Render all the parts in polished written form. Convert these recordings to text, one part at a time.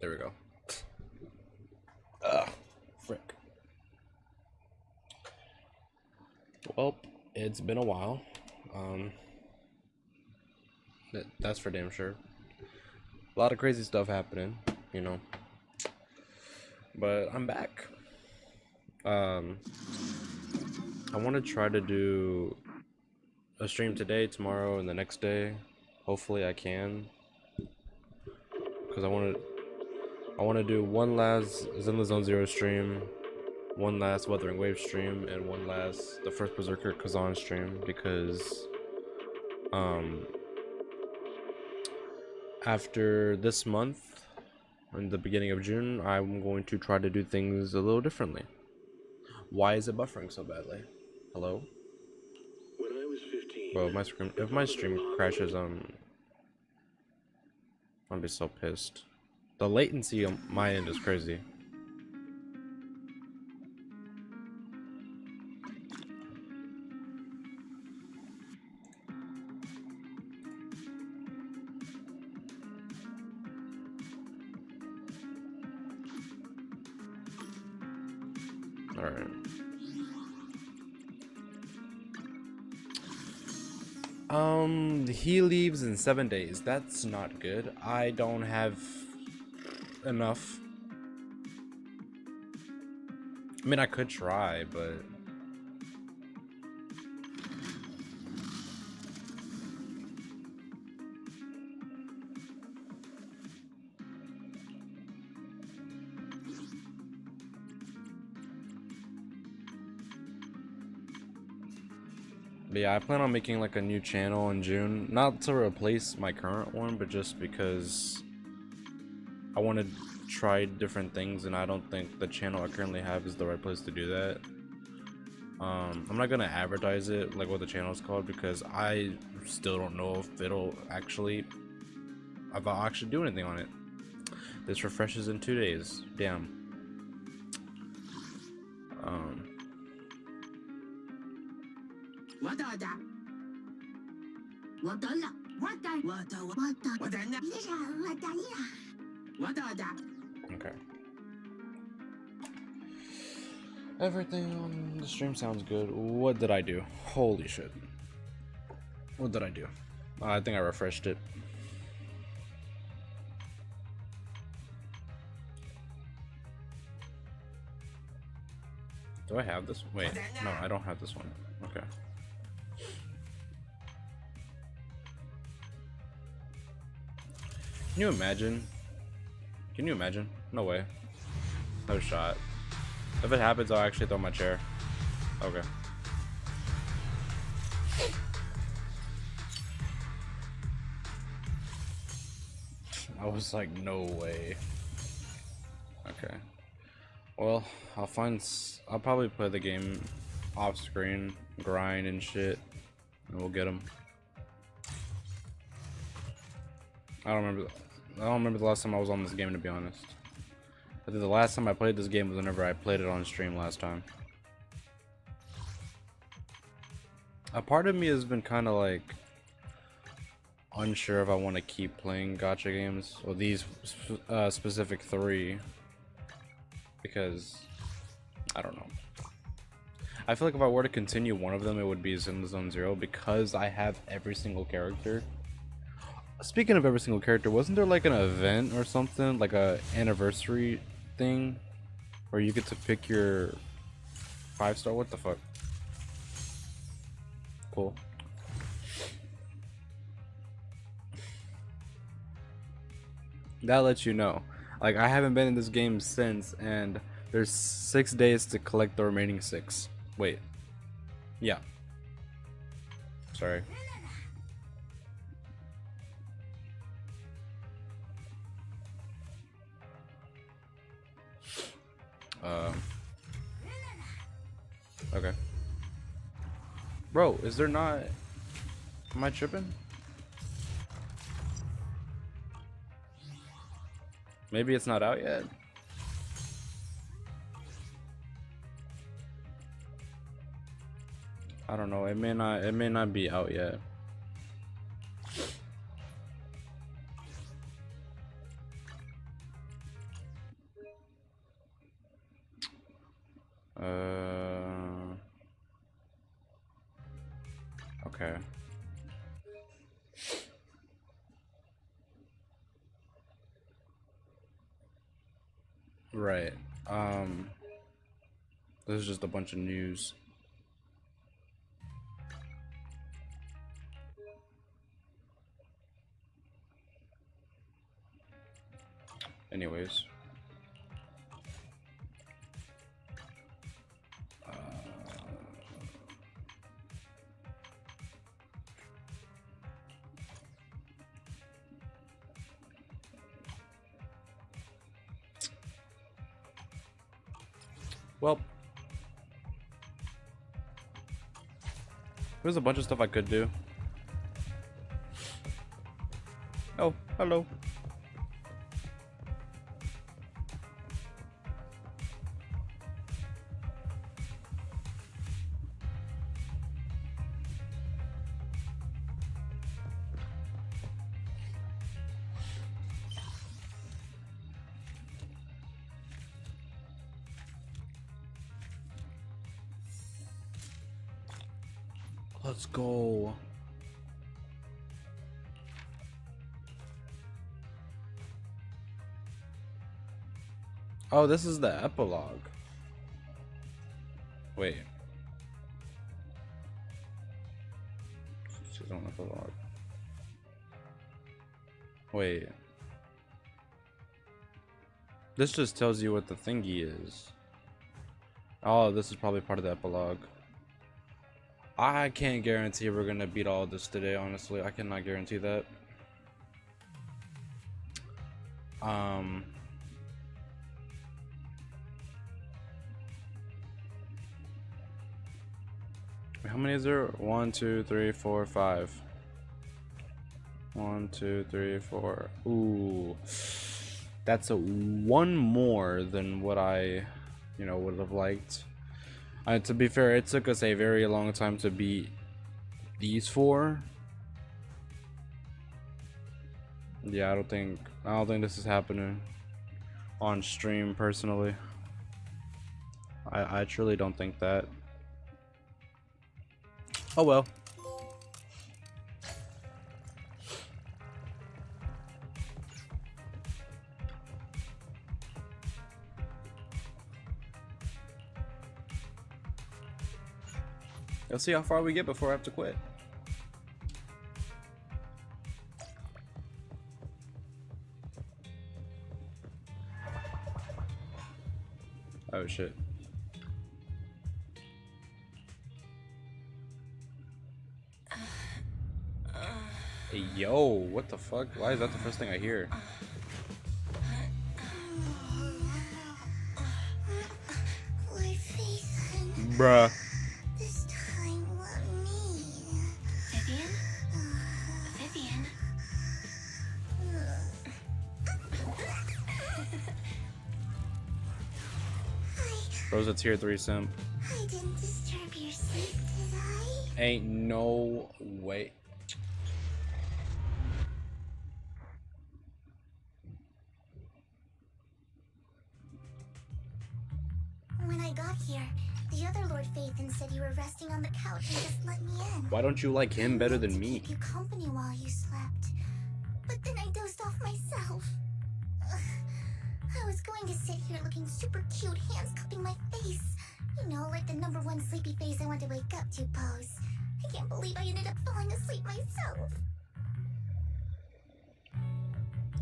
There we go. Frick. Well, it's been a while. That's for damn sure. A lot of crazy stuff happening, you know. But I'm back. I want to try to do a stream today, tomorrow, and the next day. Hopefully I can, because I want to do one last Zenless Zone Zero stream, one last Wuthering Wave stream, and one last the first Berserker Kazan stream, because after this month, in the beginning of June, I'm going to try to do things a little differently. Why is it buffering so badly? Hello? When I was Well, if my stream crashes, I'll be so pissed. The latency on my end is crazy. Alright. He leaves in 7 days. That's not good. I don't have enough. I mean, I could try, but yeah, I plan on making like a new channel in June. Not to replace my current one, but just because I want to try different things, and I don't think the channel I currently have is the right place to do that. I'm not gonna advertise it, like what the channel is called, because I still don't know if I'll actually do anything on it. This refreshes in 2 days. Damn. Okay. Everything on the stream sounds good. What did I do? Holy shit. What did I do? I think I refreshed it. Do I have this? Wait, no, I don't have this one. Okay. Can you imagine? Can you imagine? No way. No shot. If it happens, I'll actually throw my chair. Okay. I was like, no way. Okay. Well, I'll probably play the game off screen, grind and shit, and we'll get them. I don't remember the last time I was on this game, to be honest. I think the last time I played this game was whenever I played it on stream last time. A part of me has been kind of like unsure if I want to keep playing gacha games, or these specific 3, because I don't know. I feel like if I were to continue one of them, it would be Zone Zero, because I have every single character. Speaking of every single character, wasn't there like an event or something, like a anniversary thing, where you get to pick your 5-star? What the fuck? Cool. That lets you know. Like, I haven't been in this game since, and there's 6 days to collect the remaining 6. Wait. Yeah. Sorry. Okay. Bro, is there not... Am I tripping? Maybe it's not out yet? I don't know, it may not be out yet. Okay. Right. This is just a bunch of news. Anyways. Well, there's a bunch of stuff I could do. Hello. Let's go. Oh, this is the epilogue. Wait. Season 1 epilogue. Wait. This just tells you what the thingy is. Oh, this is probably part of the epilogue. I can't guarantee we're gonna beat all this today, honestly. I cannot guarantee that. How many is there? 1, 2, 3, 4, 5. 1, 2, 3, 4. Ooh, that's a one more than what I, would have liked. To be fair, it took us a very long time to beat these 4. Yeah, I don't think this is happening on stream personally. I truly don't think that. Oh well. Let's see how far we get before I have to quit. Oh shit. Hey, yo, what the fuck? Why is that the first thing I hear? Bruh. This time, let me. Vivian? Vivian? Bro's a tier 3 simp. I didn't disturb your sleep, did I? Ain't no way. When I got here, the other Lord Phaethon said you were resting on the couch and just let me in. Why don't you like him better than me? Keep you company while you slept. But then I dozed off myself. Ugh. I was going to sit here looking super cute, hands cupping my face. You know, like the #1 sleepy face I want to wake up to pose. I can't believe I ended up falling asleep myself.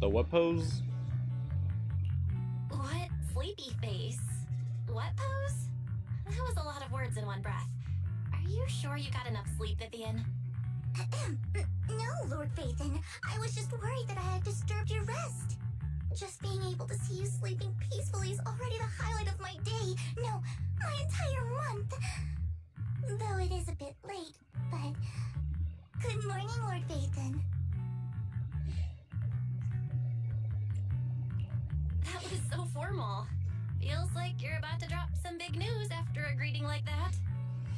The what pose? What? Sleepy face? What pose? That was a lot of words in one breath. Are you sure you got enough sleep, Vivian? No, Lord Phaethon. I was just worried that I had disturbed your rest. Just being able to see you sleeping peacefully is already the highlight of my day. No, my entire month. Though it is a bit late, but... Good morning, Lord Phaethon. That was so formal. Feels like you're about to drop some big news after a greeting like that.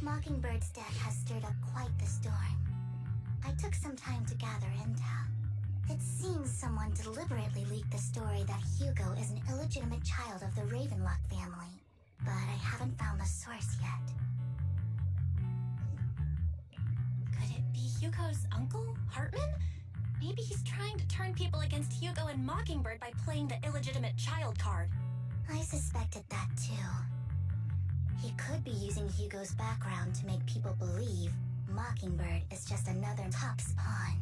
Mockingbird's death has stirred up quite the storm. I took some time to gather intel. It seems someone deliberately leaked the story that Hugo is an illegitimate child of the Ravenlock family, but I haven't found the source yet. Could it be Hugo's uncle, Hartman? Maybe he's trying to turn people against Hugo and Mockingbird by playing the illegitimate child card. I suspected that too. He could be using Hugo's background to make people believe Mockingbird is just another top's pawn.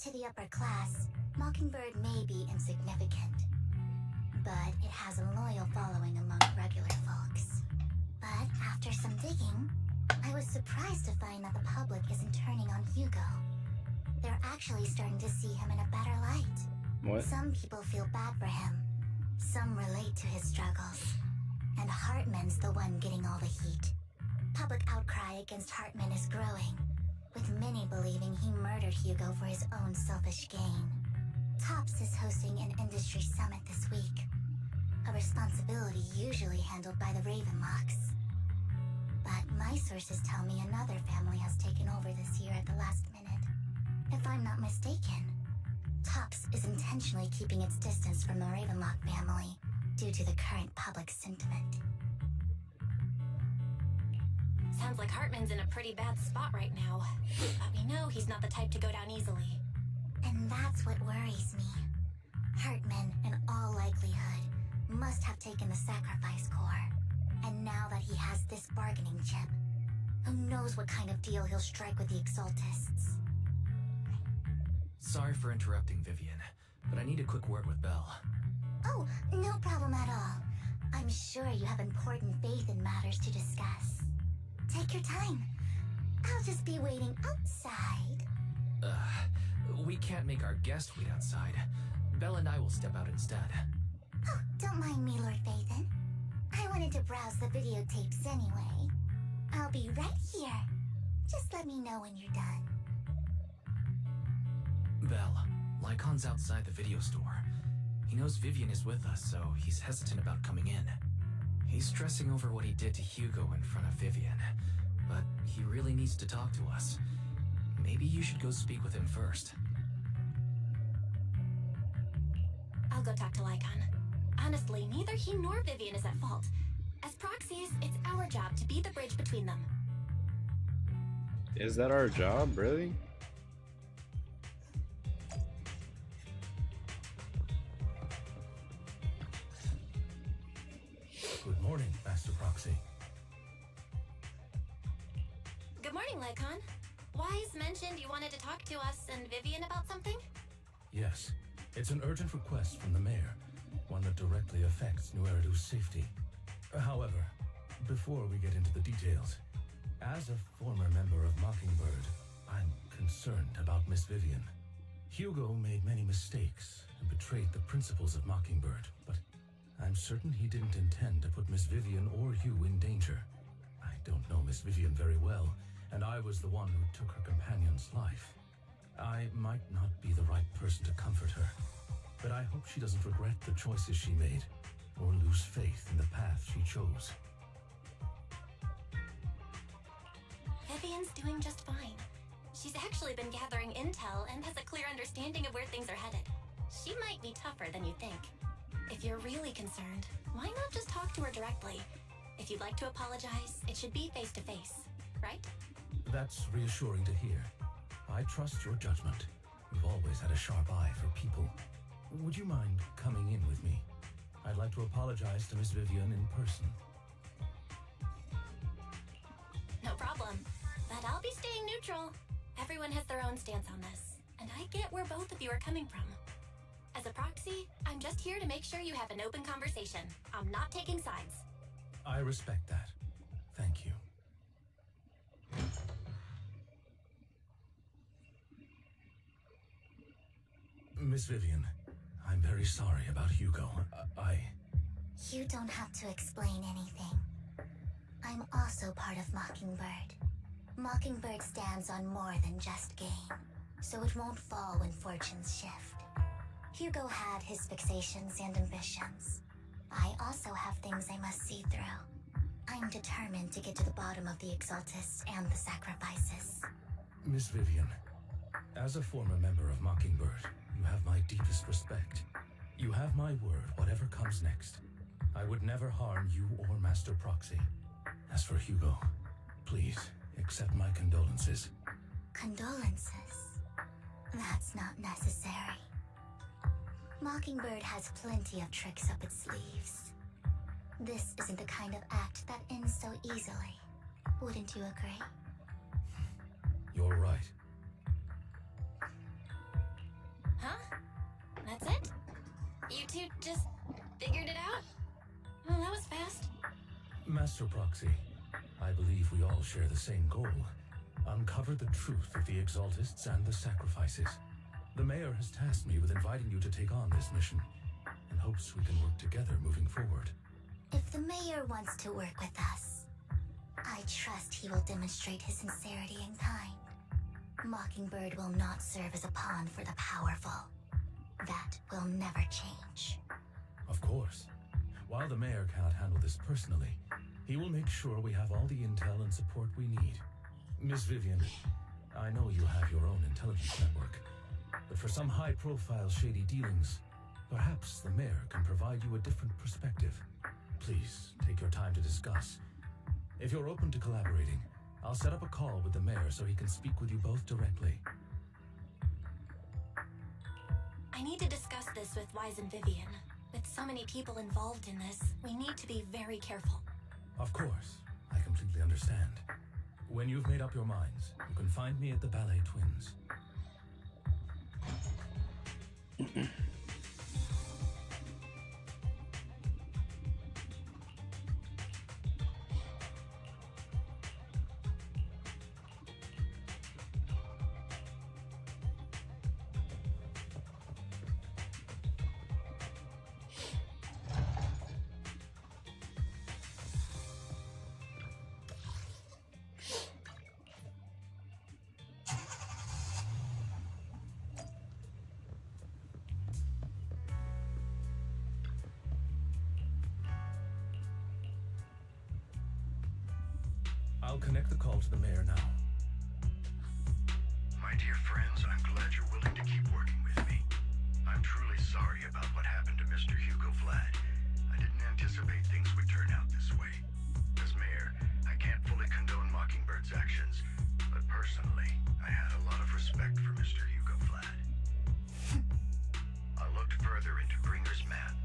To the upper class, Mockingbird may be insignificant, but it has a loyal following among regular folks. But after some digging, I was surprised to find that the public isn't turning on Hugo. They're actually starting to see him in a better light. What? Some people feel bad for him. Some relate to his struggles. And Hartman's the one getting all the heat. Public outcry against Hartman is growing, with many believing he murdered Hugo for his own selfish gain. TOPS is hosting an industry summit this week, a responsibility usually handled by the Ravenlocks. But my sources tell me another family has taken over this year at the last minute. If I'm not mistaken, TOPS is intentionally keeping its distance from the Ravenlock family due to the current public sentiment. Sounds like Hartman's in a pretty bad spot right now. But we know he's not the type to go down easily. And that's what worries me. Hartman, in all likelihood, must have taken the sacrifice core. And now that he has this bargaining chip, who knows what kind of deal he'll strike with the Exaltists. Sorry for interrupting, Vivian, but I need a quick word with Belle. Oh, no problem at all. I'm sure you have important faith in matters to discuss. Take your time. I'll just be waiting outside. We can't make our guest wait outside. Belle and I will step out instead. Oh, don't mind me, Lord Phaethon. I wanted to browse the videotapes anyway. I'll be right here. Just let me know when you're done. Belle, Lycon's outside the video store. He knows Vivian is with us, so he's hesitant about coming in. He's stressing over what he did to Hugo in front of Vivian, but he really needs to talk to us. Maybe you should go speak with him first. I'll go talk to Lycon. Honestly, neither he nor Vivian is at fault. As proxies, it's our job to be the bridge between them. Is that our job, really? Good morning, Master Proxy. Good morning, Lycon. Wise mentioned you wanted to talk to us and Vivian about something? Yes, it's an urgent request from the mayor, one that directly affects New Eridu's safety. However, before we get into the details, as a former member of Mockingbird, I'm concerned about Miss Vivian. Hugo made many mistakes and betrayed the principles of Mockingbird, but I'm certain he didn't intend to put Miss Vivian or you in danger. I don't know Miss Vivian very well, and I was the one who took her companion's life. I might not be the right person to comfort her, but I hope she doesn't regret the choices she made, or lose faith in the path she chose. Vivian's doing just fine. She's actually been gathering intel and has a clear understanding of where things are headed. She might be tougher than you think. If you're really concerned, why not just talk to her directly? If you'd like to apologize, it should be face to face, right? That's reassuring to hear. I trust your judgment. You've always had a sharp eye for people. Would you mind coming in with me? I'd like to apologize to Miss Vivian in person. No problem. But I'll be staying neutral. Everyone has their own stance on this, and I get where both of you are coming from. As a proxy, I'm just here to make sure you have an open conversation. I'm not taking sides. I respect that. Thank you. Miss Vivian, I'm very sorry about Hugo. You don't have to explain anything. I'm also part of Mockingbird. Mockingbird stands on more than just gain, so it won't fall when fortunes shift. Hugo had his fixations and ambitions. I also have things I must see through. I'm determined to get to the bottom of the Exaltists and the sacrifices. Miss Vivian, as a former member of Mockingbird, you have my deepest respect. You have my word, whatever comes next. I would never harm you or Master Proxy. As for Hugo, please accept my condolences. Condolences? That's not necessary. Mockingbird has plenty of tricks up its sleeves. This isn't the kind of act that ends so easily. Wouldn't you agree? You're right. Huh? That's it? You two just figured it out? Well, that was fast. Master Proxy, I believe we all share the same goal. Uncover the truth of the Exaltists and the sacrifices. The mayor has tasked me with inviting you to take on this mission, and hopes we can work together moving forward. If the mayor wants to work with us, I trust he will demonstrate his sincerity in kind. Mockingbird will not serve as a pawn for the powerful. That will never change. Of course. While the mayor cannot handle this personally, he will make sure we have all the intel and support we need. Miss Vivian, I know you have your own intelligence network, but for some high-profile shady dealings, perhaps the mayor can provide you a different perspective. Please, take your time to discuss. If you're open to collaborating, I'll set up a call with the mayor so he can speak with you both directly. I need to discuss this with Wise and Vivian. With so many people involved in this, we need to be very careful. Of course, I completely understand. When you've made up your minds, you can find me at the Ballet Twins. I'll connect the call to the mayor now. My dear friends, I'm glad you're willing to keep working with me. I'm truly sorry about what happened to Mr. Hugo Vlad. I didn't anticipate things would turn out this way. As mayor, I can't fully condone Mockingbird's actions, but personally, I had a lot of respect for Mr. Hugo Vlad. I looked further into Bringer's map.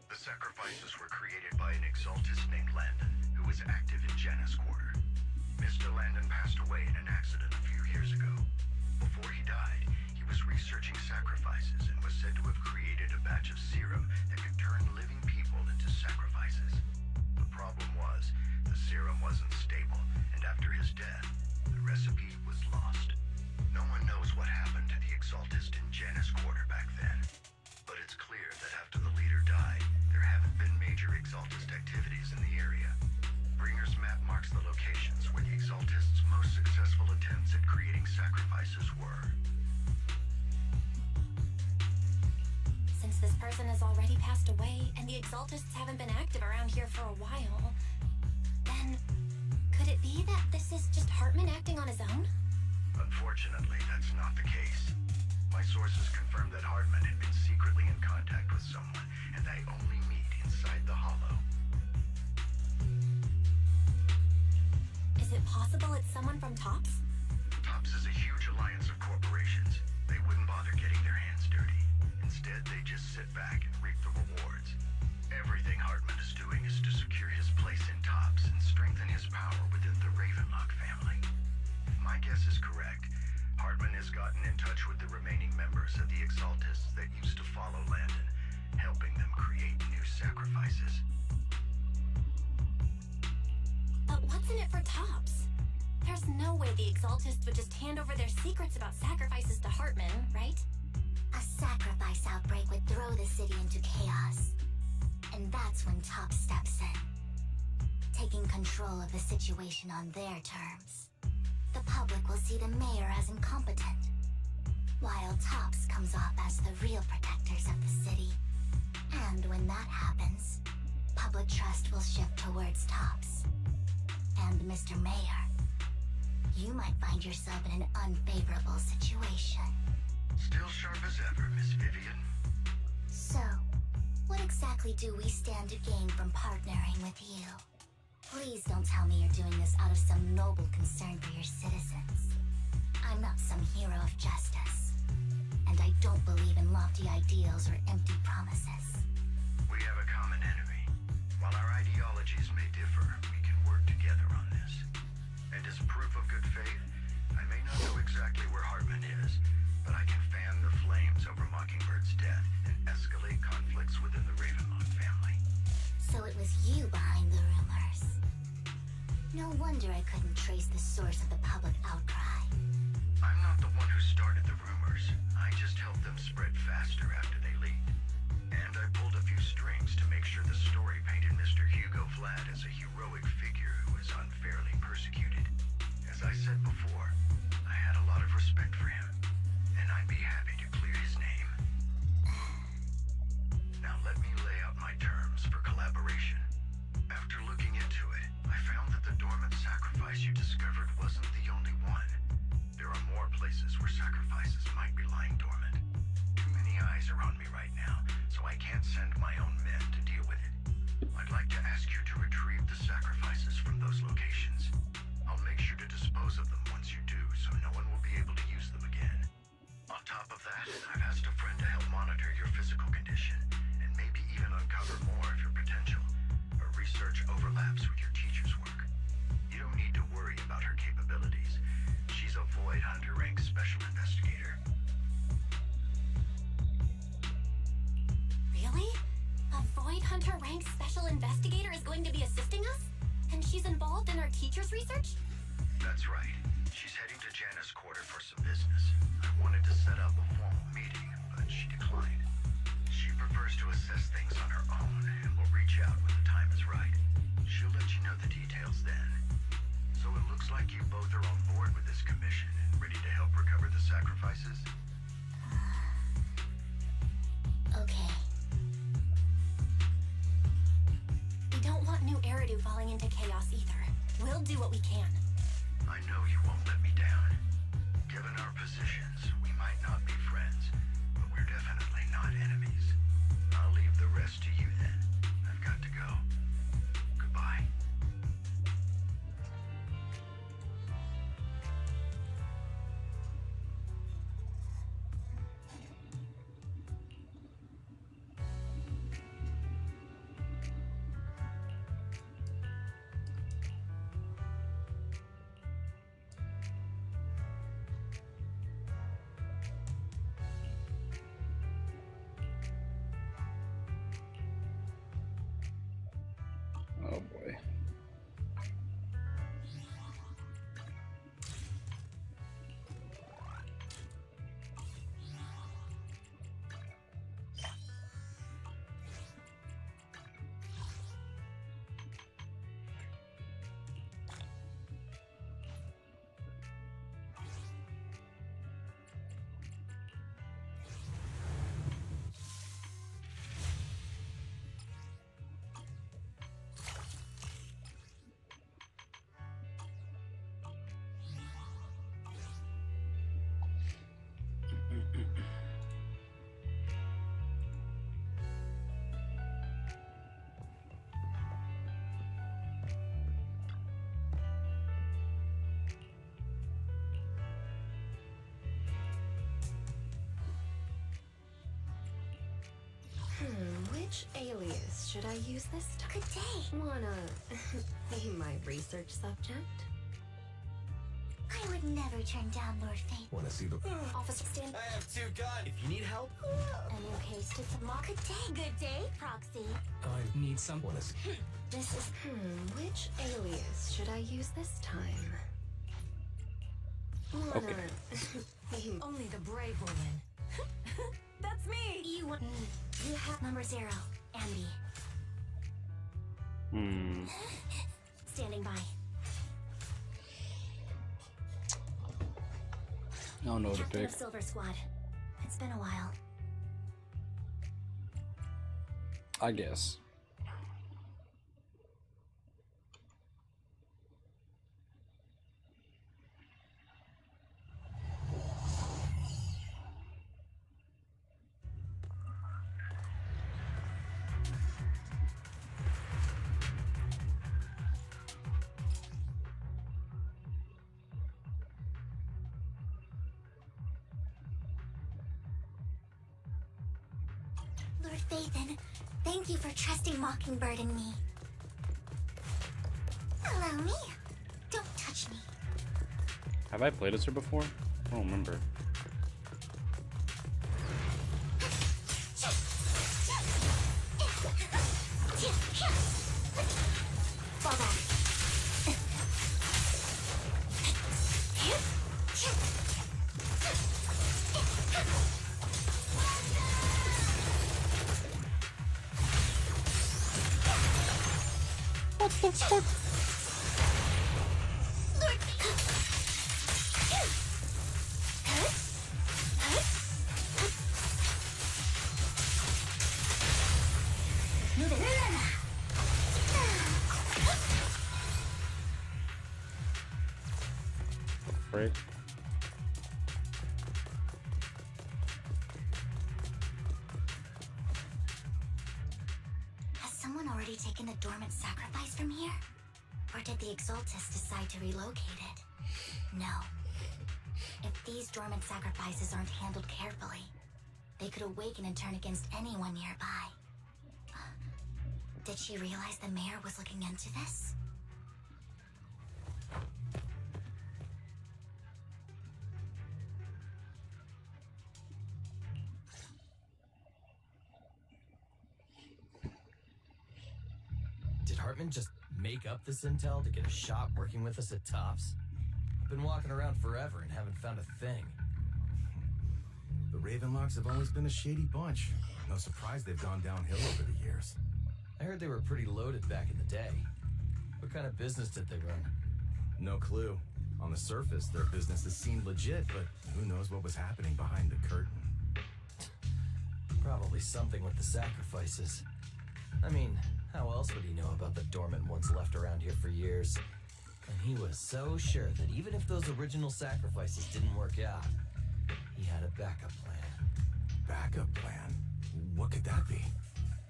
The sacrifices were created by an exaltist named Landon, who was active in Janus Quarter. Mr. Landon passed away in an accident a few years ago. Before he died, he was researching sacrifices and was said to have created a batch of serum that could turn living people into sacrifices. The problem was, the serum wasn't stable, and after his death, the recipe was lost. No one knows what happened to the exaltist in Janus Quarter back then. But it's clear that after the leader died, there haven't been major exaltist activities in the area. Bringer's map marks the locations where the exaltists' most successful attempts at creating sacrifices were. Since this person has already passed away, and the exaltists haven't been active around here for a while, then could it be that this is just Hartman acting on his own? Unfortunately, that's not the case. My sources confirmed that Hartman had been secretly in contact with someone, and they only meet inside the Hollow. Is it possible it's someone from TOPS? TOPS is a huge alliance of corporations. They wouldn't bother getting their hands dirty. Instead, they just sit back and reap the rewards. Everything Hartman is doing is to secure his place in TOPS and strengthen his power within the Ravenlock family. If my guess is correct, Hartman has gotten in touch with the remaining members of the Exaltists that used to follow Landon, helping them create new sacrifices. But what's in it for TOPS? There's no way the exaltists would just hand over their secrets about sacrifices to Hartman, right? A sacrifice outbreak would throw the city into chaos. And that's when TOPS steps in, taking control of the situation on their terms. The public will see the mayor as incompetent, while TOPS comes off as the real protectors of the city. And when that happens, public trust will shift towards TOPS. And Mr. Mayor, you might find yourself in an unfavorable situation. Still sharp as ever, Miss Vivian. So, what exactly do we stand to gain from partnering with you? Please don't tell me you're doing this out of some noble concern for your citizens. I'm not some hero of justice, and I don't believe in lofty ideals or empty promises. We have a common enemy. While our ideologies may differ, we can work together on this. And as proof of good faith, I may not know exactly where Hartman is, but I can fan the flames over Mockingbird's death and escalate conflicts within the Ravenlock family. So it was you behind the rumors. No wonder I couldn't trace the source of the public outcry. I'm not the one who started the rumors. I just helped them spread faster after they leaked. And I pulled a few strings to make sure the story painted Mr. Hugo Vlad as a heroic figure who was unfairly persecuted. As I said before, I had a lot of respect respect for him, and I'd be happy to clear his name. Now let me lay out my terms for collaboration. After looking into it, I found that the dormant sacrifice you discovered wasn't the only one. There are more places where sacrifices might be lying dormant. Too many eyes are on me right now, so I can't send my own men to deal with it. I'd like to ask you to retrieve the sacrifices from those locations. I'll make sure to dispose of them once you do, so no one will be able to use them again. On top of that, I've asked a friend to help monitor your physical condition, and maybe even uncover more of your potential. Her research overlaps with your teacher's work. You don't need to worry about her capabilities. She's a Void Hunter rank special investigator. Really? A Void Hunter rank special investigator is going to be assisting us? And she's involved in our teacher's research? That's right. She's heading to Janus Quarter for some business. I wanted to set up a formal meeting, but she declined. She prefers to assess things on her own and will reach out when the time is right. She'll let you know the details then. So it looks like you both are on board with this commission and ready to help recover the sacrifices? Okay. We don't want new Eridu falling into chaos either. We'll do what we can. I know you won't let me down. Given our positions, we might not be friends, but we're definitely not enemies. I'll leave the rest to you then. I've got to go. Goodbye. Oh boy. Which alias should I use this time? Good day. Wanna be my research subject? I would never turn down Lord Fate. Want to see the... Officer stand. I have two guns. If you need help, A new case to mock. Good day. Good day, Proxy. I need some. want to... This is Which alias should I use this time? Wanna be Only the brave will win. That's me! you. You have number 0, Ambi. Standing by. I don't know what to Captain pick. of Silver Squad. It's been a while. I guess. Lord Phaethon, thank you for trusting Mockingbird and me. Allow me. Don't touch me. Have I played as her before? I don't remember. Fall back. What the fuck? Lord break. Has someone already taken the dormant sacrifice from here? Or did the Exaltus decide to relocate it? No. If these dormant sacrifices aren't handled carefully, they could awaken and turn against anyone nearby. Did she realize the mayor was looking into this? Did Hartman just make up this intel to get a shot working with us at Tops? I've been walking around forever and haven't found a thing. The Ravenlocks have always been a shady bunch. No surprise they've gone downhill over the years. I heard they were pretty loaded back in the day. What kind of business did they run? No clue. On the surface, their businesses seemed legit, but who knows what was happening behind the curtain. Probably something with the sacrifices. I mean, how else would he know about the dormant ones left around here for years? And he was so sure that even if those original sacrifices didn't work out, he had a backup plan. Backup plan? What could that be?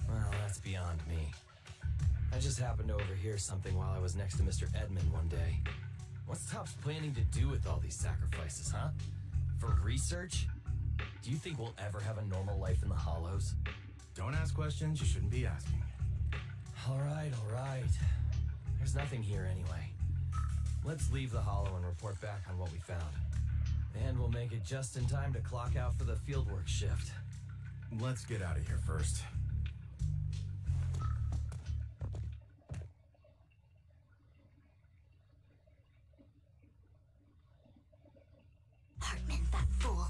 Well, that's beyond me. I just happened to overhear something while I was next to Mr. Edmund one day. What's Tops planning to do with all these sacrifices, huh? For research? Do you think we'll ever have a normal life in the Hollows? Don't ask questions you shouldn't be asking. All right. There's nothing here anyway. Let's leave the Hollow and report back on what we found. And we'll make it just in time to clock out for the fieldwork shift. Let's get out of here first. Hartman, that fool.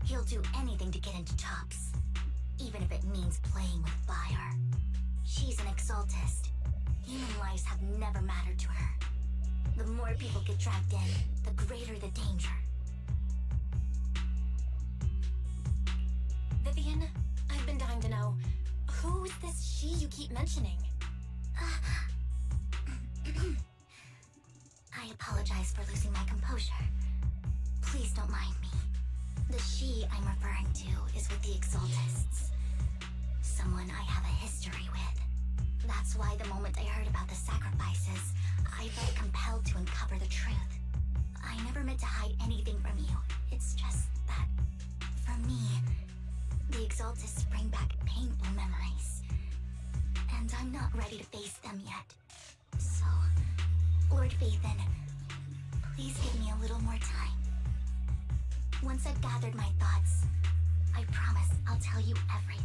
He'll do anything to get into Tops, even if it means playing with fire. She's an Exaltist. Human lives have never mattered to her. The more people get dragged in, the greater the danger. Vivian, I've been dying to know, who is this she you keep mentioning? I apologize for losing my composure. Please don't mind me. The she I'm referring to is with the Exaltists. Someone I have a history with. That's why the moment I heard about the sacrifices, I felt compelled to uncover the truth. I never meant to hide anything from you. It's just that, for me, the Exaltists bring back painful memories. And I'm not ready to face them yet. So, Lord Phaethon, please give me a little more time. Once I've gathered my thoughts, I promise I'll tell you everything.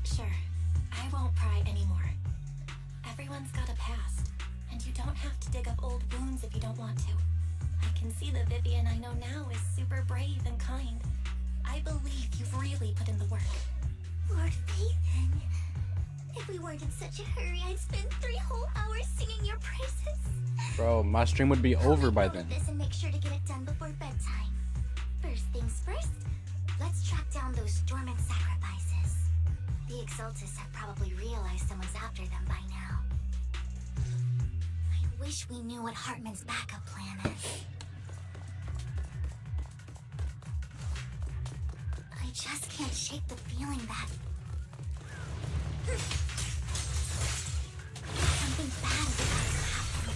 Sure, I won't pry anymore. Everyone's got a past, and you don't have to dig up old wounds if you don't want to. I can see the Vivian I know now is super brave and kind. I believe you've really put in the work. Lord Phaethon, if we weren't in such a hurry, I'd spend 3 whole hours singing your praises. Bro, my stream would be over by then. This and make sure to get it done before bedtime. First things first, let's track down those dormant sacrifices. The Exaltists have probably realized someone's after them by now. I wish we knew what Hartman's backup plan is. I just can't shake the feeling that something bad is about to happen.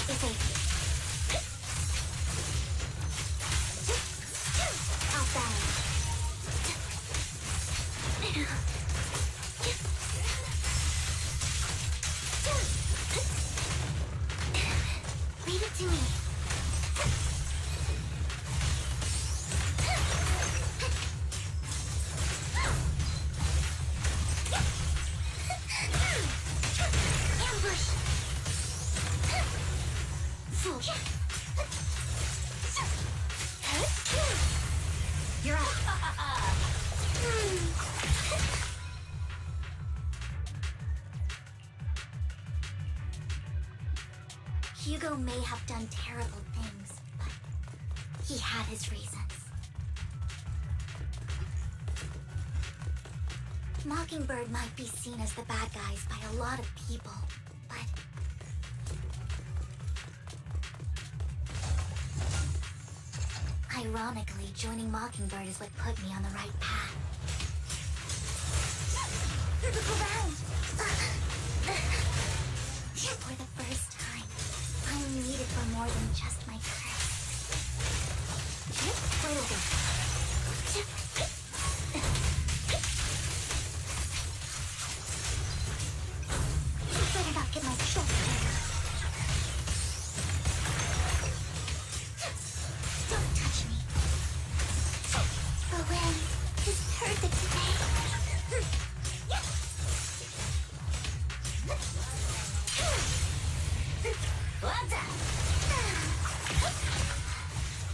Is it? Off balance. Leave it to me. Ambush. Fool. You're up. Hugo may have done terrible things, but he had his reasons. Mockingbird might be seen as the bad guys by a lot of people, but Ironically, joining Mockingbird is what put me on the right path. Around! For the first time, I'm needed for more than just my curse. Wait a bit. Better not get my shoulder dirty. Don't touch me. The wind is perfect today.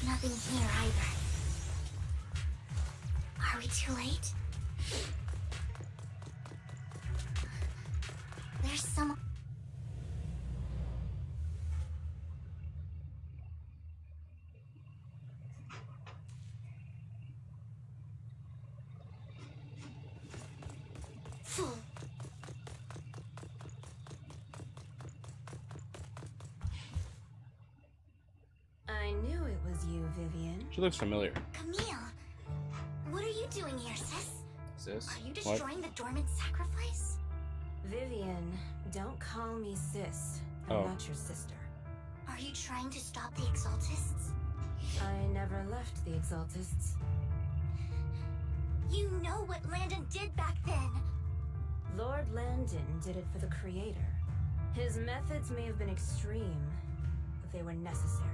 Nothing here either. Are we too late? There's some... Fool. I knew it was you, Vivian. She looks familiar. Camille, what are you doing here, sis? Sis? Are you What? destroying the dormant sacrifice? Vivian, don't call me sis. I'm Oh. not your sister. Are you trying to stop the Exaltists? I never left the Exaltists. You know what Landon did back then. Lord Landon did it for the Creator. His methods may have been extreme, but they were necessary.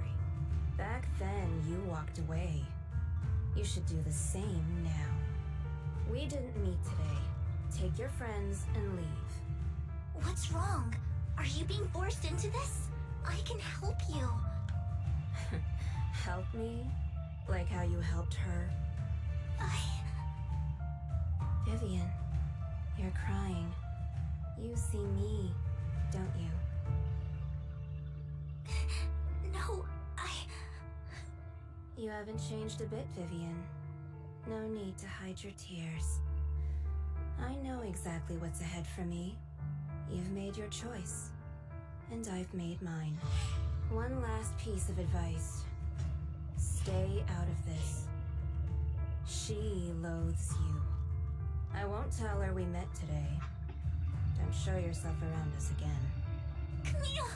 Back then, you walked away. You should do the same now. We didn't meet today. Take your friends and leave. What's wrong? Are you being forced into this? I can help you. Help me? Like how you helped her? Vivian, you're crying. You see me, don't you? No, You haven't changed a bit, Vivian. No need to hide your tears. I know exactly what's ahead for me. You've made your choice, and I've made mine. One last piece of advice. Stay out of this. She loathes you. I won't tell her we met today. Don't show yourself around us again. Camille!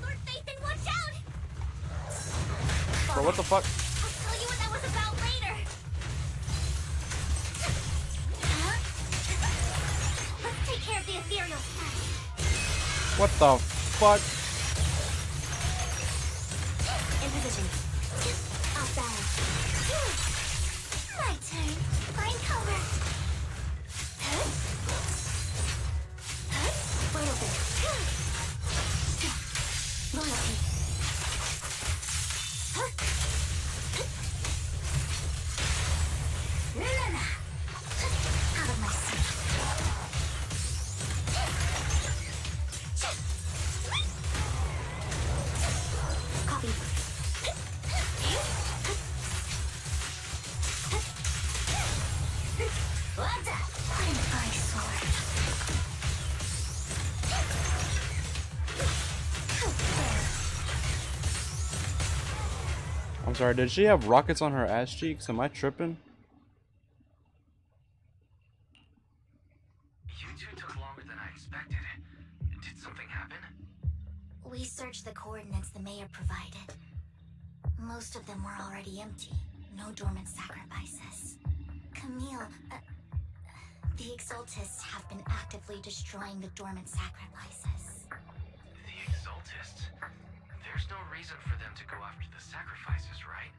Lord Nathan, watch out! Bro, what the fuck? I'll tell you what that was about later. Huh? Let's take care of the ethereal first. What the fuck? Imposition. Out there. My turn. Find cover. Wait open. Loyalty. Out of my sight. Copy. I'm eyesore. I'm sorry, did she have rockets on her ass cheeks? Am I tripping? You two took longer than I expected. Did something happen? We searched the coordinates the mayor provided. Most of them were already empty. No dormant sacrifices. Camille, the Exaltists have been actively destroying the dormant sacrifices. The Exaltists? There's no reason for them to go after the sacrifices, right?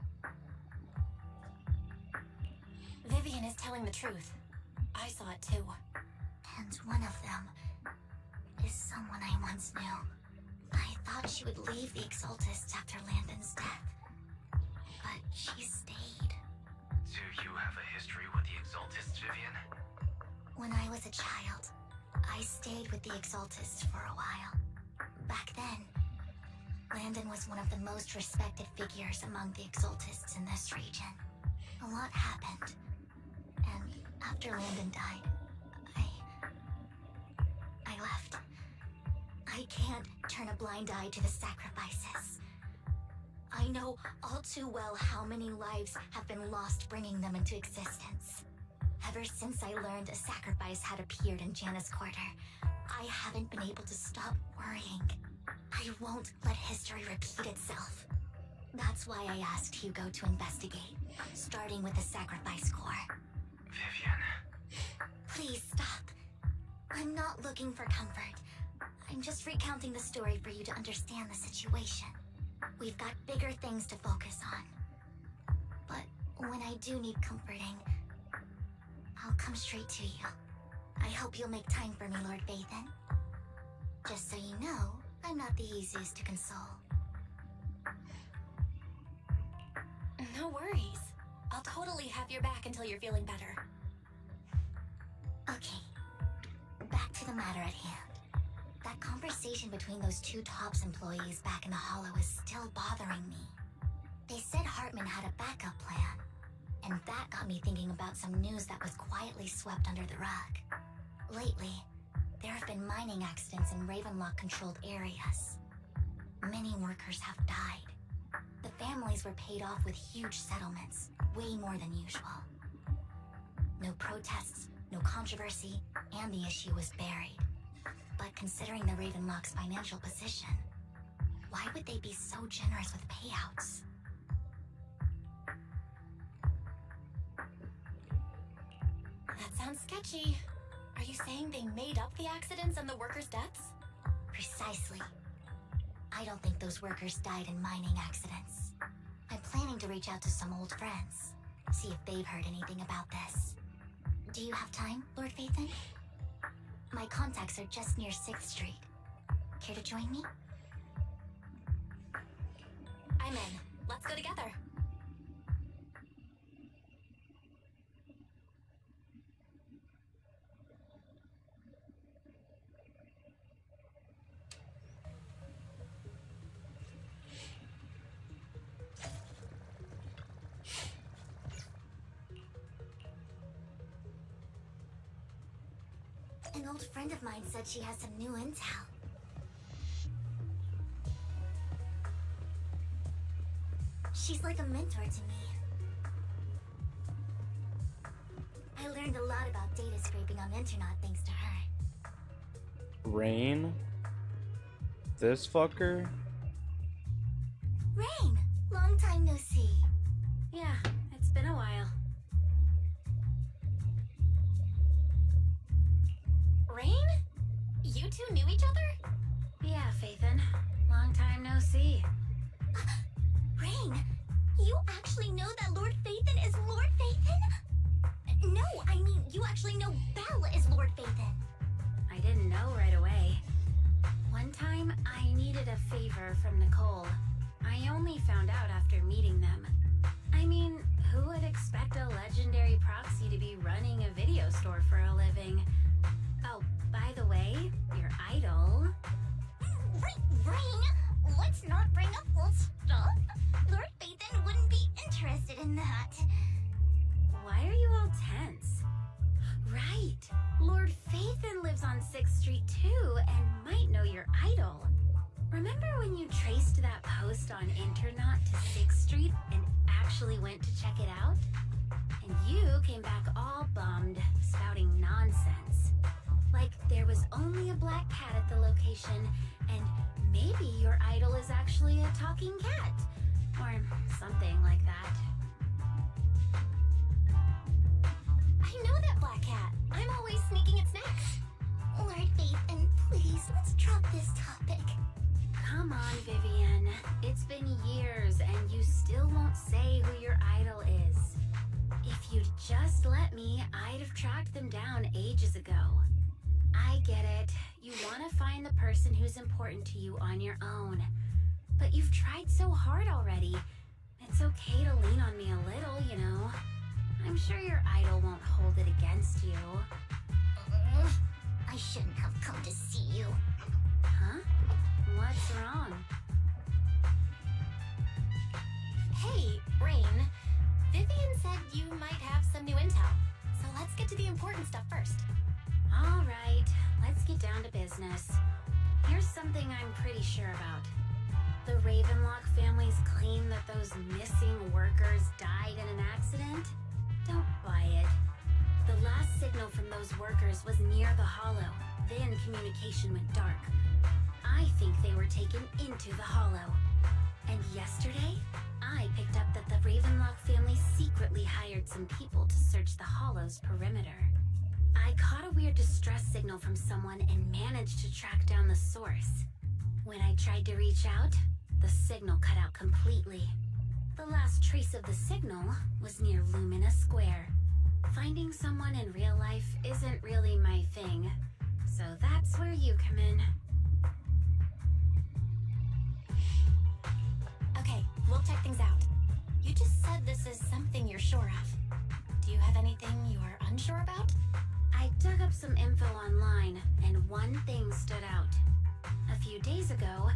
Vivian is telling the truth. I saw it too. And one of them is someone I once knew. I thought she would leave the Exaltists after Landon's death. But she stayed. Do you have a history with the Exaltists, Vivian? When I was a child, I stayed with the Exaltists for a while. Back then, Landon was one of the most respected figures among the Exaltists in this region. A lot happened. And after Landon died, I left. I can't turn a blind eye to the sacrifices. I know all too well how many lives have been lost bringing them into existence. Ever since I learned a sacrifice had appeared in Janus Quarter, I haven't been able to stop worrying. I won't let history repeat itself. That's why I asked Hugo to investigate, starting with the Sacrifice Corps. Vivian. Please stop. I'm not looking for comfort. I'm just recounting the story for you to understand the situation. We've got bigger things to focus on. But when I do need comforting, I'll come straight to you. I hope you'll make time for me, Lord Vathan. Just so you know, I'm not the easiest to console. No worries. I'll totally have your back until you're feeling better. Okay, back to the matter at hand. That conversation between those two TOPS employees back in the Hollow is still bothering me. They said Hartman had a backup plan, and that got me thinking about some news that was quietly swept under the rug. Lately, there have been mining accidents in Ravenlock-controlled areas. Many workers have died. The families were paid off with huge settlements, way more than usual. No protests, no controversy, and the issue was buried. But considering the Ravenlock's financial position, why would they be so generous with payouts? That sounds sketchy. Are you saying they made up the accidents and the workers' deaths? Precisely. I don't think those workers died in mining accidents. I'm planning to reach out to some old friends, see if they've heard anything about this. Do you have time, Lord Vathan? My contacts are just near 6th Street. Care to join me? I'm in. Let's go together. An old friend of mine said she has some new intel. She's like a mentor to me. I learned a lot about data scraping on Internet thanks to her. Rain? This fucker? Rain! Long time no see. Yeah, it's been a while. Rain? You two knew each other? Yeah, Phaethon. Long time no see. Rain! You actually know that Lord Vathan is Lord Vathan? No, I mean, you actually know Belle is Lord Vathan. I didn't know right away. One time, I needed a favor from Nicole. I only found out after meeting them. I mean, who would expect a legendary proxy to be running a video store for a living? Oh, by the way, your idol... Rain, let's not bring up old stuff. Lord Vathan wouldn't be interested in that. Why are you all tense? Right, Lord Phaethon lives on 6th Street too, and might know your idol. Remember when you traced that post on Internet to 6th Street and actually went to check it out? And you came back all bummed, spouting nonsense. Like there was only a black cat at the location, and maybe your idol is actually a talking cat. Or something like that. I know that black cat. I'm always sneaking its snacks. Lord Vathan, please, let's drop this topic. Come on, Vivian. It's been years and you still won't say who your idol is. If you'd just let me, I'd have tracked them down ages ago. I get it. You want to find the person who's important to you on your own. But you've tried so hard already. It's okay to lean on me a little, you know. I'm sure your idol won't hold it against you. I shouldn't have come to see you. Huh? What's wrong? Hey, Rain. Vivian said you might have some new intel. So let's get to the important stuff first. All right, let's get down to business. Here's something I'm pretty sure about. The Ravenlock family's claim that those missing workers died in an accident? Don't buy it. The last signal from those workers was near the hollow. Then communication went dark. I think they were taken into the hollow. And yesterday, I picked up that the Ravenlock family secretly hired some people to search the hollow's perimeter. I caught a weird distress signal from someone and managed to track down the source. When I tried to reach out, the signal cut out completely. The last trace of the signal was near Lumina Square. Finding someone in real life isn't really my thing, so that's where you come in. Okay, we'll check things out. You just said this is something you're sure of. Do you have anything you're unsure about? I dug up some info online, and one thing stood out. A few days ago,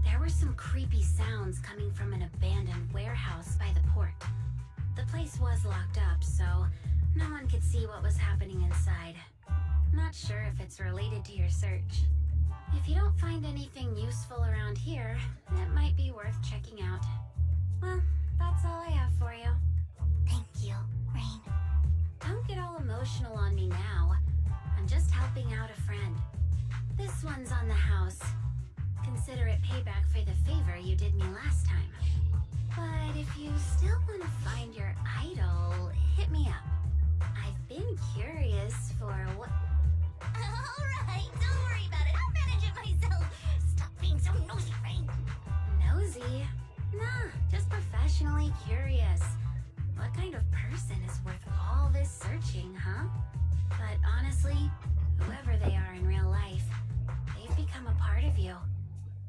there were some creepy sounds coming from an abandoned warehouse by the port. The place was locked up, so no one could see what was happening inside. Not sure if it's related to your search. If you don't find anything useful around here, it might be worth checking out. Well, that's all I have for you. Thank you, Rain. Don't get all emotional on me now. I'm just helping out a friend. This one's on the house. Consider it payback for the favor you did me last time. But if you still want to find your idol, hit me up. I've been curious for what... Alright, don't worry about it. I'll manage it myself. Stop being so nosy, Rain. Nosy? Nah, just professionally curious. What kind of person is worth all this searching, huh? But honestly, whoever they are in real life, they've become a part of you.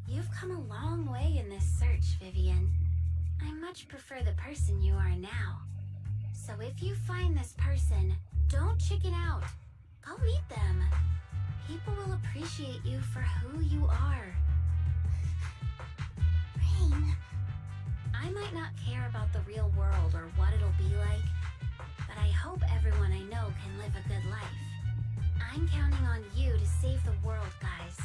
You've come a long way in this search, Vivian. I much prefer the person you are now. So if you find this person, don't chicken out. Go meet them. People will appreciate you for who you are. Rain. I might not care about the real world or what it'll be like, but I hope everyone I know can live a good life. I'm counting on you to save the world, guys.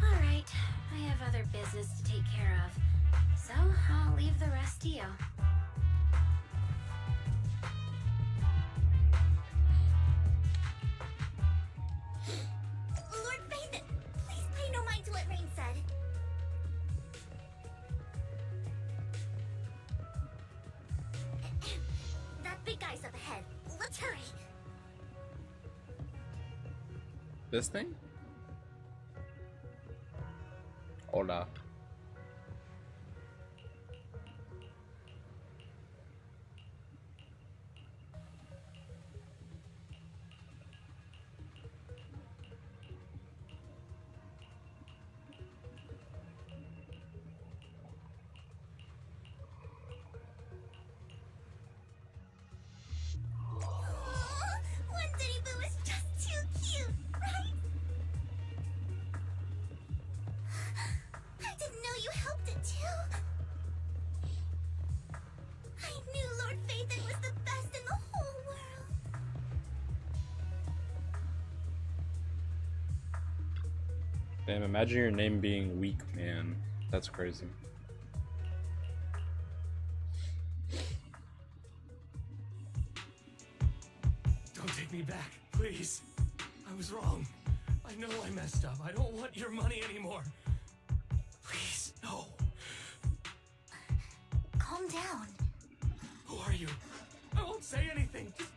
Alright, I have other business to take care of, so I'll leave the rest to you. Lord Phaethon, please pay no mind to what Rain said. That big guy's up ahead. Let's hurry. This thing? Hola. One Diddy Boo is just too cute, right? I didn't know you helped it too. I knew Lord Phaethon was the best in the whole world. Damn, imagine your name being Weak Man. That's crazy. Don't take me back, please. I was wrong. I know I messed up. I don't want your money anymore. Please, no. Calm down. Who are you? I won't say anything. Just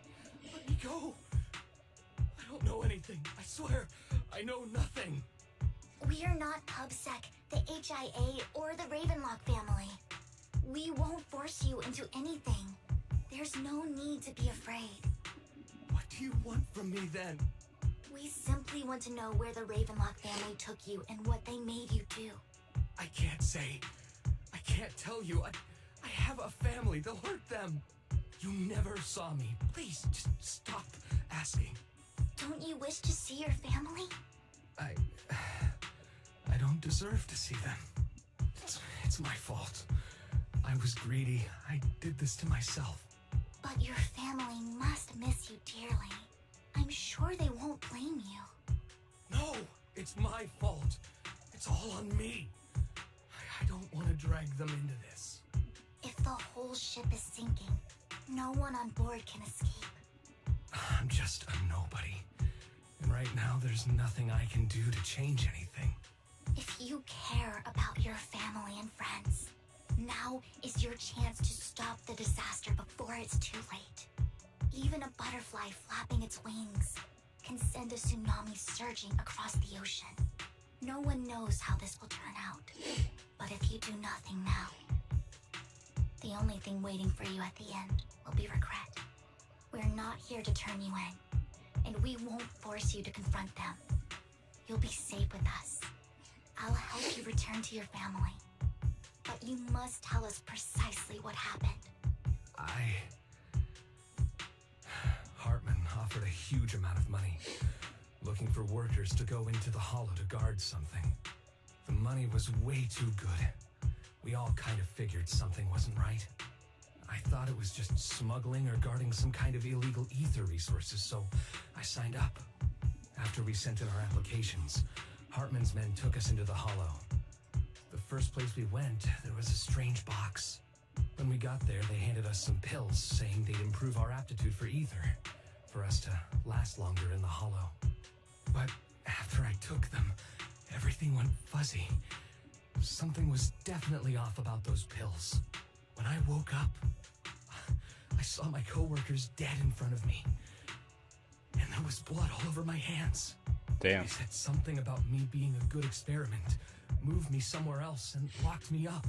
let me go. I don't know anything. I swear, I know nothing. We are not PubSec, the HIA, or the Ravenlock family. We won't force you into anything. There's no need to be afraid. What do you want from me then? We simply want to know where the Ravenlock family took you and what they made you do. I can't say. I can't tell you. I have a family. They'll hurt them. You never saw me. Please, just stop asking. Don't you wish to see your family? I don't deserve to see them. It's my fault. I was greedy. I did this to myself. But your family must miss you dearly. I'm sure they won't blame you. No, it's my fault. It's all on me. I don't want to drag them into this. If the whole ship is sinking, no one on board can escape. I'm just a nobody. And right now, there's nothing I can do to change anything. If you care about your family and friends, now is your chance to stop the disaster before it's too late. Even a butterfly flapping its wings can send a tsunami surging across the ocean. No one knows how this will turn out. But if you do nothing now, the only thing waiting for you at the end will be regret. We're not here to turn you in, and we won't force you to confront them. You'll be safe with us. I'll help you return to your family. But you must tell us precisely what happened. Hartman offered a huge amount of money, looking for workers to go into the hollow to guard something. The money was way too good. We all kind of figured something wasn't right. I thought it was just smuggling or guarding some kind of illegal ether resources, so I signed up. After we sent in our applications, Hartman's men took us into the hollow. The first place we went, there was a strange box. When we got there, they handed us some pills, saying they'd improve our aptitude for ether, for us to last longer in the hollow. But after I took them, everything went fuzzy. Something was definitely off about those pills. When I woke up, I saw my coworkers dead in front of me. And there was blood all over my hands. Damn. They said something about me being a good experiment, moved me somewhere else, and locked me up.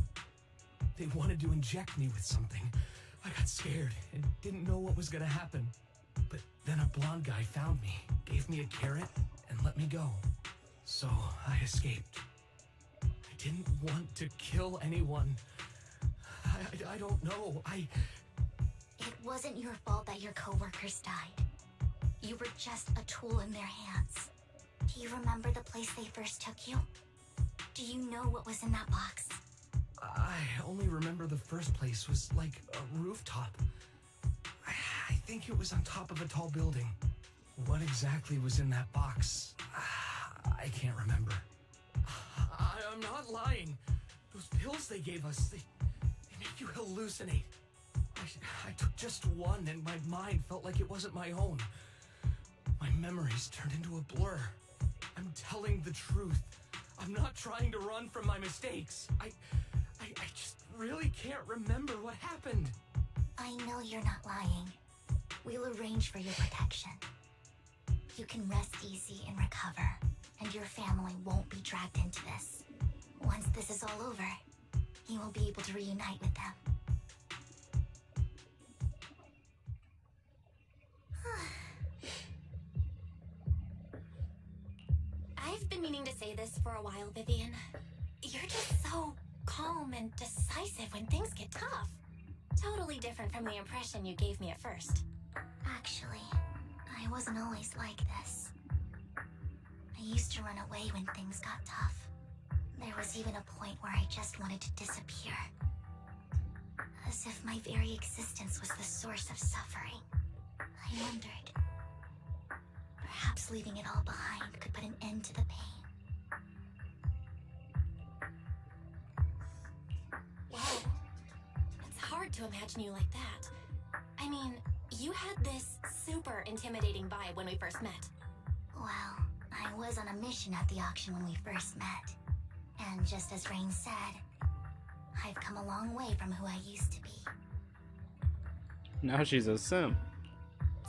They wanted to inject me with something. I got scared and didn't know what was gonna happen. But then a blonde guy found me, gave me a carrot, and let me go. So I escaped. I didn't want to kill anyone. I don't know. It wasn't your fault that your coworkers died. You were just a tool in their hands. Do you remember the place they first took you? Do you know what was in that box? I only remember the first place was like a rooftop. I think it was on top of a tall building. What exactly was in that box? I can't remember. I'm not lying. Those pills they gave us, they make you hallucinate. I took just one and my mind felt like it wasn't my own. My memories turned into a blur. I'm telling the truth. I'm not trying to run from my mistakes. I just really can't remember what happened. I know you're not lying. We'll arrange for your protection. You can rest easy and recover, and your family won't be dragged into this. Once this is all over, you will be able to reunite with them. I've been meaning to say this for a while, Vivian. You're just so calm and decisive when things get tough. Totally different from the impression you gave me at first. Actually, I wasn't always like this. I used to run away when things got tough. There was even a point where I just wanted to disappear. As if my very existence was the source of suffering. I wondered. Perhaps leaving it all behind could put an end to the pain. Wow. It's hard to imagine you like that. I mean, you had this super intimidating vibe when we first met. Well, I was on a mission at the auction when we first met. And just as Rain said, I've come a long way from who I used to be. Now she's a simp.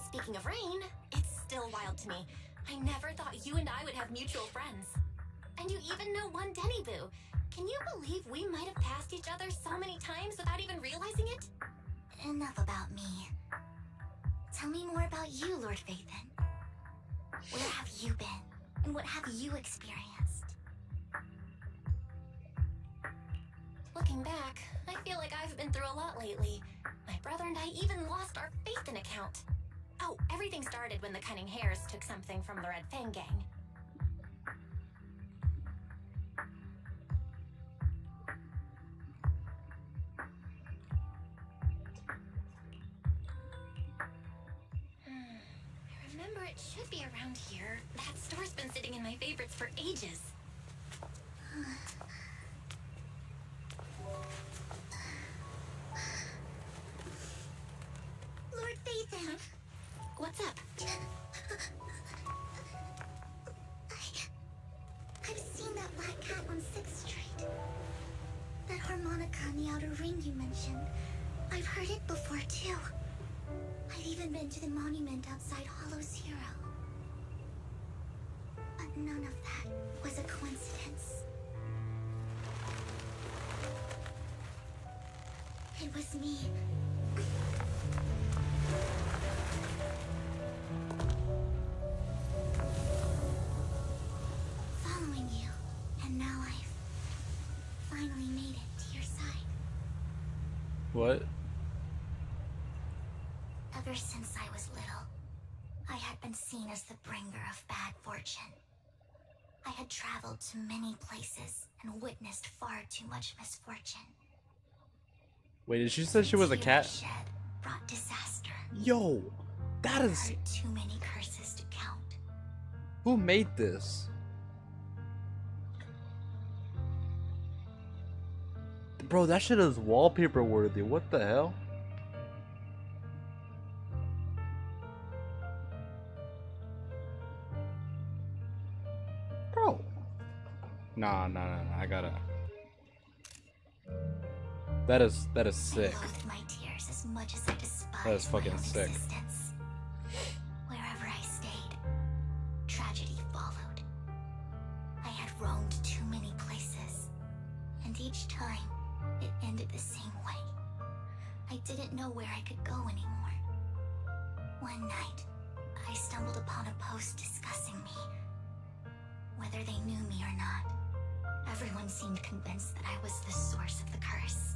Speaking of Rain, it's still wild to me. I never thought you and I would have mutual friends. And you even know one Denny Boo. Can you believe we might have passed each other so many times without even realizing it? Enough about me. Tell me more about you, Lord Phaethon. Where have you been? And what have you experienced? Looking back, I feel like I've been through a lot lately. My brother and I even lost our Phaethon account. Oh, everything started when the Cunning Hares took something from the Red Fang gang. I remember Or it should be around here. That store's been sitting in my favorites for ages. Lord Phaethon. What's up? I've seen that black cat on 6th Street. That harmonica in the outer ring you mentioned. I've heard it before too. I've even been to the monument outside Hollow's Hero. But none of that was a coincidence. It was me. Following you, and now I've finally made it to your side. What? Ever since I was little, I had been seen as the bringer of bad fortune. I had traveled to many places and witnessed far too much misfortune. Wait, did she say she was a cat? Tears shed brought disaster. Yo, that is... Heard too many curses to count. Who made this? Bro, that shit is wallpaper worthy. What the hell? Bro. Nah. I gotta. That is sick. I loathed my tears as much as I despised That is fucking my own sick. existence. Wherever I stayed, tragedy followed. I had roamed too many places, and each time it ended the same way. I didn't know where I could go anymore. One night, I stumbled upon a post discussing me, whether they knew me or not. Everyone seemed convinced that I was the source of the curse.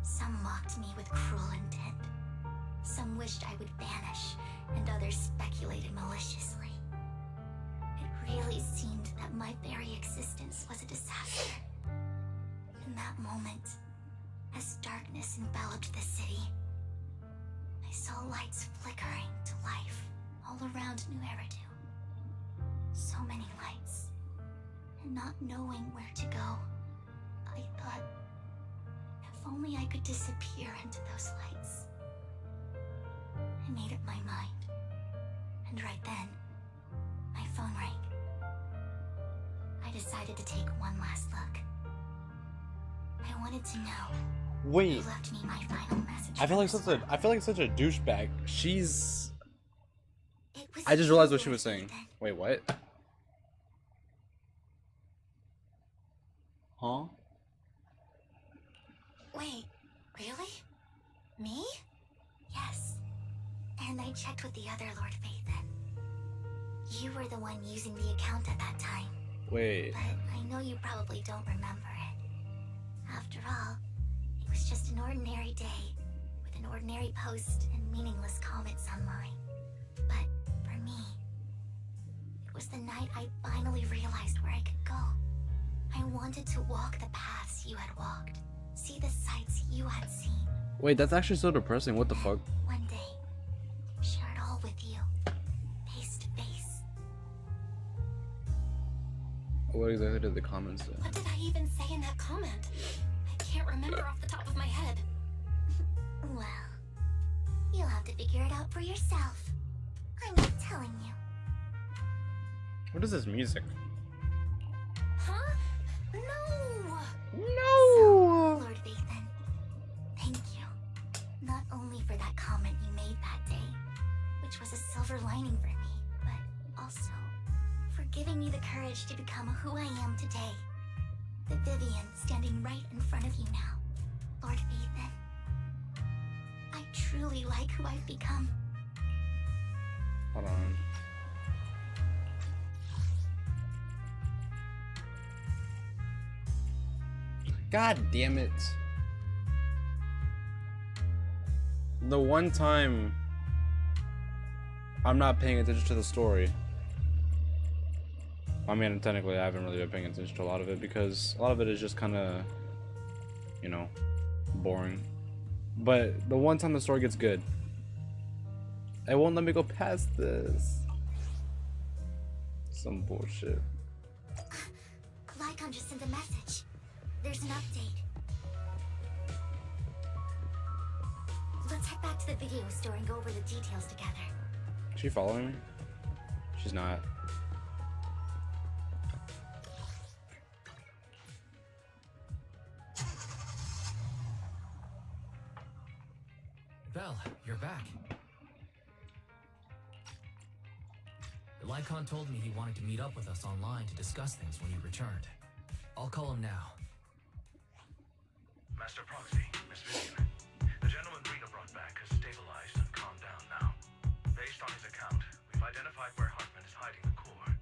Some mocked me with cruel intent. Some wished I would vanish, and others speculated maliciously. It really seemed that my very existence was a disaster. In that moment, as darkness enveloped the city, I saw lights flickering to life all around New Eridu. So many lights. And not knowing where to go, I thought, if only I could disappear into those lights. I made up my mind. And right then, my phone rang. I decided to take one last look. I wanted to know Wait, who left me my final message. I feel like such a douchebag. She's. I just realized what she was saying. Wait, what? Huh? Wait, really? Me? Yes. And I checked with the other Lord Phaethon. You were the one using the account at that time. Wait. But I know you probably don't remember it. After all, it was just an ordinary day, with an ordinary post and meaningless comments online. But for me, it was the night I finally realized where I could go. I wanted to walk the paths you had walked, see the sights you had seen. Wait, that's actually so depressing. What the fuck? One day, share it all with you, face to face. What exactly did the comments say? What did I even say in that comment? I can't remember off the top of my head. Well, you'll have to figure it out for yourself. I'm not telling you. What is this music? Huh? No! No! Lord Phaethon, thank you. Not only for that comment you made that day, which was a silver lining for me, but also for giving me the courage to become who I am today. The Vivian standing right in front of you now. Lord Phaethon, I truly like who I've become. Hold on. God damn it. The one time I'm not paying attention to the story. I mean, technically I haven't really been paying attention to a lot of it because a lot of it is just kind of, you know, boring. But the one time the story gets good, It won't let me go past this. Some bullshit. Lycon just sent a message. There's an update. Let's head back to the video store and go over the details together. Is she following me? She's not. Belle, you're back. Lycon told me he wanted to meet up with us online to discuss things when you returned. I'll call him now. Master Proxy, Miss Vivian. The gentleman Rita brought back has stabilized and calmed down now. Based on his account, we've identified where Hartman is hiding the core.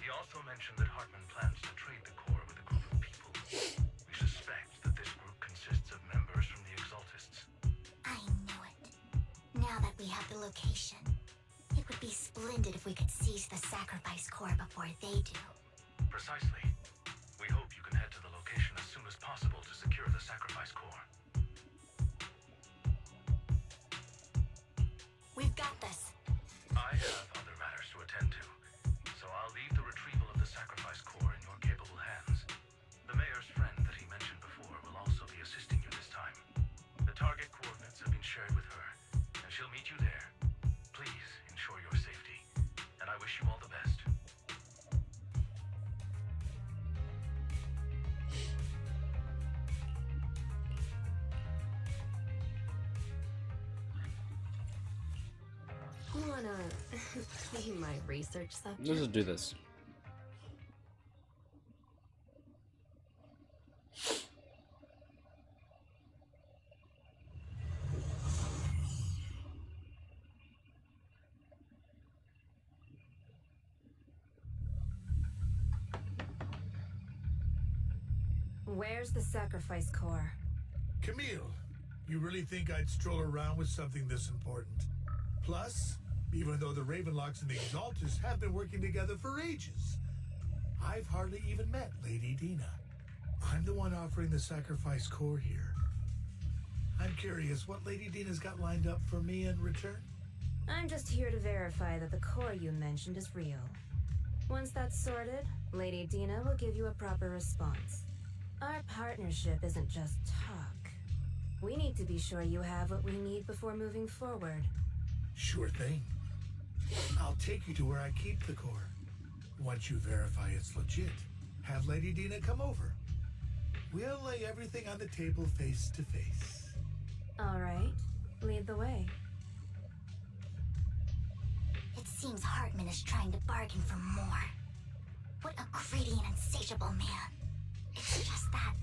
He also mentioned that Hartman plans to trade the core with a group of people. We suspect that this group consists of members from the Exaltists. I knew it. Now that we have the location, it would be splendid if we could seize the sacrifice core before they do. Precisely. We hope you can head to the location as soon as possible to secure the sacrifice core. We've got this. I have other matters to attend to, so I'll leave the retrieval of the sacrifice core in your capable hands. The mayor's friend that he mentioned before will also be assisting you this time. The target coordinates have been shared with her, and she'll meet you there. Please ensure your safety, and I wish you all the best. You wanna be my research subject? Let's just do this. Where's the sacrifice core? Camille, you really think I'd stroll around with something this important? Plus, even though the Ravenlocks and the Exaltists have been working together for ages, I've hardly even met Lady Dina. I'm the one offering the sacrifice core here. I'm curious what Lady Dina's got lined up for me in return. I'm just here to verify that the core you mentioned is real. Once that's sorted, Lady Dina will give you a proper response. Our partnership isn't just talk. We need to be sure you have what we need before moving forward. Sure thing. I'll take you to where I keep the core. Once you verify it's legit, have Lady Dina come over. We'll lay everything on the table face to face. All right, lead the way. It seems Hartman is trying to bargain for more. What a greedy and insatiable man. It's just that.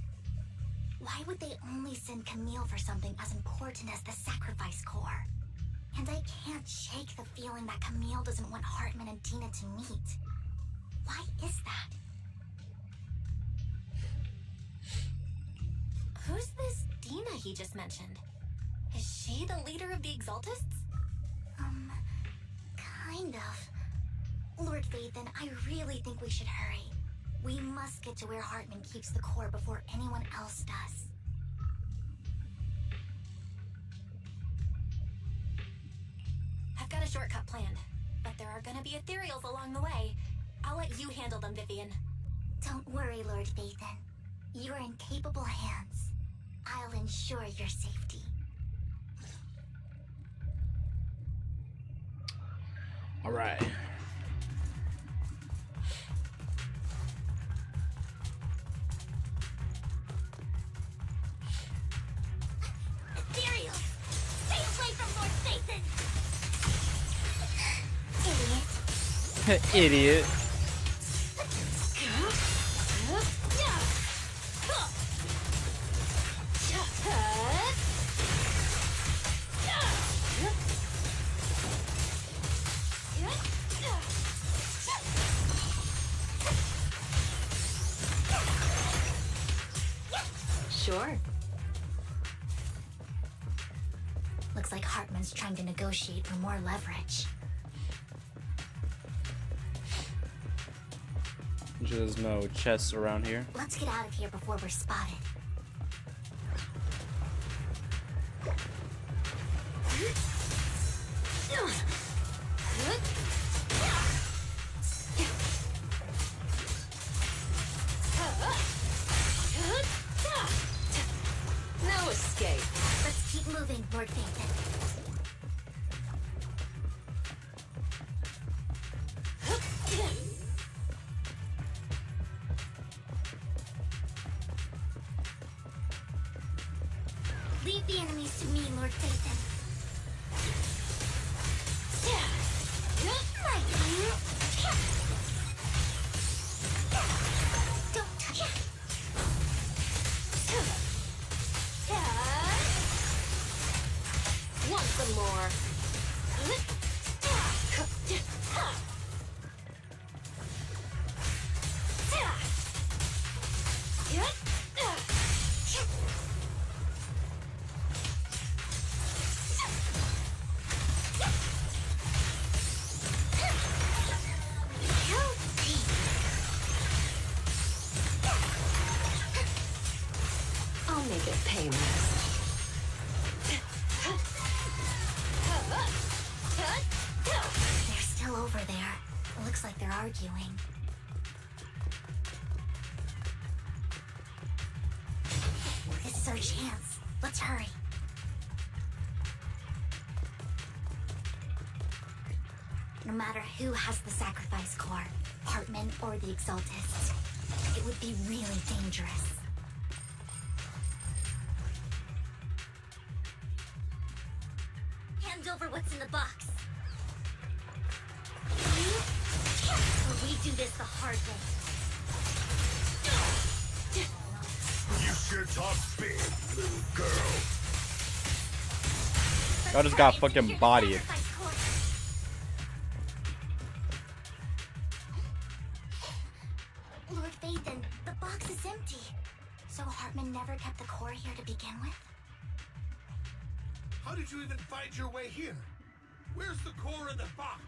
Why would they only send Camille for something as important as the sacrifice core? And I can't shake the feeling that Camille doesn't want Hartman and Dina to meet. Why is that? Who's this Dina he just mentioned? Is she the leader of the Exaltists? Kind of. Lord Vathan, I really think we should hurry. We must get to where Hartman keeps the core before anyone else does. I've got a shortcut planned, but there are gonna be ethereals along the way. I'll let you handle them, Vivian. Don't worry, Lord Vathan. You're in capable hands. I'll ensure your safety. All right. Ethereal! Stay away from Lord Vathan! Idiot. Idiot. Sure. Looks like Hartman's trying to negotiate for more leverage. There's no chests around here. Let's get out of here before we're spotted. moving, Lord Nathan. Leave the enemies to me, Lord Nathan. Don't touch it. Want some more? I'll make it painless. They're still over there. Looks like they're arguing. This is our chance. Let's hurry. No matter who has the sacrifice core, Hartman or the Exaltists, it would be really dangerous. Hand over what's in the box. Or we do this the hard way. You sure talk big, little girl. I just got fucking bodied. Lord Phaethon, the box is empty. So Hartman never kept the core here to begin with? How did you even find your way here? Where's the core in the box?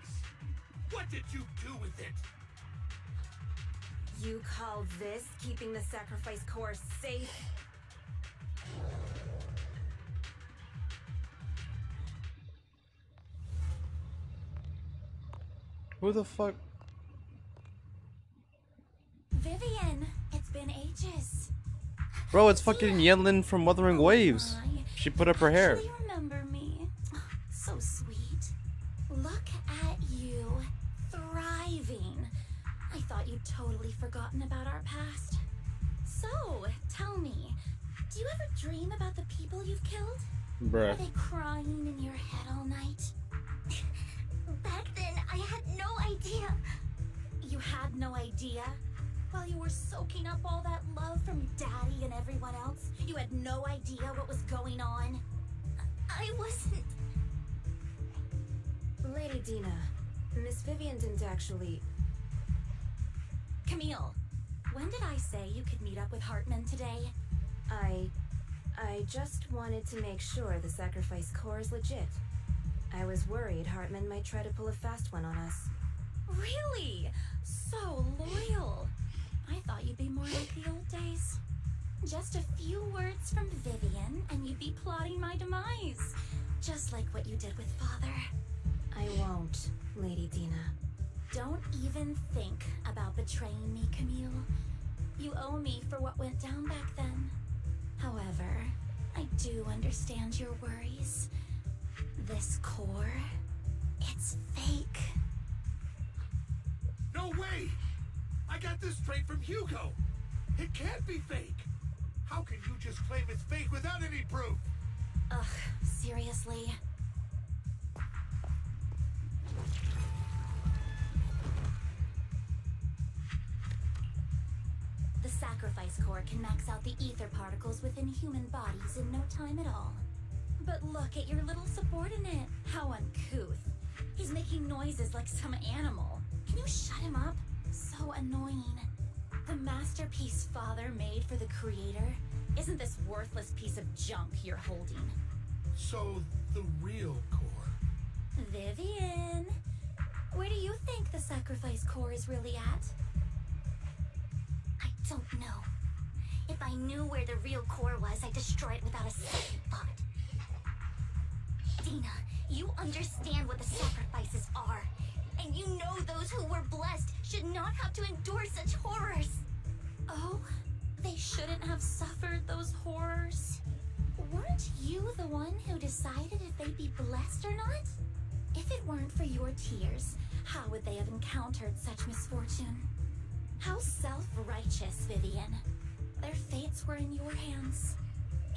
What did you do with it? You call this keeping the sacrifice core safe? Who the fuck? Vivian, it's been ages. Bro, it's fucking Yellen from Wuthering Waves. She put up her hair. You remember me? So sweet. Look at you, thriving. I thought you'd totally forgotten about our past. So, tell me, do you ever dream about the people you've killed? Bruh. Are they crying in your head all night? Back then, I had no idea. You had no idea? While you were soaking up all that love from Daddy and everyone else, you had no idea what was going on? I wasn't... Lady Dina, Miss Vivian didn't actually... Camille, when did I say you could meet up with Hartman today? I just wanted to make sure the sacrifice core is legit. I was worried Hartman might try to pull a fast one on us. Really? So loyal. I thought you'd be more like the old days. Just a few words from Vivian and you'd be plotting my demise. Just like what you did with Father. I won't, Lady Dina. Don't even think about betraying me, Camille. You owe me for what went down back then. However, I do understand your worries. This core, it's fake. No way! I got this straight from Hugo. It can't be fake. How can you just claim it's fake without any proof? Ugh, seriously? The sacrifice core can max out the ether particles within human bodies in no time at all. But look at your little subordinate. How uncouth. He's making noises like some animal. Can you shut him up? So annoying. The masterpiece Father made for the Creator isn't this worthless piece of junk you're holding. So, the real core. Vivian, where do you think the sacrifice core is really at? I don't know. If I knew where the real core was, I'd destroy it without a second thought. Dina, you understand what the sacrifices are. And you know those who were blessed should not have to endure such horrors. Oh, they shouldn't have suffered those horrors. weren't you the one who decided if they'd be blessed or not? If it weren't for your tears, how would they have encountered such misfortune? How self-righteous, Vivian. Their fates were in your hands.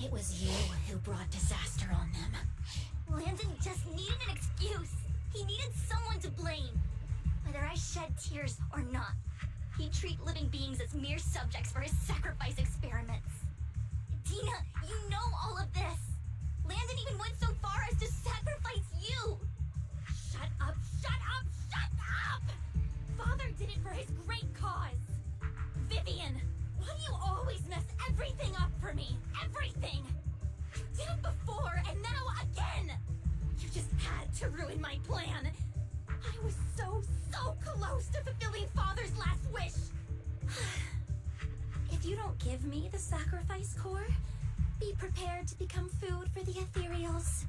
It was you who brought disaster on them. Landon just needed an excuse. He needed someone to blame. Whether I shed tears or not, he'd treat living beings as mere subjects for his sacrifice experiments. Dina, you know all of this. Landon even went so far as to sacrifice you. Shut up, shut up, shut up! Father did it for his great cause. Vivian, why do you always mess everything up for me? Everything! You did it before, and now again! You just had to ruin my plan. I was so close to fulfilling Father's last wish. If you don't give me the sacrifice core, be prepared to become food for the ethereals.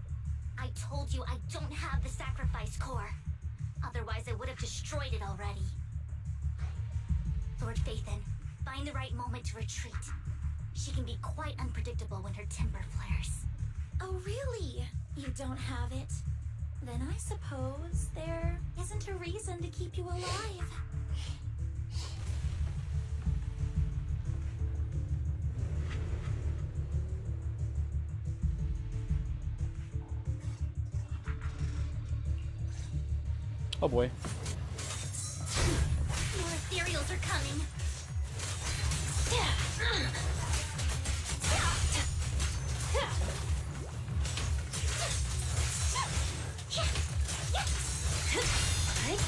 I told you I don't have the sacrifice core. Otherwise, I would have destroyed it already. Lord Phaethon, find the right moment to retreat. She can be quite unpredictable when her temper flares. Oh, really? You don't have it? Then I suppose there isn't a reason to keep you alive. Oh boy. More ethereals are coming. Might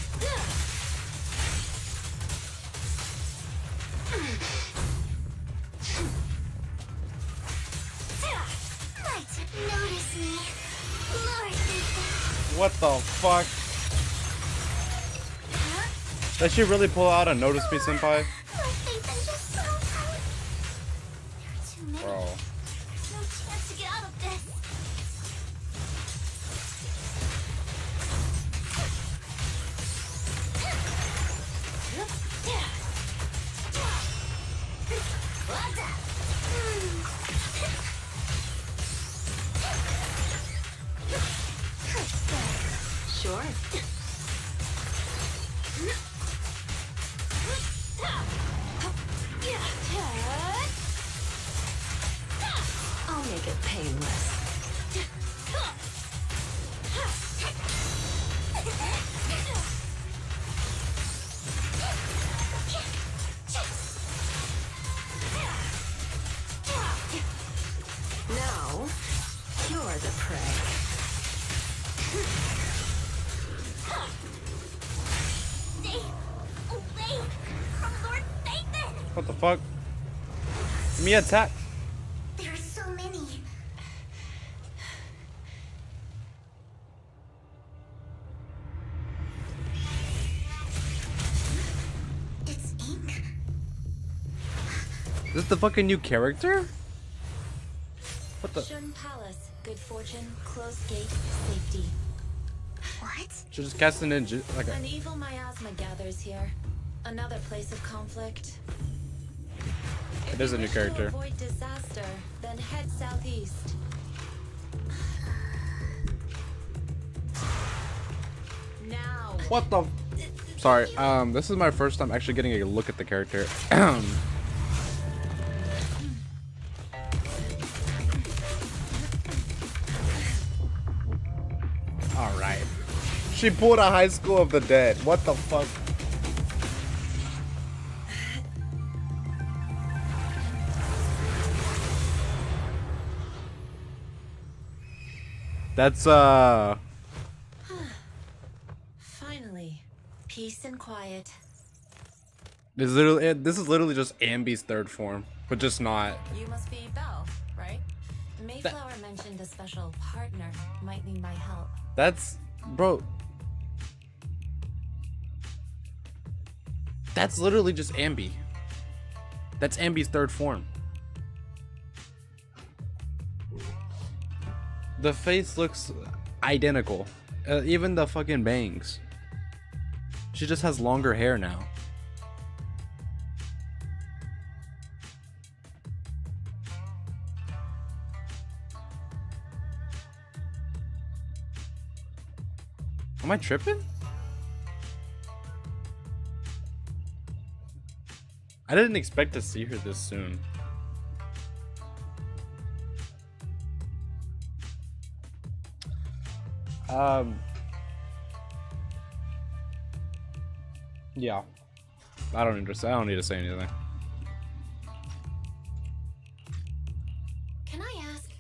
notice me. Lord Phaethon. What the fuck? Did she really pull out a notice me, senpai? Lord Phaethon just so tight. There are too many. Bro. There's no chance to get out of this. Sure. I'll make it painless. Now, you're the prey. Stay away from Lord Phaethon. What the fuck? Give me attack. There are so many. It's ink. Is this the fucking new character? What the? Shun Palace, good fortune, close gate, safety. What? She just cast an ninja like a. An evil miasma gathers here. Another place of conflict. It is a new If you wish character. to avoid disaster, then head southeast. Now. What the? Sorry. This is my first time actually getting a look at the character. All right. She pulled a High School of the Dead. What the fuck? That's Finally, peace and quiet. this is literally just Ambi's third form, but just not. You must be Belle, right? Mayflower mentioned a special partner might need my help. That's, bro. That's literally just Ambi. That's Ambi's third form. The face looks identical. Even the fucking bangs. She just has longer hair now. Am I tripping? I didn't expect to see her this soon. Yeah. I don't need to say anything. Can I ask,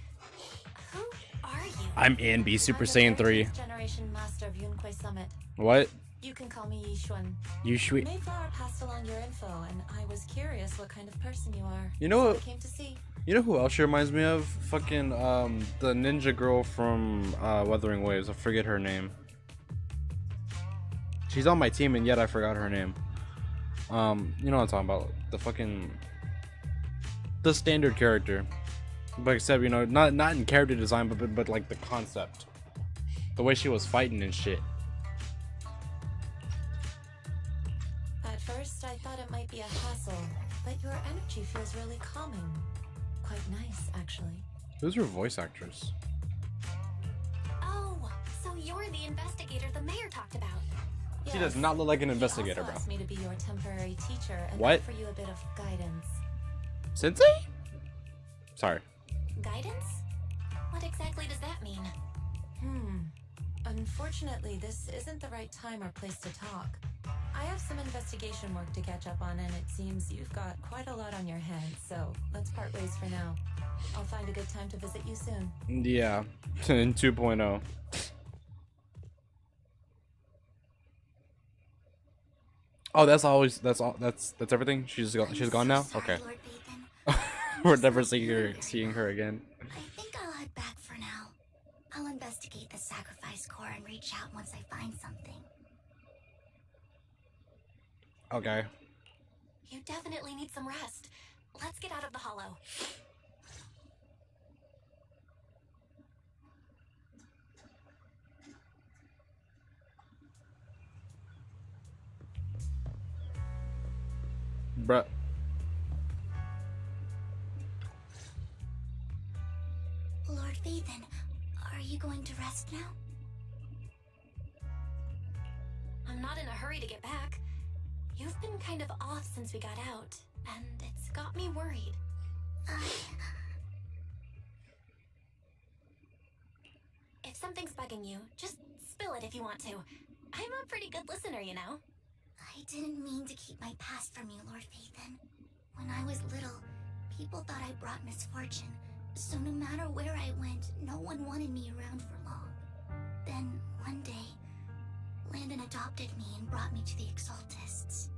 who are you? I'm Anby, Super I'm the Saiyan 3. 13th generation master of Yunhui Summit. What? You can call me Yishuan. Yushui. Mayflower passed along your info, and I was curious what kind of person you are. You know So what? I came to see. You know who else she reminds me of? Fucking the ninja girl from Wuthering Waves. I forget her name. She's on my team and yet I forgot her name. You know what I'm talking about? The standard character. But except, you know, not in character design, but like the concept. The way she was fighting and shit. At first, I thought it might be a hassle, but your energy feels really calming. Quite nice, actually. Who's her voice actress? Oh, so you're the investigator the mayor talked about. She does not look like an He investigator, also bro. asked me to be your temporary teacher and What? offer you a bit of guidance. Sensei? Sorry. Guidance? What exactly does that mean? Unfortunately, this isn't the right time or place to talk. I have some investigation work to catch up on, and it seems you've got quite a lot on your hands, so let's part ways for now. I'll find a good time to visit you soon. Yeah. In 2.0. Oh, that's all. That's everything. She's gone now. Sorry, Okay. Lord Bathan. We're never seeing her again. I think I'll head back for now. I'll investigate the sacrifice core and reach out once I find something. Okay. You definitely need some rest. Let's get out of the hollow. Bruh. Lord Bathan, are you going to rest now? I'm not in a hurry to get back. You've been kind of off since we got out, and it's got me worried. If something's bugging you, just spill it if you want to. I'm a pretty good listener, you know. I didn't mean to keep my past from you, Lord Bathan. When I was little, people thought I brought misfortune, so no matter where I went, no one wanted me around for long. Then, one day, Landon adopted me and brought me to the Exaltists.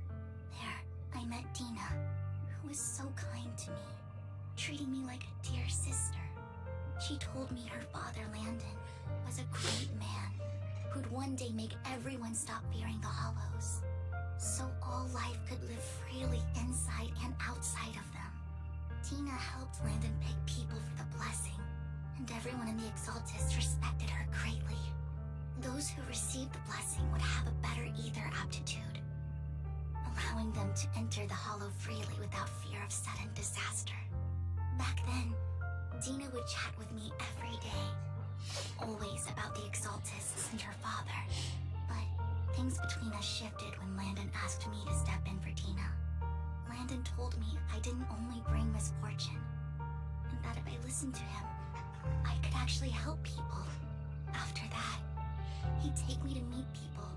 There, I met Dina, who was so kind to me, treating me like a dear sister. She told me her father, Landon, was a great man who'd one day make everyone stop fearing the Hollows, so all life could live freely inside and outside of them. Tina helped Landon pick people for the blessing, and everyone in the Exaltists respected her greatly. Those who received the blessing would have a better ether aptitude, allowing them to enter the Hollow freely without fear of sudden disaster. Back then, Dina would chat with me every day, always about the Exaltists and her father. But things between us shifted when Landon asked me to step in for Dina. Landon told me I didn't only bring misfortune, and that if I listened to him, I could actually help people. After that, he'd take me to meet people,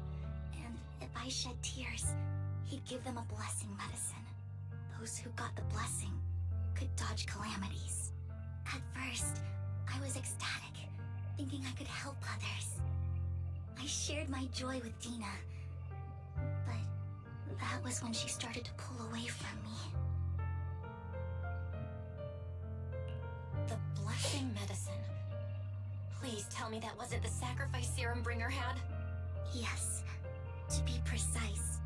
and if I shed tears, he'd give them a blessing medicine. Those who got the blessing could dodge calamities. At first, I was ecstatic, thinking I could help others. I shared my joy with Dina, but that was when she started to pull away from me. The blessing medicine. Please tell me that wasn't the sacrifice serum Bringer had. Yes, to be precise,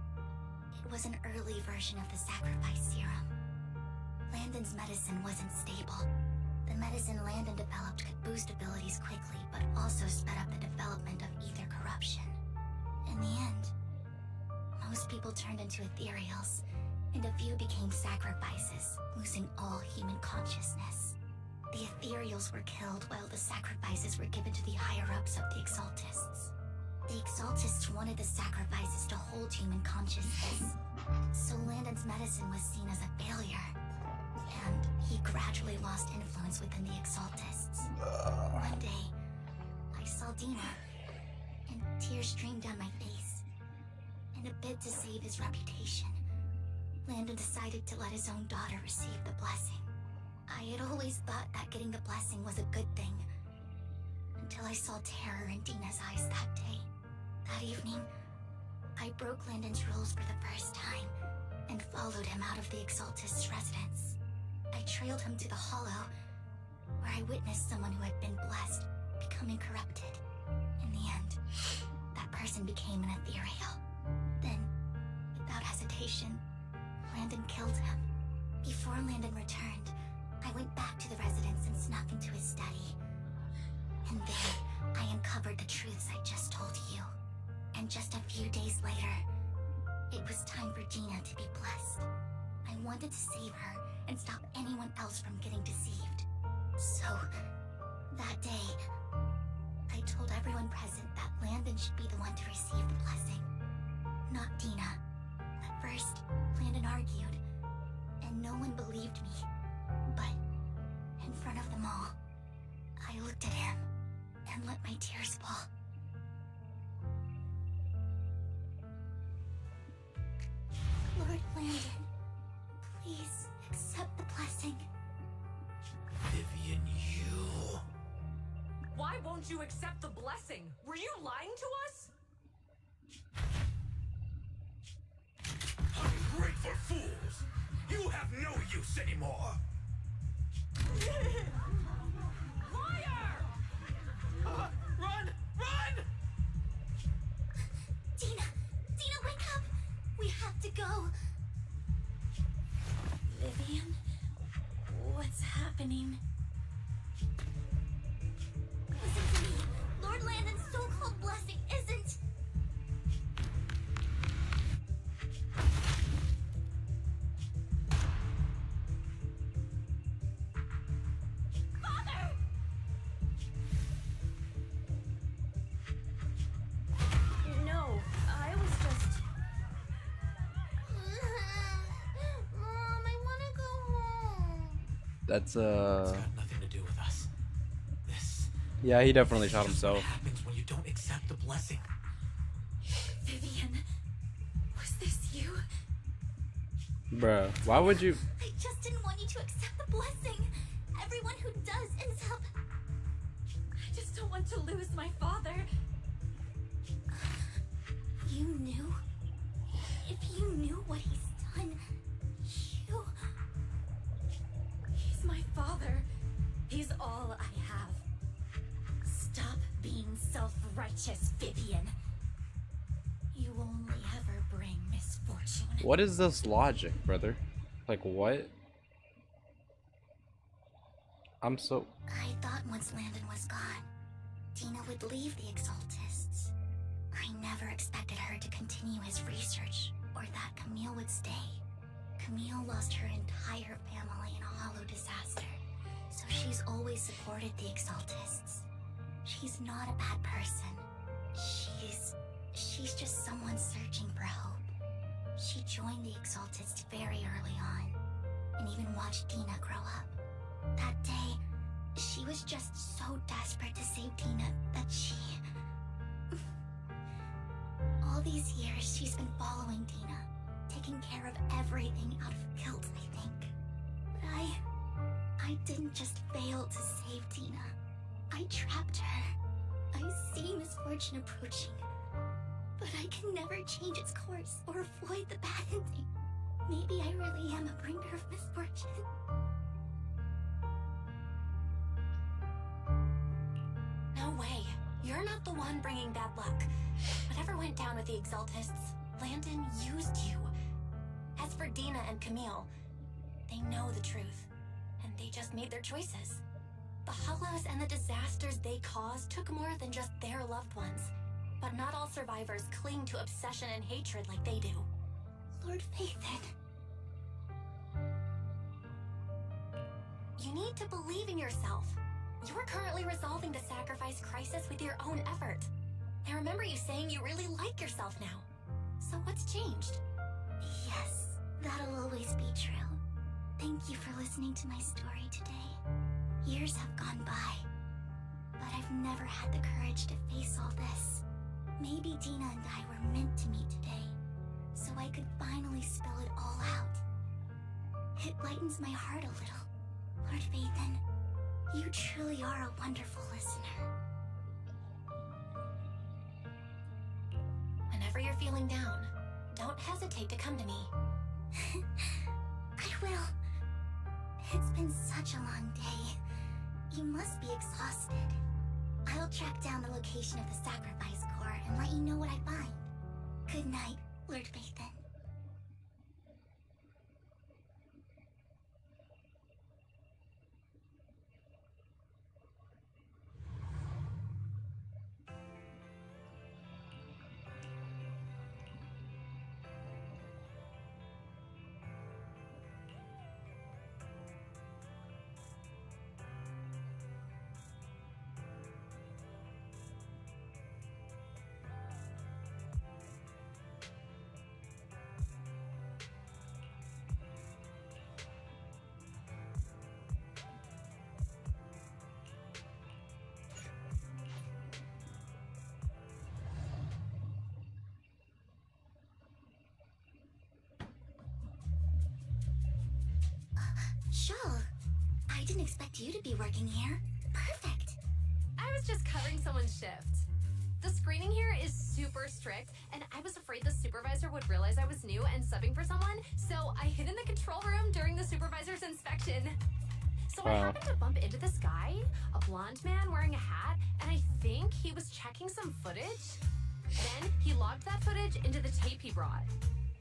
it was an early version of the sacrifice serum. Landon's medicine wasn't stable. The medicine Landon developed could boost abilities quickly, but also sped up the development of ether corruption. In the end, most people turned into ethereals, and a few became sacrifices, losing all human consciousness. The ethereals were killed while the sacrifices were given to the higher-ups of the Exaltists. The Exaltists wanted the sacrifices to hold human consciousness, so Landon's medicine was seen as a failure, and he gradually lost influence within the Exaltists. One day, I saw Dina, and tears streamed down my face. In a bid to save his reputation, Landon decided to let his own daughter receive the blessing. I had always thought that getting the blessing was a good thing, until I saw terror in Dina's eyes that day. That evening, I broke Landon's rules for the first time, and followed him out of the Exaltist's residence. I trailed him to the Hollow, where I witnessed someone who had been blessed becoming corrupted. In the end, that person became an ethereal. Then, without hesitation, Landon killed him. Before Landon returned, I went back to the residence and snuck into his study. And there, I uncovered the truths I just told you. And just a few days later, it was time for Gina to be blessed. I wanted to save her and stop anyone else from getting deceived. So, that day, I told everyone present that Landon should be the one to receive the blessing, not Dina. At first, Landon argued, and no one believed me. But, in front of them all, I looked at him and let my tears fall. Lord Landon, please accept the blessing. Vivian, you... Why won't you accept the blessing? Were you lying to us? Ungrateful fools! You have no use anymore! Liar! Run! Run! Dina! Dina, wake up! We have to go! Vivian? What's happening? Listen to me! Lord Landon's so-called blessing isn't... Father! No, I was just... Mom, I want to go home. That's It's got nothing to do with us. This yeah, he definitely is shot just what himself. happens when you don't accept the blessing. Vivian, was this you? Bruh, why would you? I just didn't want you to accept the blessing. Everyone who does ends up... I just don't want to lose my father. You knew? If you knew what he's done, you... He's my father. He's all I have. Stop being self-righteous, Vivian. You only ever bring misfortune. What is this logic, brother? Like what? I'm so. I thought once Landon was gone, Dina would leave the Exaltists. I never expected her to continue his research, or that Camille would stay. Camille lost her entire family in a hollow disaster, so she's always supported the Exaltists. She's not a bad person. She's just someone searching for hope. She joined the Exaltists very early on, and even watched Dina grow up. That day, she was just so desperate to save Dina that she... All these years, she's been following Dina, taking care of everything out of guilt, I think. But I didn't just fail to save Dina. I trapped her. I see misfortune approaching, but I can never change its course or avoid the bad ending. Maybe I really am a bringer of misfortune. No way. You're not the one bringing bad luck. Whatever went down with the Exaltists, Landon used you. As for Dina and Camille, they know the truth, and they just made their choices. The Hollows and the disasters they caused took more than just their loved ones. But not all survivors cling to obsession and hatred like they do. Lord Phaethon. You need to believe in yourself. You're currently resolving the sacrifice crisis with your own effort. I remember you saying you really like yourself now. So what's changed? Yes, that'll always be true. Thank you for listening to my story today. Years have gone by, but I've never had the courage to face all this. Maybe Dina and I were meant to meet today, so I could finally spill it all out. It lightens my heart a little. Lord Vathan, you truly are a wonderful listener. Whenever you're feeling down, don't hesitate to come to me. I will. It's been such a long day. You must be exhausted. I'll track down the location of the sacrifice core and let you know what I find. Good night, Lord Vathan. Shawl, I didn't expect you to be working here. Perfect. I was just covering someone's shift. The screening here is super strict, and I was afraid the supervisor would realize I was new and subbing for someone, so I hid in the control room during the supervisor's inspection. So I happened to bump into this guy, a blonde man wearing a hat, and I think he was checking some footage. Then he logged that footage into the tape he brought.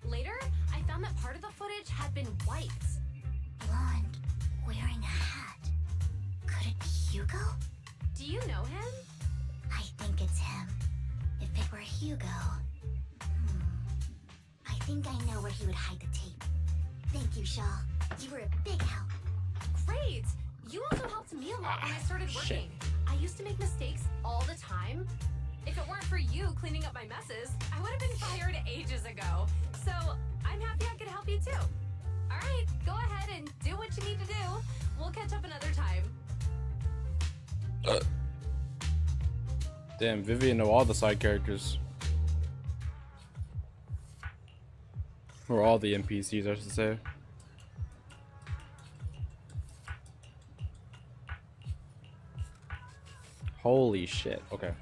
Later, I found that part of the footage had been wiped. Blonde, wearing a hat. Could it be Hugo? Do you know him? I think it's him. If it were Hugo... I think I know where he would hide the tape. Thank you, Shaw. You were a big help. Great! You also helped me a lot when I started working. I used to make mistakes all the time. If it weren't for you cleaning up my messes, I would have been fired ages ago. So I'm happy I could help you too. All right, go ahead and do what you need to do. We'll catch up another time. Damn, Vivian know all the side characters. Or all the NPCs, I should say. Holy shit. Okay.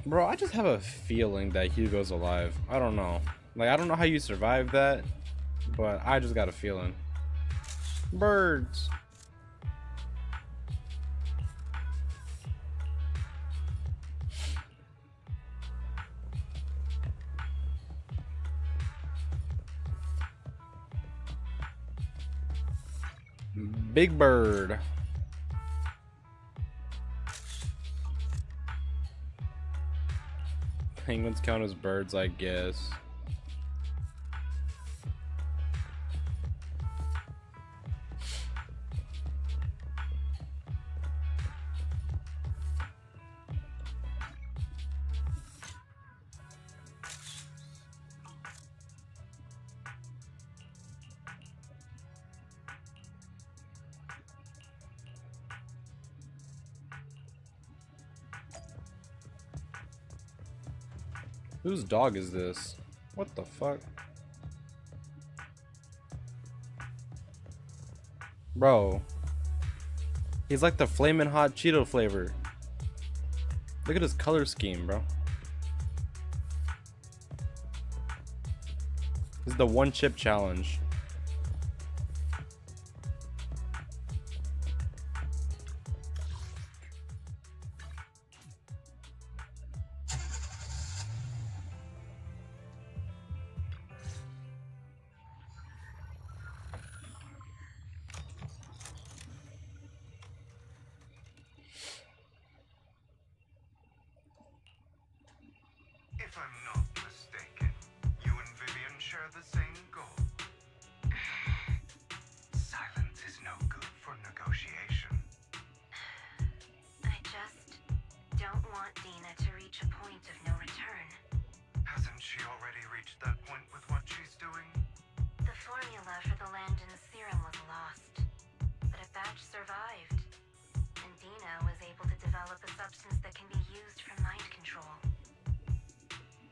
Bro, I just have a feeling that Hugo's alive. I don't know. Like, I don't know how you survived that, but I just got a feeling. Birds. Big bird. Penguins count as birds, I guess. Whose dog is this? What the fuck? Bro. He's like the flamin' hot Cheeto flavor. Look at his color scheme, bro. This is the one chip challenge. If I'm not mistaken, you and Vivian share the same goal. reach a point of no return. Hasn't she already reached that point with what she's doing? The formula for the Landon serum was lost, but a batch survived, and Dina was able to develop a substance that can be used for mind control.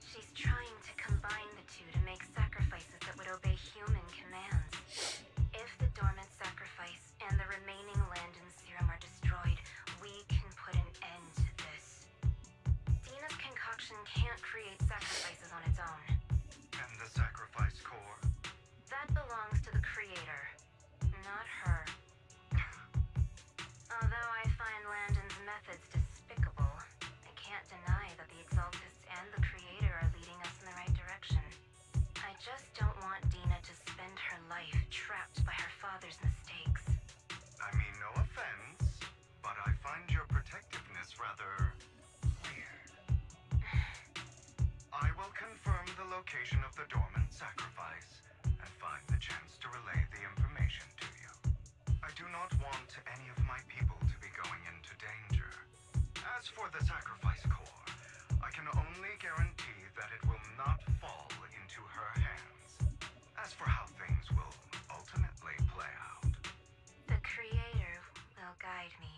She's trying to combine the two to make sacrifices that would obey human commands. If the dormant sacrifice and the remaining Landon serum are destroyed, we can put an end to this. Dina's concoction can't create sacrifices on its own. And the sacrifice core? That belongs to the creator, not her. Although I find Landon's methods despicable, I can't deny that the Exaltists and the creator are leading us in the right direction. I just don't want Dina to spend her life trapped by her father's mistakes. I mean, no offense, but I find your protectiveness rather weird. I will confirm the location of the dormant sacrifice and find the chance to relay the information to you. I do not want any of my people to be going into danger. As for the sacrifice core, I can only guarantee that it will not fall into her hands. As for how things will ultimately play out, The creator will guide me.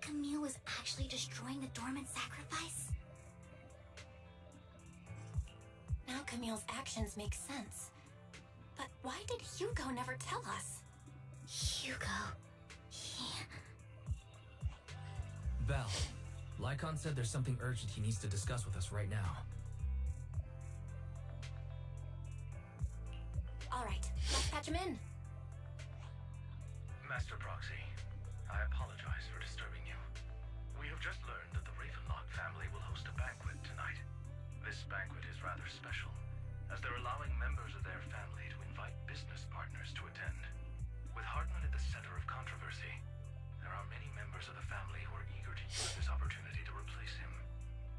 Camille was actually destroying the dormant sacrifice? Now Camille's actions make sense. But why did Hugo never tell us? Hugo. He... Val, Lycon said there's something urgent he needs to discuss with us right now. All right, let's patch him in. Master Proxy, I apologize for disturbing you. We have just learned that the Ravenlock family will host a banquet tonight. This banquet is rather special, as they're allowing members of their family to invite business partners to attend. With Hartman at the center of controversy, there are many members of the family who are eager to use this opportunity to replace him.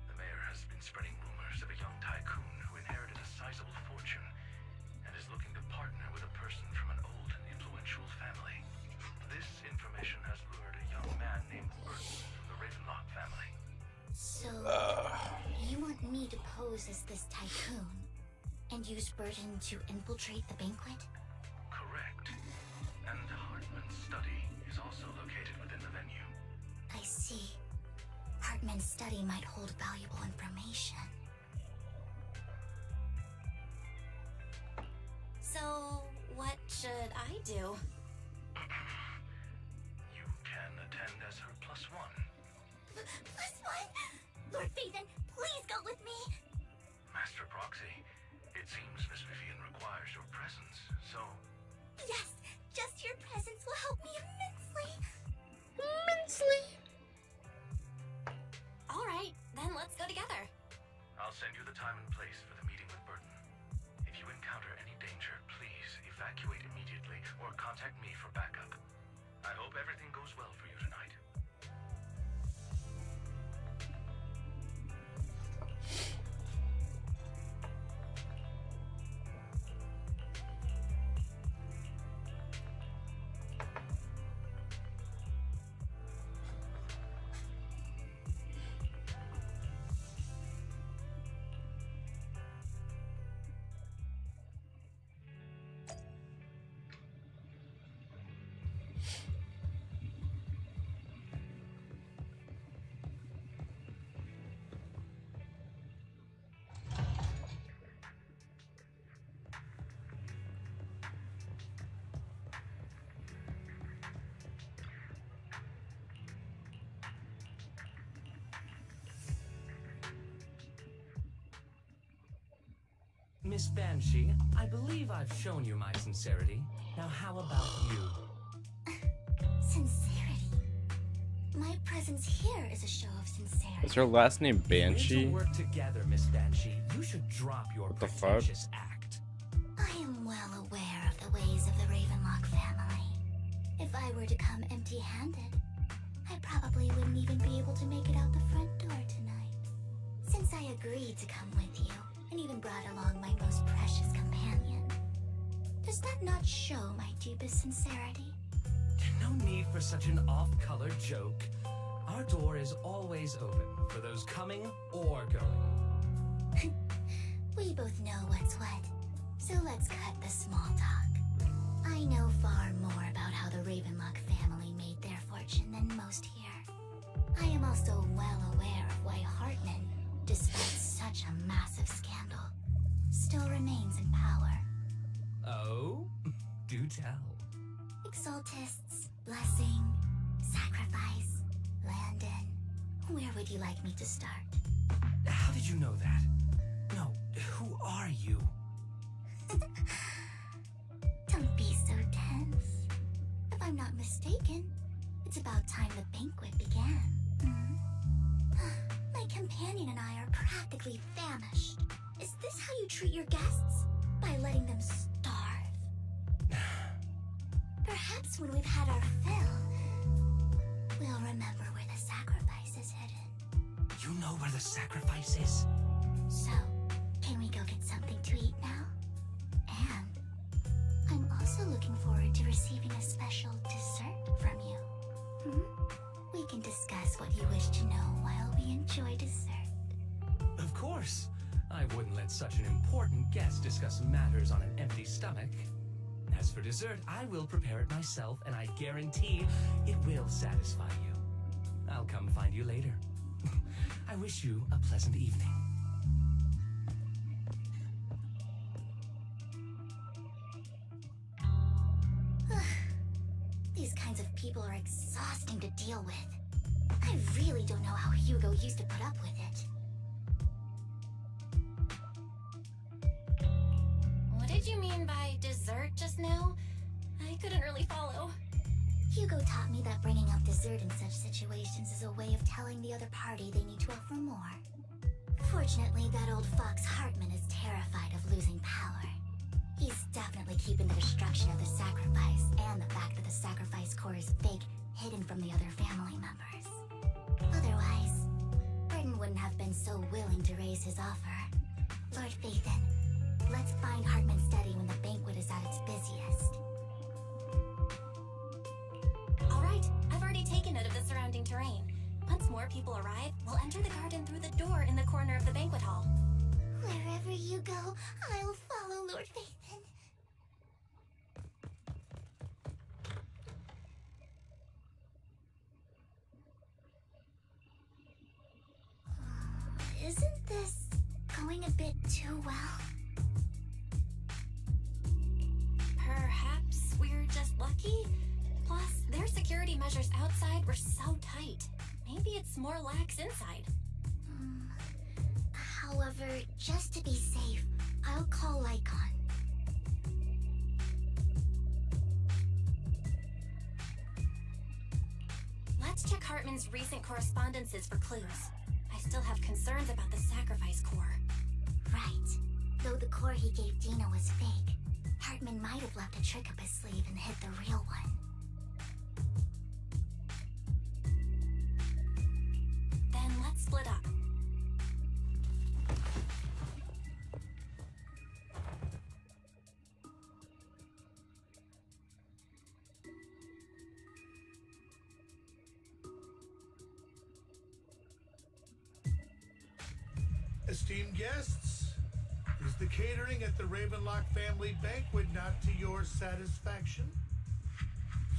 The mayor has been spreading rumors of a young tycoon who inherited a sizable fortune and is looking to partner with a person from an old and influential family. This information has lured a young man named Burton from the Ravenlock family. So, you want me to pose as this tycoon and use Burton to infiltrate the banquet? Correct. And Hartman's study is also located within the venue. I see. Hartman's study might hold valuable information. So, what should I do? You can attend as her +1. Plus one! Lord Phaethon, please go with me! Master Proxy, it seems Miss Vivian requires your presence, so... Yes, just your presence will help me immensely. All right, then let's go together. I'll send you the time and place for the meeting with Burton. If you encounter any danger, please evacuate immediately or contact me for backup. I hope everything goes well for you tonight. Miss Banshee, I believe I've shown you my sincerity. Now how about you? Sincerity. My presence here is a show of sincerity. Is her last name We need Banshee? to work together, Miss Banshee. You should drop your What the fuck? pretentious act. I am well aware of the ways of the Ravenlock family. If I were to come empty-handed, I probably wouldn't even be able to make it out the front door tonight. Since I agreed to come with you, and even brought along my most precious companion, Does that not show my deepest sincerity? No need for such an off-color joke. Our door is always open for those coming or going. We both know what's what, so let's cut the small talk. I know far more about how the Ravenlock family made their fortune than most here. I am also well aware of why Hartman, despite such a massive scandal, still remains in power. Oh? Do tell. Exaltists, blessing, sacrifice, Landon. Where would you like me to start? How did you know that? No, who are you? Don't be so tense. If I'm not mistaken, it's about time the banquet began. My companion and I are practically famished. Is this how you treat your guests? By letting them starve? Perhaps when we've had our fill, we'll remember where the sacrifice is hidden. You know where the sacrifice is? So, can we go get something to eat now? And I'm also looking forward to receiving a special dessert from you. We can discuss what you wish to know while we enjoy dessert. Of course. I wouldn't let such an important guest discuss matters on an empty stomach. As for dessert, I will prepare it myself, and I guarantee it will satisfy you. I'll come find you later. I wish you a pleasant evening. These kinds of people are exhausting to deal with. I really don't know how Hugo used to put up with it. What did you mean by dessert just now? I couldn't really follow. Hugo taught me that bringing up dessert in such situations is a way of telling the other party they need to offer more. Fortunately, that old fox Hartman is terrified of losing power. He's definitely keeping the destruction of the sacrifice and the fact that the sacrifice core is fake hidden from the other family members. Otherwise, Britain wouldn't have been so willing to raise his offer. Lord Phaethon, let's find Hartman's study when the banquet is at its busiest. All right, I've already taken note of the surrounding terrain. Once more people arrive, we'll enter the garden through the door in the corner of the banquet hall. Wherever you go, I'll follow Lord Phaethon. Isn't this going a bit too well? Perhaps we're just lucky? Plus, their security measures outside were so tight. Maybe it's more lax inside. However, just to be safe, I'll call Lycon. Let's check Hartman's recent correspondences for clues. I still have concerns about the sacrifice core. Right. Though the core he gave Dina was fake, Hartman might have left a trick up his sleeve and hid the real one. Then let's split up. Esteemed guests, is the catering at the Ravenlock family banquet not to your satisfaction?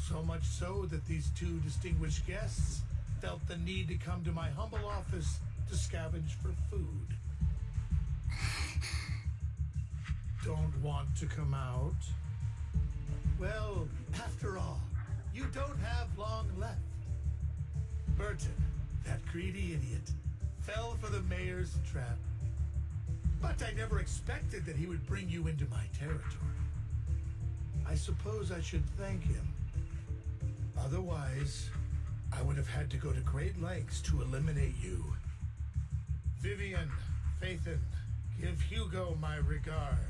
So much so that these two distinguished guests felt the need to come to my humble office to scavenge for food. Don't want to come out? Well, after all, you don't have long left. Burton, that greedy idiot, fell for the mayor's trap. But I never expected that he would bring you into my territory. I suppose I should thank him. Otherwise, I would have had to go to great lengths to eliminate you. Vivian, Phaethon, give Hugo my regards.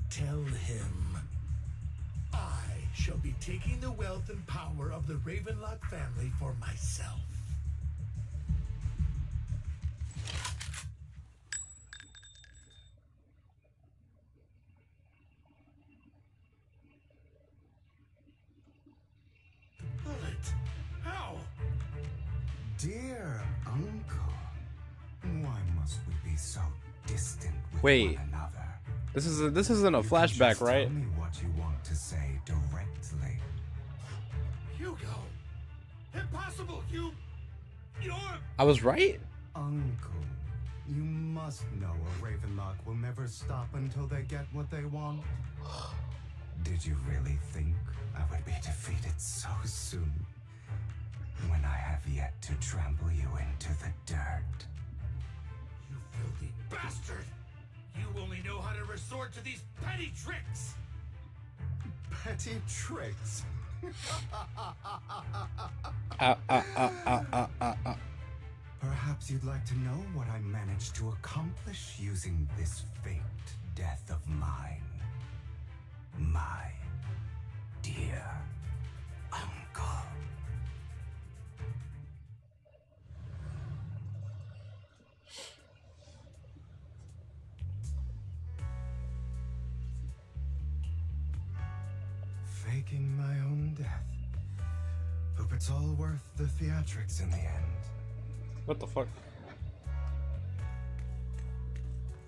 Tell him I shall be taking the wealth and power of the Ravenlock family for myself. Dear uncle, why must we be so distant with Wait. one another? This isn't a You can flashback, just right? Tell me what you want to say directly. Hugo! Impossible! You're... I was right? Uncle, you must know a Ravenlock will never stop until they get what they want. Did you really think I would be defeated so soon? When I have yet to trample you into the dirt. You filthy bastard! You only know how to resort to these petty tricks! Petty tricks? Perhaps you'd like to know what I managed to accomplish using this faked death of mine. My dear uncle. Faking my own death. Hope it's all worth the theatrics in the end. What the fuck?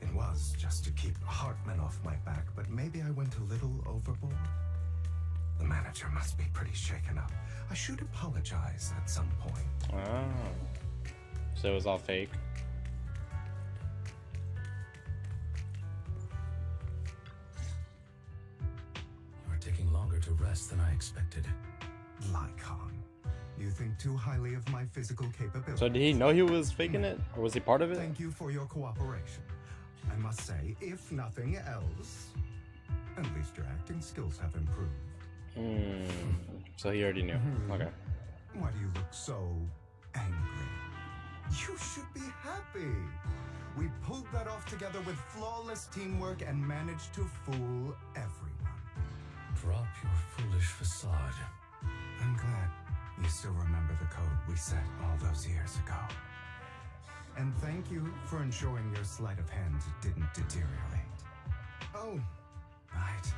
It was just to keep Hartman off my back, but maybe I went a little overboard. The manager must be pretty shaken up. I should apologize at some point. Oh. So it was all fake. You're taking longer to rest than I expected. Lycon, you think too highly of my physical capabilities. So did he know he was faking it? Or was he part of it? Thank you for your cooperation. I must say, if nothing else, at least your acting skills have improved. So he already knew. Okay. Why do you look so angry? You should be happy. We pulled that off together with flawless teamwork and managed to fool everyone. Drop your foolish facade. I'm glad you still remember the code we set all those years ago. And thank you for ensuring your sleight of hand didn't deteriorate. Oh, right.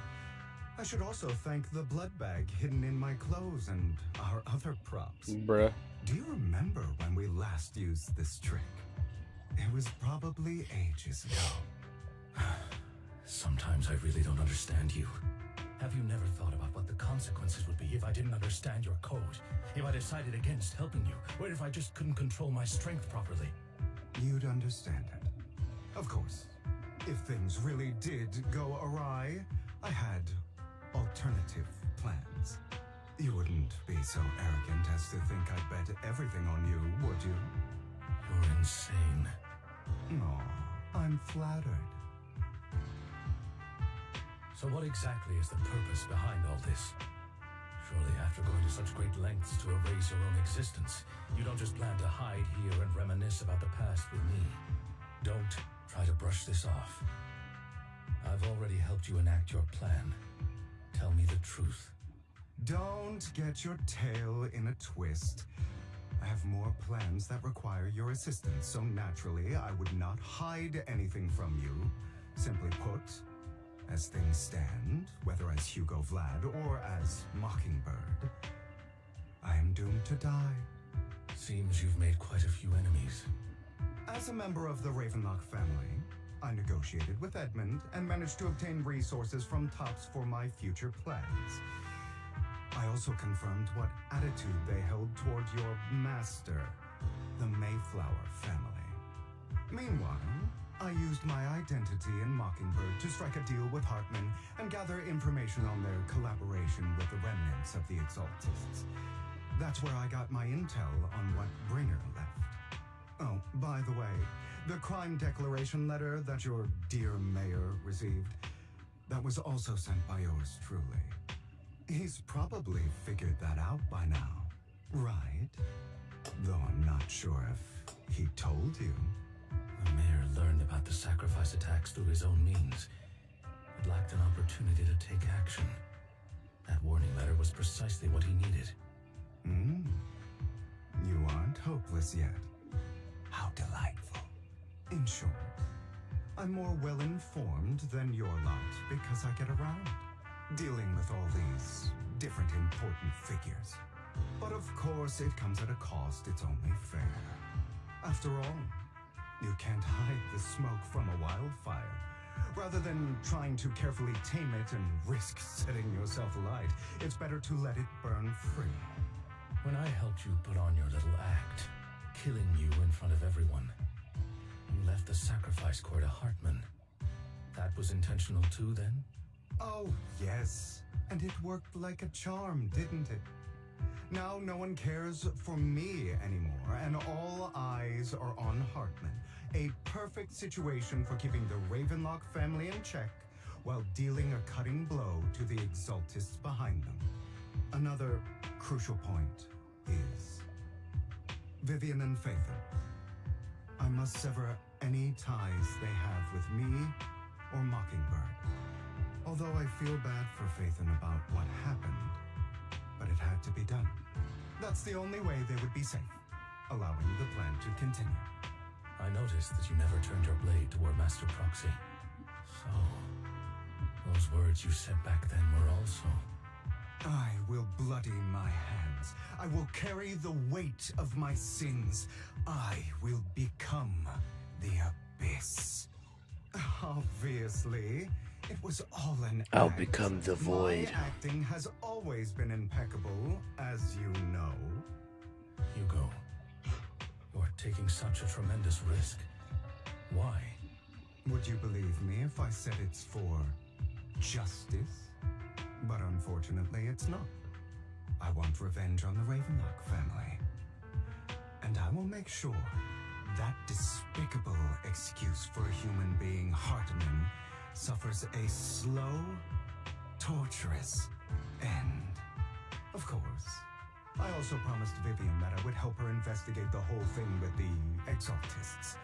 I should also thank the blood bag hidden in my clothes and our other props. Bruh. Do you remember when we last used this trick? It was probably ages ago. Sometimes I really don't understand you. Have you never thought about what the consequences would be if I didn't understand your code? If I decided against helping you? Or if I just couldn't control my strength properly? You'd understand it. Of course, if things really did go awry, I had alternative plans. You wouldn't be so arrogant as to think I'd bet everything on you, would you? You're insane. No, I'm flattered. So what exactly is the purpose behind all this? Surely after going to such great lengths to erase your own existence, you don't just plan to hide here and reminisce about the past with me. Don't try to brush this off. I've already helped you enact your plan. Tell me the truth. Don't get your tail in a twist. I have more plans that require your assistance, so naturally I would not hide anything from you. Simply put, as things stand, whether as Hugo Vlad or as Mockingbird, I am doomed to die. Seems you've made quite a few enemies. As a member of the Ravenlock family, I negotiated with Edmund and managed to obtain resources from Tops for my future plans. I also confirmed what attitude they held toward your master, the Mayflower family. Meanwhile, I used my identity in Mockingbird to strike a deal with Hartman and gather information on their collaboration with the remnants of the Exaltists. That's where I got my intel on what Bringer left. Oh, by the way, the crime declaration letter that your dear mayor received, that was also sent by yours truly. He's probably figured that out by now, right? Though I'm not sure if he told you. The mayor learned about the sacrifice attacks through his own means, but lacked an opportunity to take action. That warning letter was precisely what he needed. You aren't hopeless yet. How delightful. In short, I'm more well-informed than your lot because I get around, dealing with all these different important figures. But of course, it comes at a cost. It's only fair. After all, you can't hide the smoke from a wildfire. Rather than trying to carefully tame it and risk setting yourself alight, it's better to let it burn free. When I helped you put on your little act, killing you in front of everyone, you left the sacrifice core to Hartman. That was intentional too, then? Oh, yes. And it worked like a charm, didn't it? Now no one cares for me anymore, and all eyes are on Hartman. A perfect situation for keeping the Ravenlock family in check while dealing a cutting blow to the Exaltists behind them. Another crucial point is Vivian and Phaethon. I must sever any ties they have with me or Mockingbird. Although I feel bad for Phaethon about what happened, but it had to be done. That's the only way they would be safe, allowing the plan to continue. I noticed that you never turned your blade toward Master Proxy. So, those words you said back then were also... I will bloody my hands. I will carry the weight of my sins. I will become the Abyss. Obviously, it was all an I'll act. become the void. My acting has always been impeccable, as you know. Hugo, you're taking such a tremendous risk. Why? Would you believe me if I said it's for justice? But unfortunately, it's not. I want revenge on the Ravenlock family. And I will make sure that despicable excuse for a human being, Hartman, suffers a slow, torturous end. Of course. I also promised Vivian that I would help her investigate the whole thing with the Exaltists.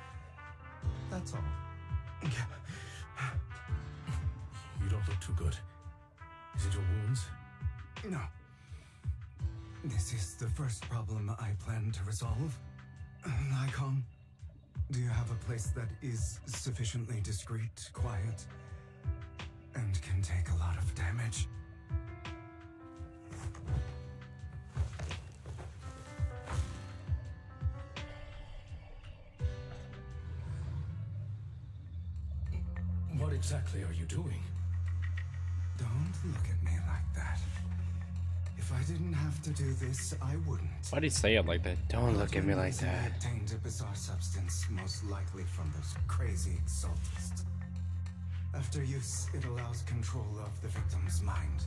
That's all. You don't look too good. Is it your wounds? No. This is the first problem I plan to resolve. Nikon, do you have a place that is sufficiently discreet, quiet, and can take a lot of damage? What exactly are you doing? Don't look at me like that. If I didn't have to do this, I wouldn't. Why'd he say it like that? Don't look at me like I that. obtained a bizarre substance, most likely from those crazy Exaltists. After use, it allows control of the victim's mind.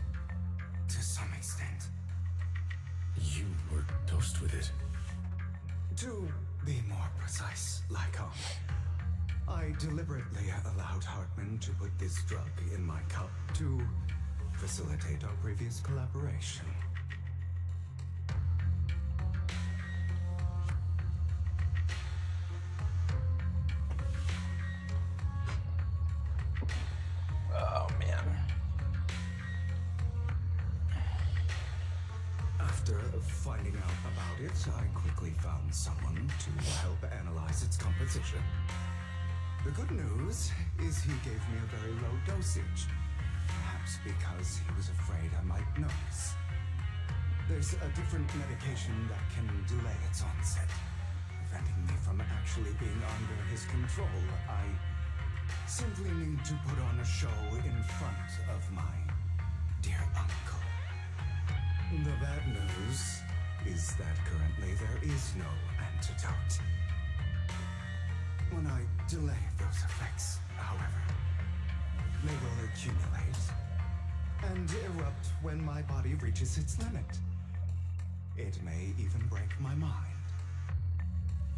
To some extent. You were dosed with it. To be more precise, Lycon, I deliberately allowed Hartman to put this drug in my cup to facilitate our previous collaboration. Oh man. After finding out about it, I quickly found someone to help analyze its composition. The good news is he gave me a very low dosage, perhaps because he was afraid I might notice. There's a different medication that can delay its onset, preventing me from actually being under his control. I simply need to put on a show in front of my dear uncle. The bad news is that currently there is no antidote. When I delay those effects, however, they will accumulate and erupt when my body reaches its limit. It may even break my mind.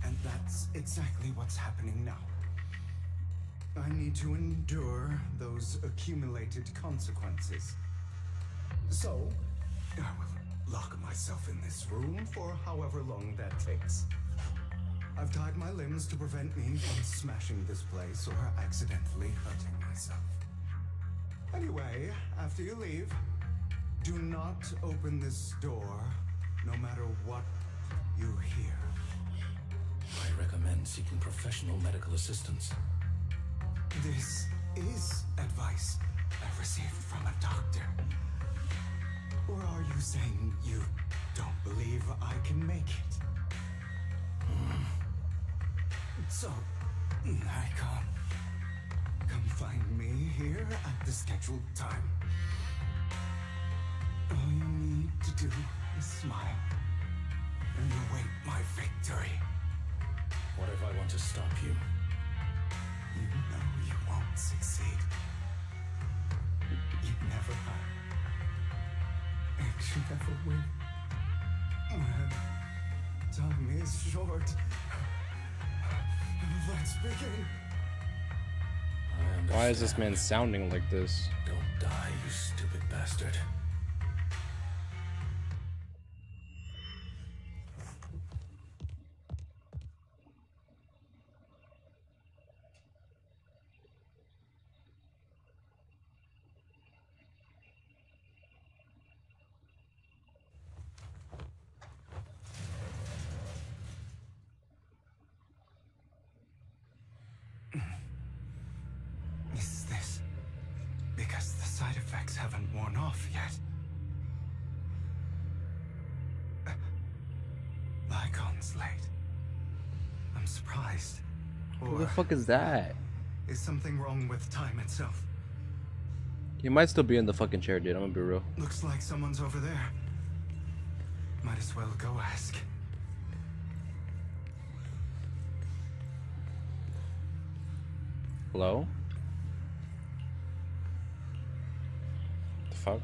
And that's exactly what's happening now. I need to endure those accumulated consequences. So, I will lock myself in this room for however long that takes. I've tied my limbs to prevent me from smashing this place or accidentally hurting myself. Anyway, after you leave, do not open this door, no matter what you hear. I recommend seeking professional medical assistance. This is advice I received from a doctor. Or are you saying you don't believe I can make it. So, Nikon, come find me here at the scheduled time. All you need to do is smile and await my victory. What if I want to stop you? You know you won't succeed. You never have. And you never will. Time is short. Let's begin. Why is this man sounding like this? Don't die, you stupid bastard. Is this because the side effects haven't worn off yet? Lycon's late. I'm surprised. Who the Or fuck is that? is something wrong with time itself? He might still be in the fucking chair, dude. I'm gonna be real. Looks like someone's over there. Might as well go ask. Hello? The fuck?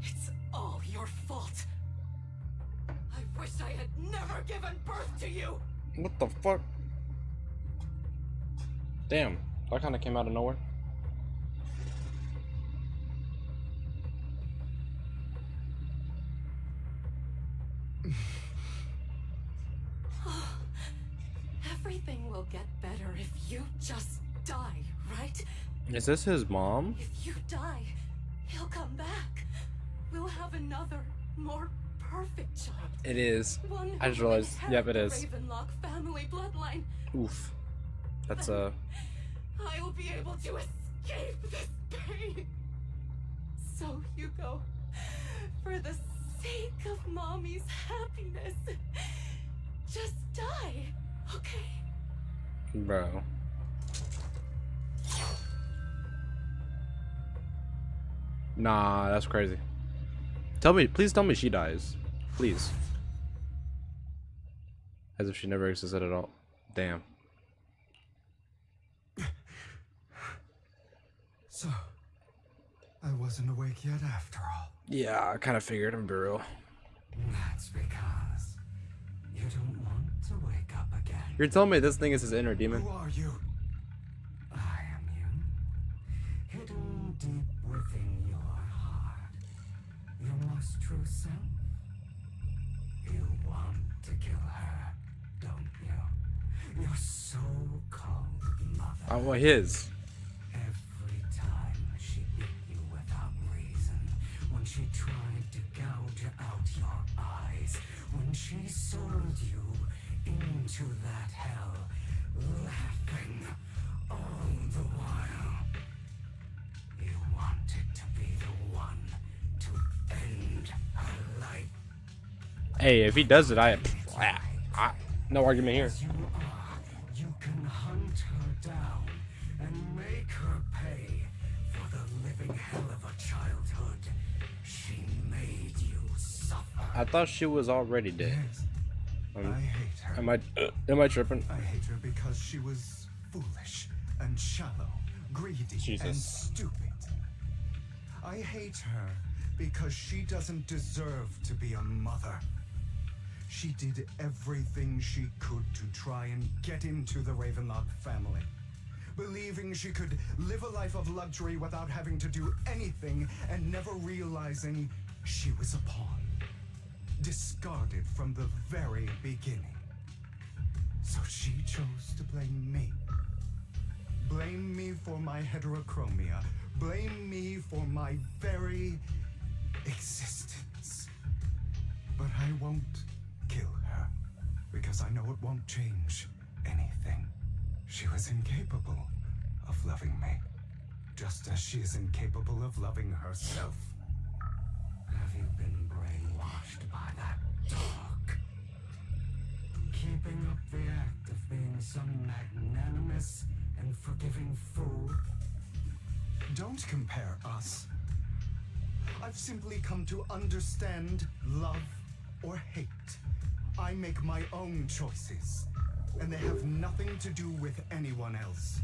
It's all your fault. I wish I had never given birth to you. What the fuck? Damn, that kind of came out of nowhere. Everything will get better if you just die, right? Is this his mom? If you die, he'll come back. We'll have another, more perfect child. It is. One I just who will realized. inherit Yep, it the is. Ravenlock family bloodline. Oof. That's I will be able to escape this pain. So, Hugo, for the sake of Mommy's happiness, just die, okay? Bro. Nah, that's crazy. Please tell me she dies. Please. As if she never existed at all. Damn. So, I wasn't awake yet after all. Yeah, I kind of figured. I'm be real. That's because you don't want to wake up again. You're telling me this thing is his inner demon? Who are you? I am you. Hidden deep within your heart. Your most true self. You want to kill her, don't you? Your so-called mother. I want his. Every time she bit you without reason, when she tried to gouge out your eyes, when she sold you into that hell, laughing all the while. You wanted to be the one to end her life. Hey, if he does it, no argument here. As you are, you can hunt her down and make her pay for the living hell of a childhood she made you suffer. I thought she was already dead. Yes, I hate her. Am I tripping? I hate her because she was foolish and shallow, greedy and Jesus. stupid. I hate her because she doesn't deserve to be a mother. She did everything she could to try and get into the Ravenlock family, believing she could live a life of luxury without having to do anything and never realizing she was a pawn, discarded from the very beginning. So she chose to blame me. Blame me for my heterochromia. Blame me for my very existence. But I won't kill her, because I know it won't change anything. She was incapable of loving me, just as she is incapable of loving herself. Have you been brainwashed by that dog? Keeping up the act of being some magnanimous and forgiving fool? Don't compare us. I've simply come to understand love or hate. I make my own choices, and they have nothing to do with anyone else.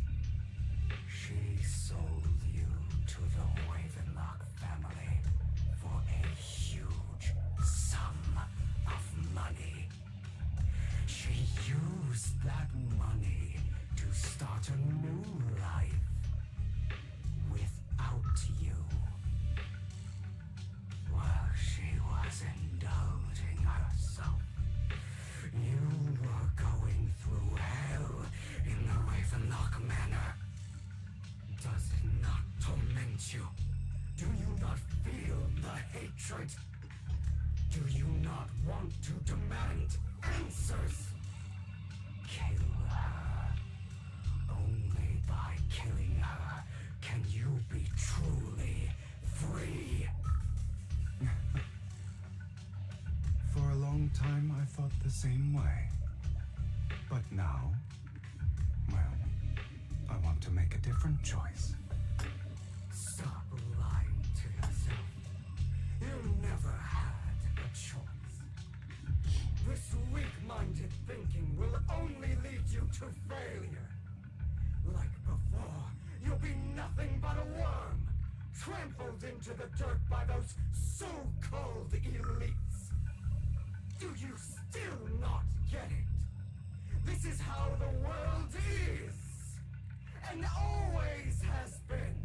She sold you to the Ravenlock family for a huge sum of money. She used that money to start a new life without you. While she was indulging herself, you were going through hell in the Ravenlock Manor. Does it not torment you? Do you not feel the hatred? Do you not want to demand answers? Kill her. Only by killing her can you be truly free. For a long time, I thought the same way. But now, well, I want to make a different choice. Stop lying to yourself. You never had a choice. This weak-minded thinking will only lead you to failure. Like before, you'll be nothing but a worm, trampled into the dirt by those so-called elites. Do you still not get it? This is how the world is, and always has been.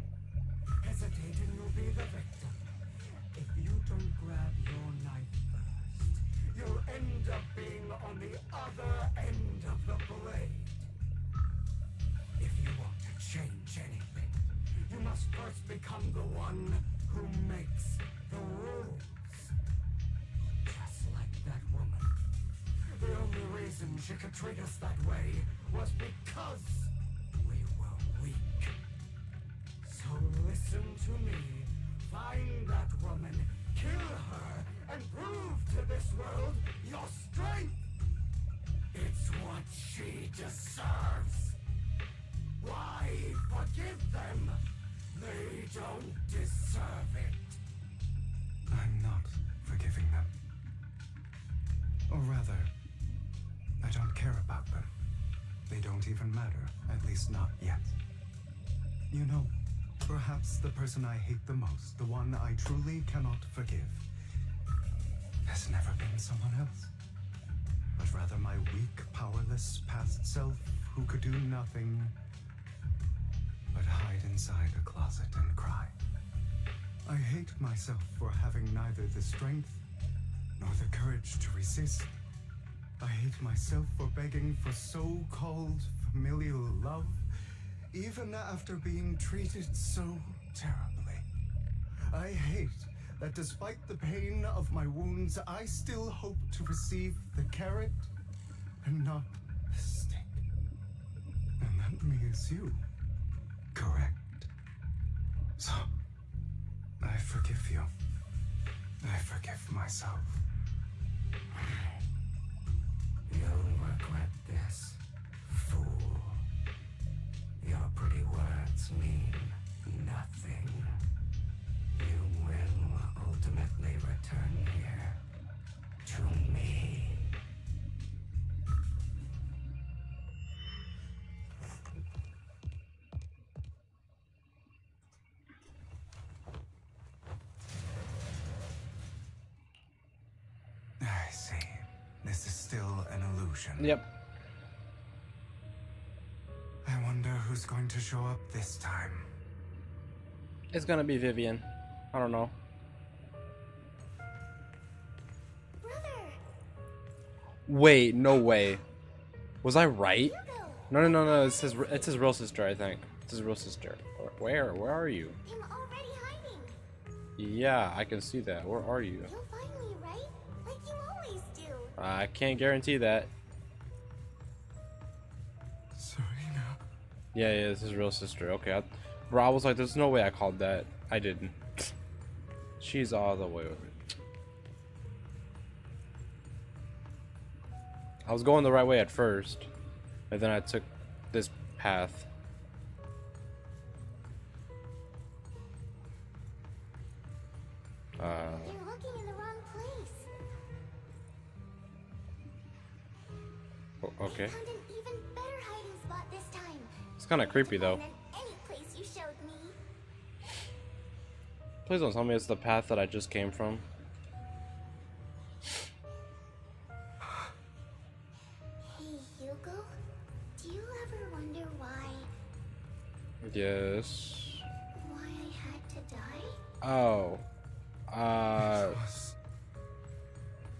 Hesitating will be the victim. If you don't grab your knife first, you'll end up being on the other end of the blade. If you want to change anything, you must first become the one who makes the rules. Just like that woman. The only reason she could treat us that way was because we were weak. So listen to me. Find that woman, kill her, and prove to this world your strength. It's what she deserves. Why forgive them? They don't deserve it. I'm not forgiving them. Or rather, I don't care about them. They don't even matter, at least not yet. You know, perhaps the person I hate the most, the one I truly cannot forgive, has never been someone else, but rather my weak, powerless past self who could do nothing but hide inside a closet and cry. I hate myself for having neither the strength nor the courage to resist. I hate myself for begging for so-called familial love, even after being treated so terribly. I hate that despite the pain of my wounds, I still hope to receive the carrot and not the stick. And that means you. Correct. So, I forgive you. I forgive myself. You'll regret this, fool. Your pretty words mean nothing. You will ultimately return here to me. I see. This is still an illusion. Yep. I wonder who's going to show up this time. It's gonna be Vivian. I don't know. Brother! Wait, no way. Was I right? No. It's his real sister, I think. It's his real sister. Where are you? I'm already hiding. Yeah, I can see that. Where are you? You'll find me, right? Like you always do. I can't guarantee that. Serena. Yeah, yeah, this is real sister. Okay, bro, I was like, there's no way I called that. I didn't. She's all the way over. I was going the right way at first, and then I took this path. You're looking in the wrong place. Okay. I found an even better hiding spot this time. It's kind of creepy though. Than any place you showed me. Please don't tell me it's the path that I just came from. Hey, Hugo. Do you ever wonder why Yes. I had to die? Oh.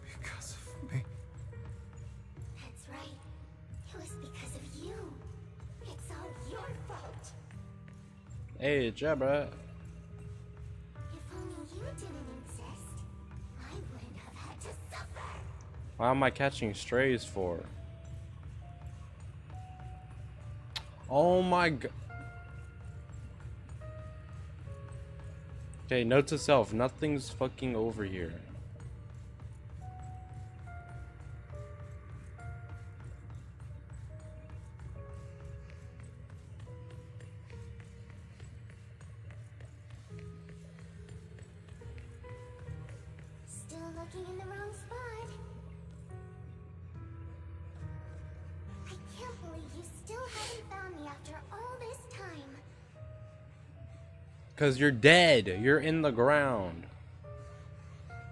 Because of me. That's right. It was because of you. It's all your fault. Hey, Jabra. If only you didn't exist, I wouldn't have had to suffer. Why am I catching strays for? Oh my god. Okay, note to self, nothing's fucking over here. Still looking in the wrong spot. I can't believe you still haven't found me after all this time. Cause you're dead. You're in the ground.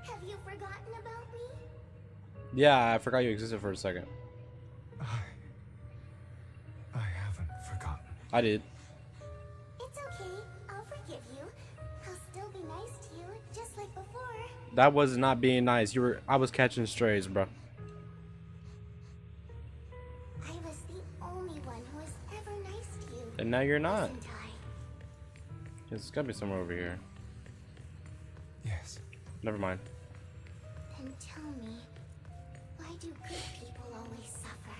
Have you forgotten about me? Yeah, I forgot you existed for a second. I haven't forgotten. I did. It's okay. I'll forgive you. I'll still be nice to you, just like before. That was not being nice. I was catching strays, bro. I was the only one who was ever nice to you. And now you're not. Wasn't I? It's gotta be somewhere over here. Yes. Never mind. Then tell me, why do good people always suffer?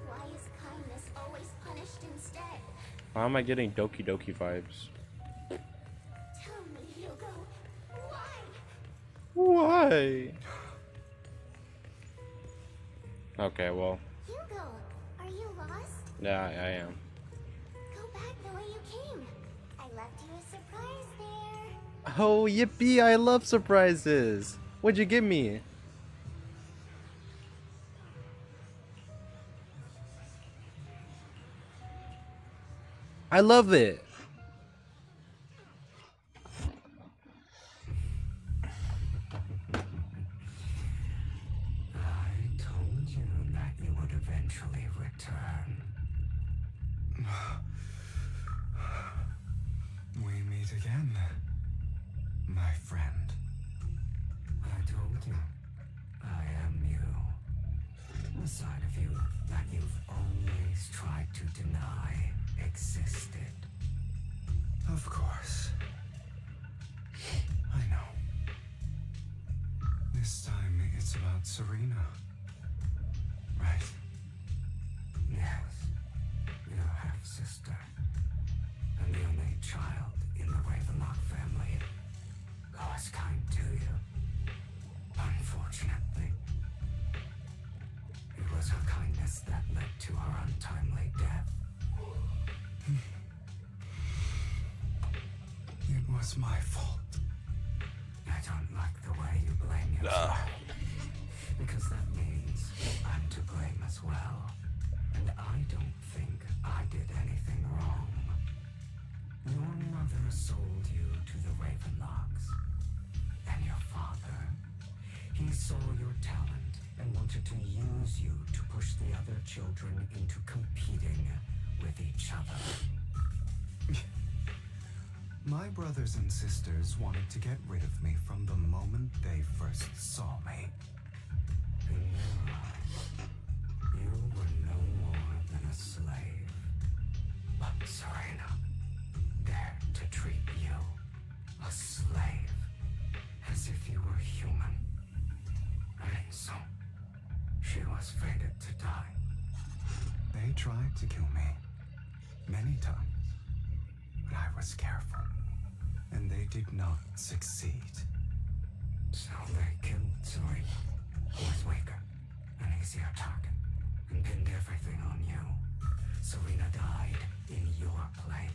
Why is kindness always punished instead? Why am I getting Doki Doki vibes? Tell me, Hugo, why? Why? Okay, well, Hugo, are you lost? yeah, I am. Go back the way you came. I left you a surprise there. Oh, yippee, I love surprises. What'd you give me? I love it. I told you that you would eventually return. We meet again, my friend. I told you, I am you. The side of you that you've always tried to deny existed. Of course. I know. This time it's about Serena. Right? Yes. Your half-sister. And the only child in the Ravenlock family who was kind to you. Unfortunately, it was her kindness that led to her untimely death. It was my fault. I don't like the way you blame yourself. Because that means I'm to blame as well. And I don't think I did anything wrong. Your mother sold you to the Ravenlocks. And your father, he saw your talent and wanted to use you to push the other children into competing with each other. My brothers and sisters wanted to get rid of me from the moment they first saw me. In their eyes, you were no more than a slave. But Serena dared to treat you, a slave, as if you were human. And so, she was fated to die. They tried to kill me many times, but I was careful, and they did not succeed. So they killed Zoe, who was weaker, an easier target, and pinned everything on you. Serena died in your place.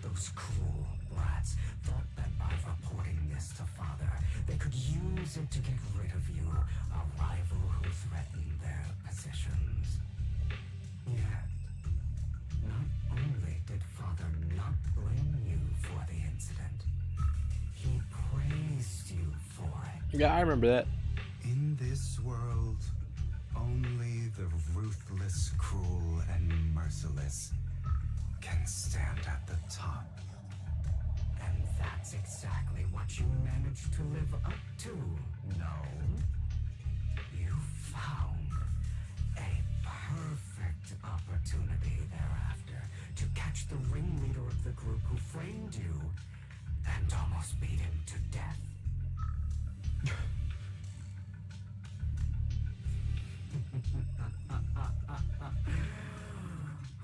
Those cruel brats thought that by reporting this to Father, they could use it to get rid of you, a rival who threatened their positions. Yet, not only did Father not blame you for the incident, he praised you for it. Yeah, I remember that. In this world, only the ruthless, cruel, and merciless can stand at the top. And that's exactly what you managed to live up to, no? You found a perfect opportunity thereafter to catch the ringleader of the group who framed you and almost beat him to death.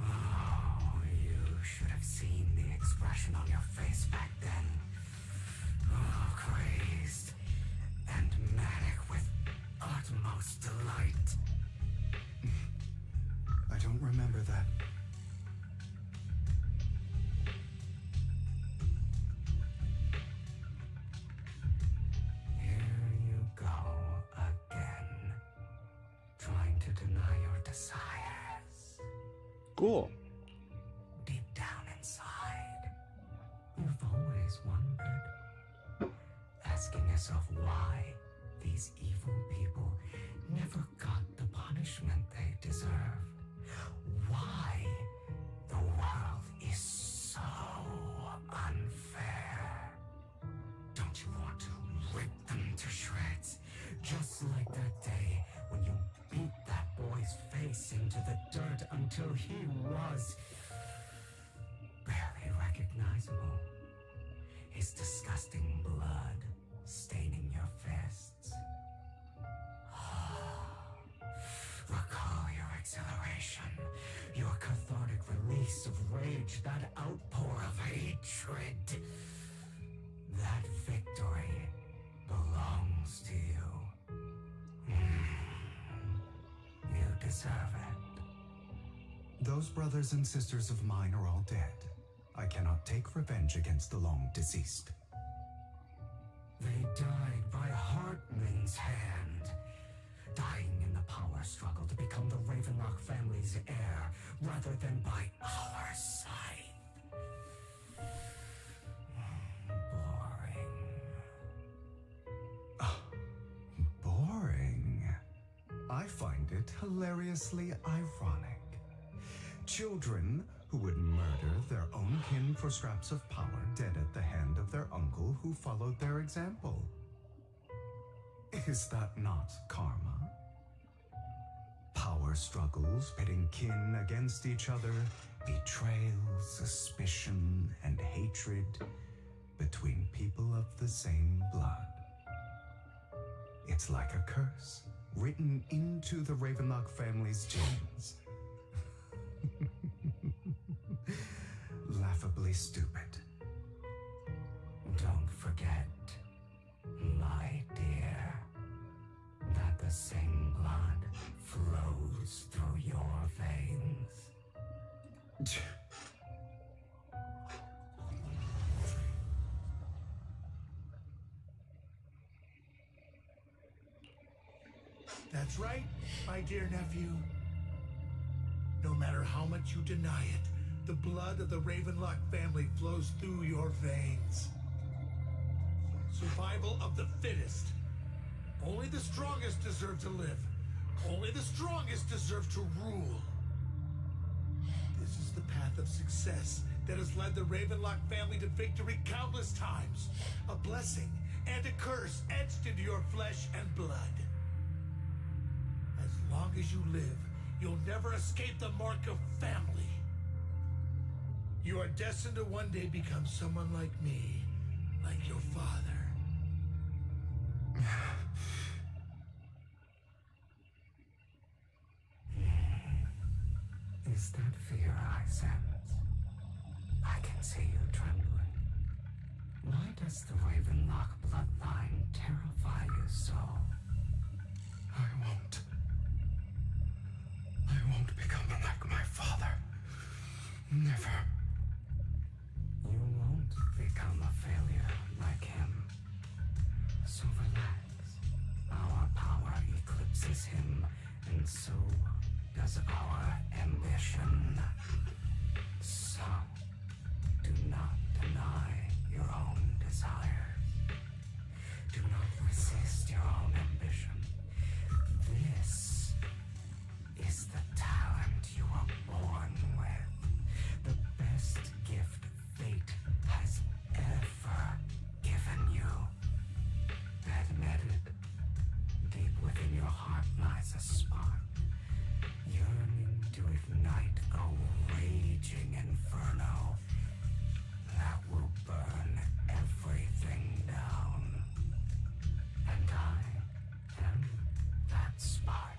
Oh, you should have seen the expression on your face back then. Oh, crazed and manic with utmost delight. I don't remember that. Here you go again, trying to deny your desires. Cool. Deep down inside, you've always wondered, asking yourself why these evil people never got the punishment they deserve. Why the world is so unfair. Don't you want to rip them to shreds? Just like that day when you beat that boy's face into the dirt until he was barely recognizable. His disgusting blood staining your fists. Recall your exhilaration, your cathartic release of rage, that outpour of hatred. That victory belongs to you. You deserve it. Those brothers and sisters of mine are all dead. I cannot take revenge against the long deceased. They died by Hartman's hand, dying in the power struggle to become the Ravenlock family's heir, rather than by our side. Boring. Boring. I find it hilariously ironic. Children who would murder their own kin for scraps of power, dead at the hand of their uncle who followed their example. Is that not karma? Power struggles pitting kin against each other, betrayal, suspicion, and hatred between people of the same blood. It's like a curse written into the Ravenlock family's genes. Laughably stupid. Don't forget, my dear, that the same blood flows through your veins. That's right, my dear nephew. No matter how much you deny it, the blood of the Ravenlock family flows through your veins. Survival of the fittest. Only the strongest deserve to live. Only the strongest deserve to rule. This is the path of success that has led the Ravenlock family to victory countless times. A blessing and a curse etched into your flesh and blood. As long as you live, you'll never escape the mark of family. You are destined to one day become someone like me, like your father. fear I sense. I can see you trembling. Why does the Ravenlock bloodline terrify you so? I won't become like my father. Never. You won't become a failure like him. So relax. Our power eclipses him, and so does our ambition. So, do not deny your own desires. Do not resist your own ambition. This is the talent you were born with. The best gift fate has ever given you. Admit it. Deep within your heart lies a spark, yearning to ignite a raging inferno that will burn everything down. And I am that spark.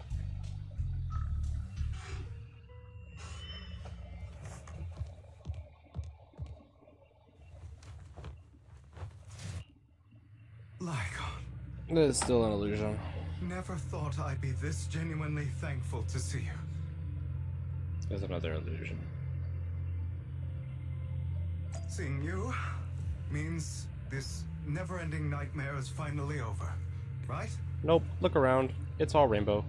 Lycon, It's still an illusion. never thought I'd be this genuinely thankful to see you. There's another illusion. Seeing you means this never-ending nightmare is finally over, right? Nope, look around. It's all rainbow.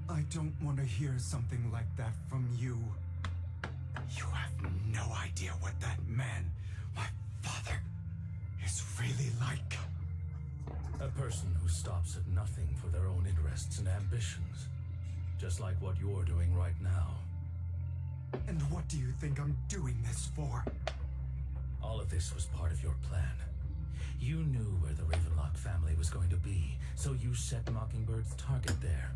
I don't want to hear something like that from you. You have no idea what that man, my father, is really like. A person who stops at nothing for their own interests and ambitions. Just like what you're doing right now. And what do you think I'm doing this for? All of this was part of your plan. You knew where the Ravenlock family was going to be, so you set Mockingbird's target there.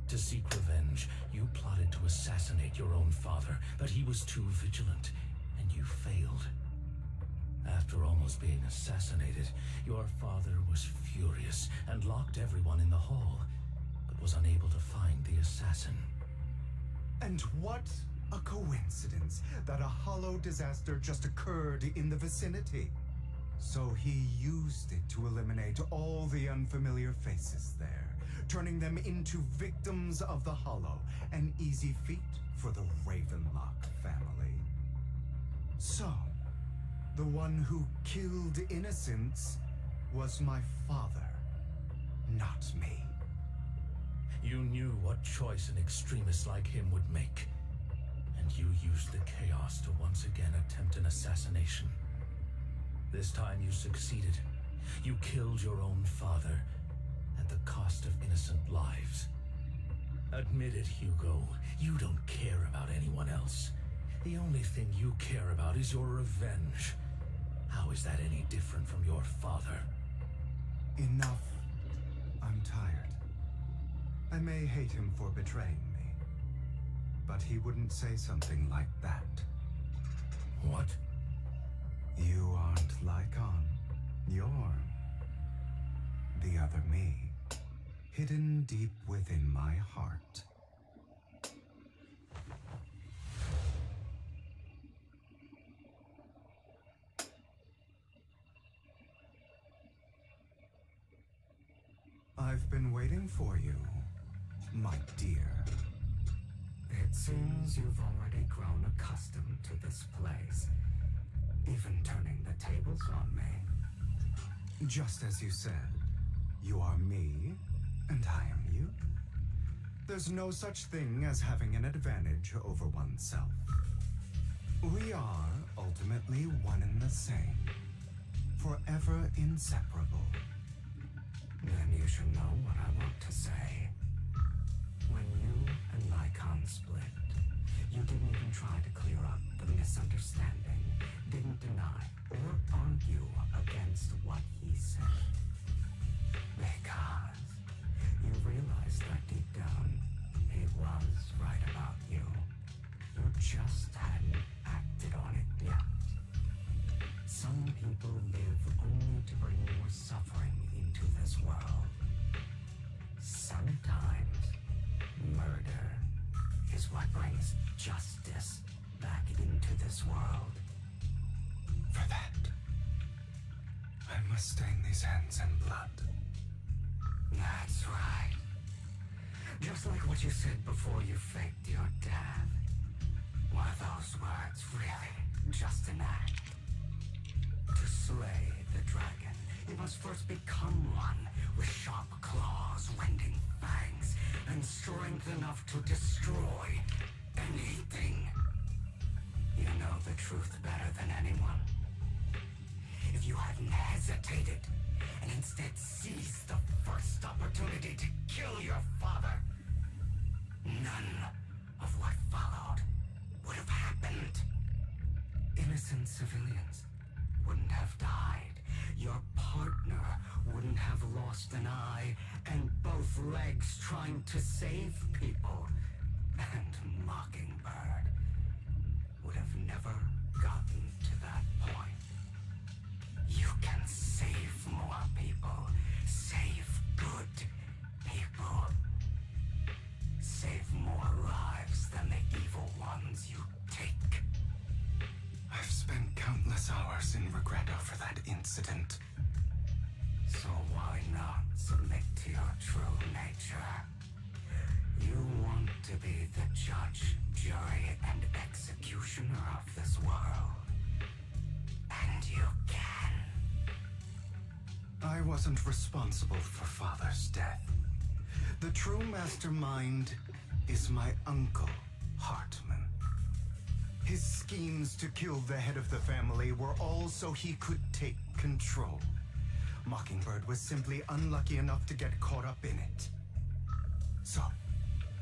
To seek revenge, you plotted to assassinate your own father, but he was too vigilant, and you failed. After almost being assassinated, your father was furious and locked everyone in the hall, but was unable to find the assassin. And what a coincidence that a hollow disaster just occurred in the vicinity. So he used it to eliminate all the unfamiliar faces there, turning them into victims of the hollow, an easy feat for the Ravenlock family. So, the one who killed innocents was my father, not me. You knew what choice an extremist like him would make, and you used the chaos to once again attempt an assassination. This time you succeeded. You killed your own father at the cost of innocent lives. Admit it, Hugo. You don't care about anyone else. The only thing you care about is your revenge. How is that any different from your father? Enough. I'm tired. I may hate him for betraying me, but he wouldn't say something like that. What? You aren't Lycon. You're the other me, hidden deep within my heart. I've been waiting for you, my dear. It seems you've already grown accustomed to this place, even turning the tables on me. Just as you said, you are me, and I am you. There's no such thing as having an advantage over oneself. We are ultimately one and the same, forever inseparable. Then you should know what I want to say. When you and Lycon split, you didn't even try to clear up the misunderstanding, didn't deny or argue against what he said. Because you realized that deep down, he was right about you. You just hadn't acted on it yet. Some people justice back into this world. For that, I must stain these hands in blood. That's right. Just like what you said before you faked your death. Were those words really just an act? To slay the dragon, you must first become one with sharp claws, wending fangs, and strength enough to destroy anything. You know the truth better than anyone. If you hadn't hesitated and instead seized the first opportunity to kill your father, none of what followed would have happened. Innocent civilians wouldn't have died. Your partner wouldn't have lost an eye and both legs trying to save people. And Mockingbird would have never gotten to that point. You can save more people. Save good people. Save more lives than the evil ones you take. I've spent countless hours in regret over that incident. So why not submit to your true nature? You want to be the judge, jury, and executioner of this world. And you can. I wasn't responsible for Father's death. The true mastermind is my uncle, Hartman. His schemes to kill the head of the family were all so he could take control. Mockingbird was simply unlucky enough to get caught up in it. So,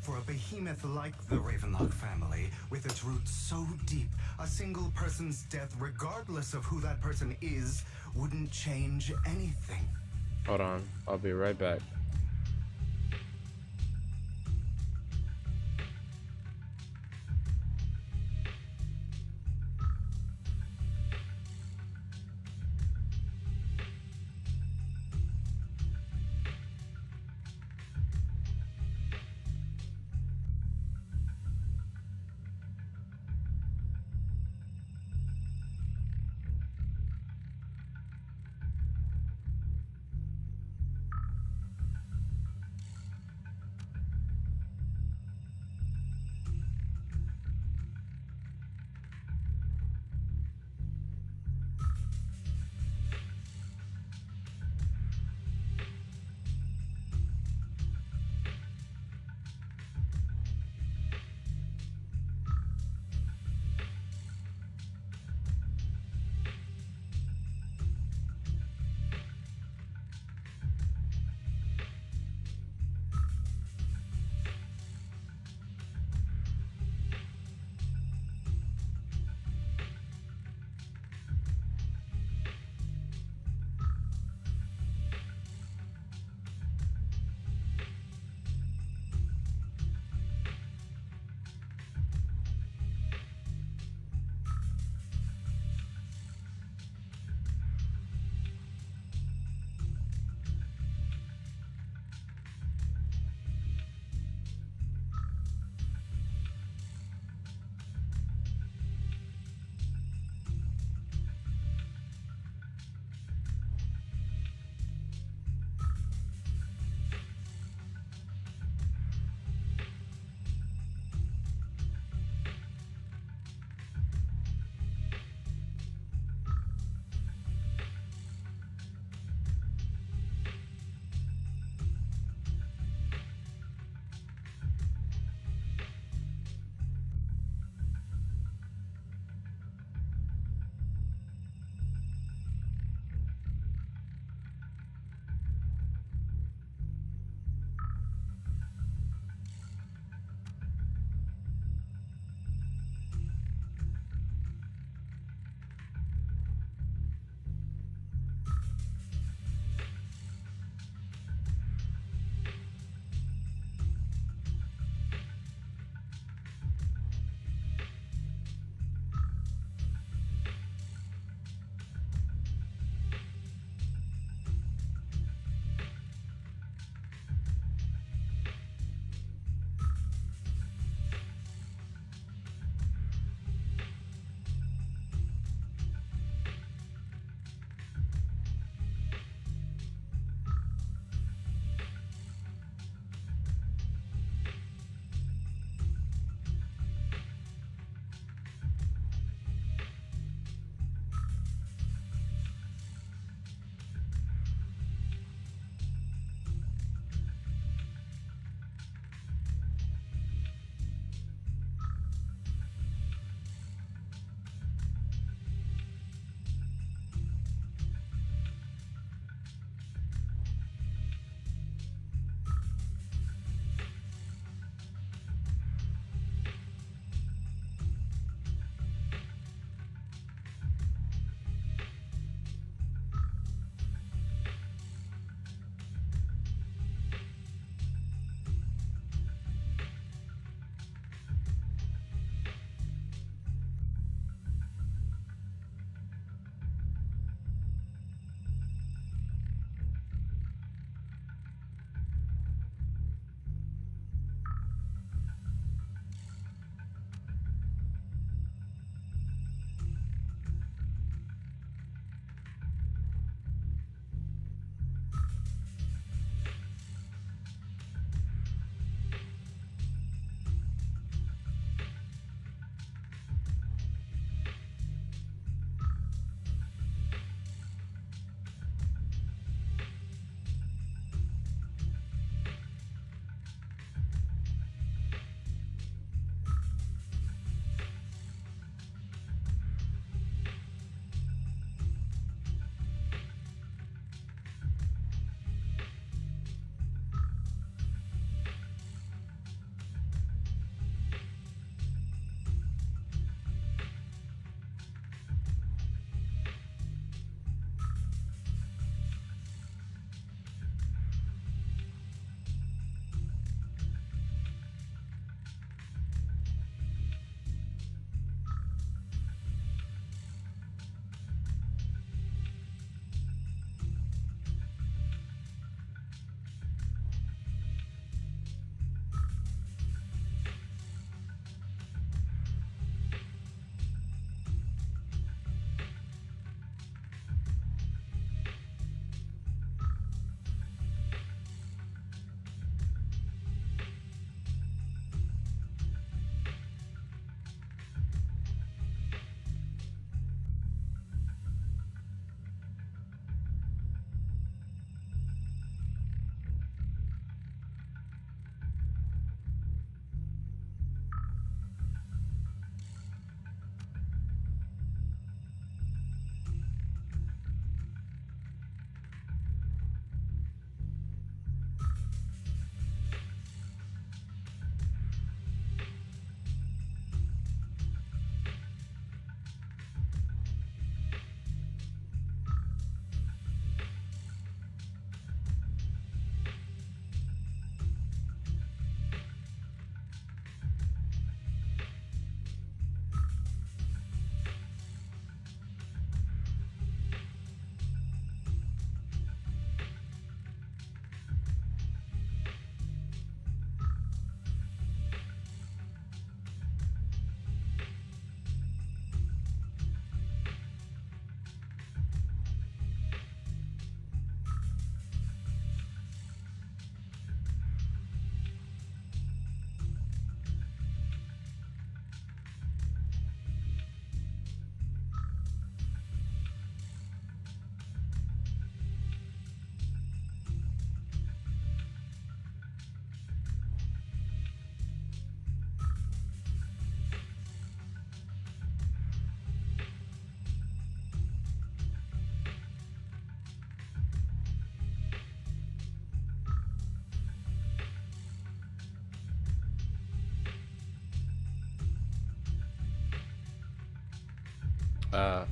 for a behemoth like the Ravenlock family, with its roots so deep, a single person's death, regardless of who that person is, wouldn't change anything. Hold on, I'll be right back.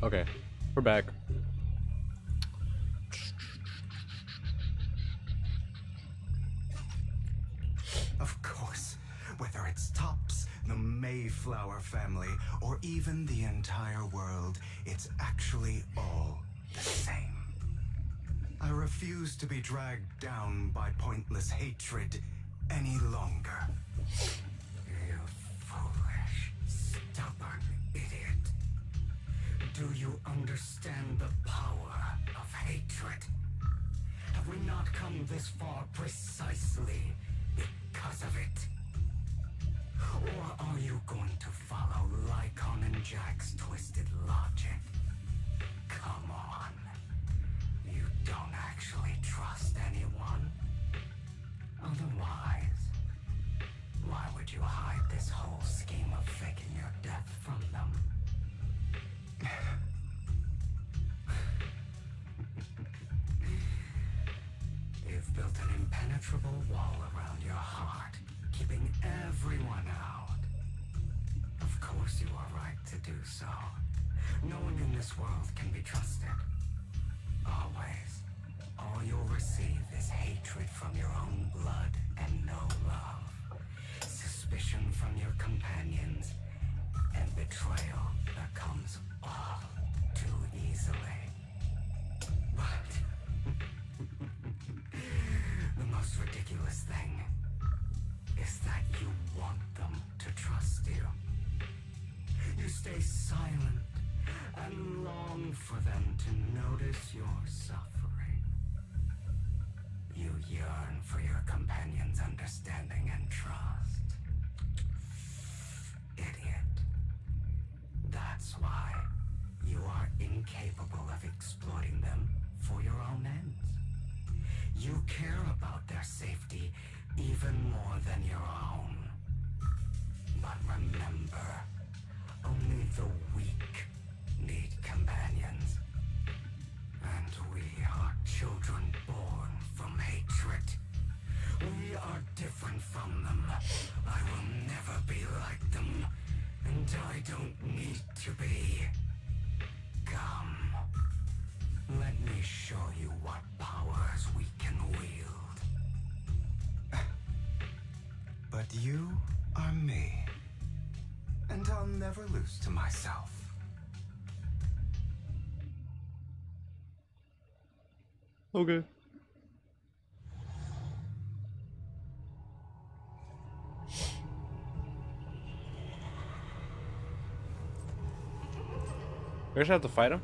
Okay. We're back. Of course, whether it's Tops, the Mayflower family, or even the entire world, it's actually all the same. I refuse to be dragged down by pointless hatred any longer. You foolish, stubborn idiot. Do you understand the power of hatred? Have we not come this far precisely because of it? Or are you going to follow Lycon and Jack's twisted logic? Come on. You don't actually trust anyone? Otherwise, why would you hide this whole scheme of faking your death from them? You've built an impenetrable wall around your heart, keeping everyone out. Of course you are right to do so. No one in this world can be trusted. Always. All you'll receive is hatred from your own blood and no love. Suspicion from your companions, and betrayal that comes all too easily. But the most ridiculous thing is that you want them to trust you. You stay silent and long for them to notice your suffering. You yearn for your companion's understanding and trust. Idiot. That's why you are incapable of exploiting them for your own ends. You care about their safety even more than your own. But remember, only the weak need companions. And we are children born from hatred. We are different from them. I will never be like them. And I don't need to be. Come. Let me show you what powers we can wield. But you are me. And I'll never lose to myself. Okay. We just have to fight him?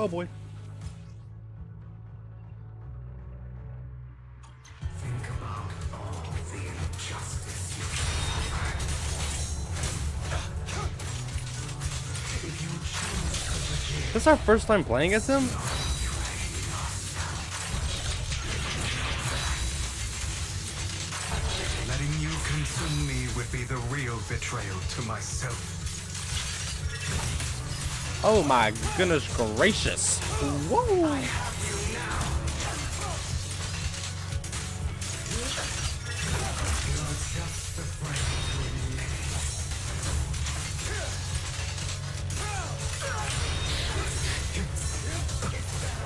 Oh boy. Think about all the injustice you suffered. If you choose to forgive, This is our first time playing as him? Letting you consume me would be the real betrayal to myself. Oh my goodness gracious. Whoa.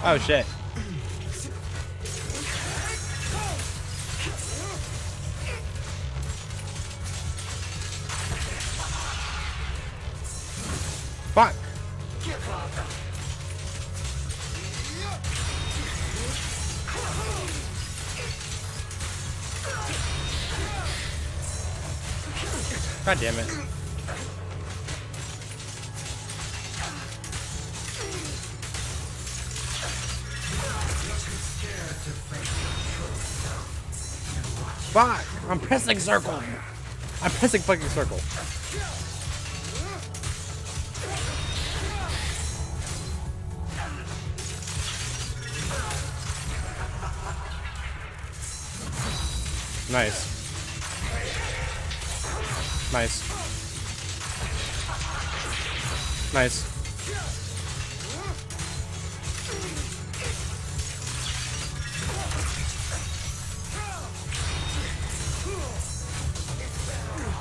Oh shit. Fuck. God damn it. Fuck! I'm pressing circle! I'm pressing fucking circle. Nice. Nice. Nice.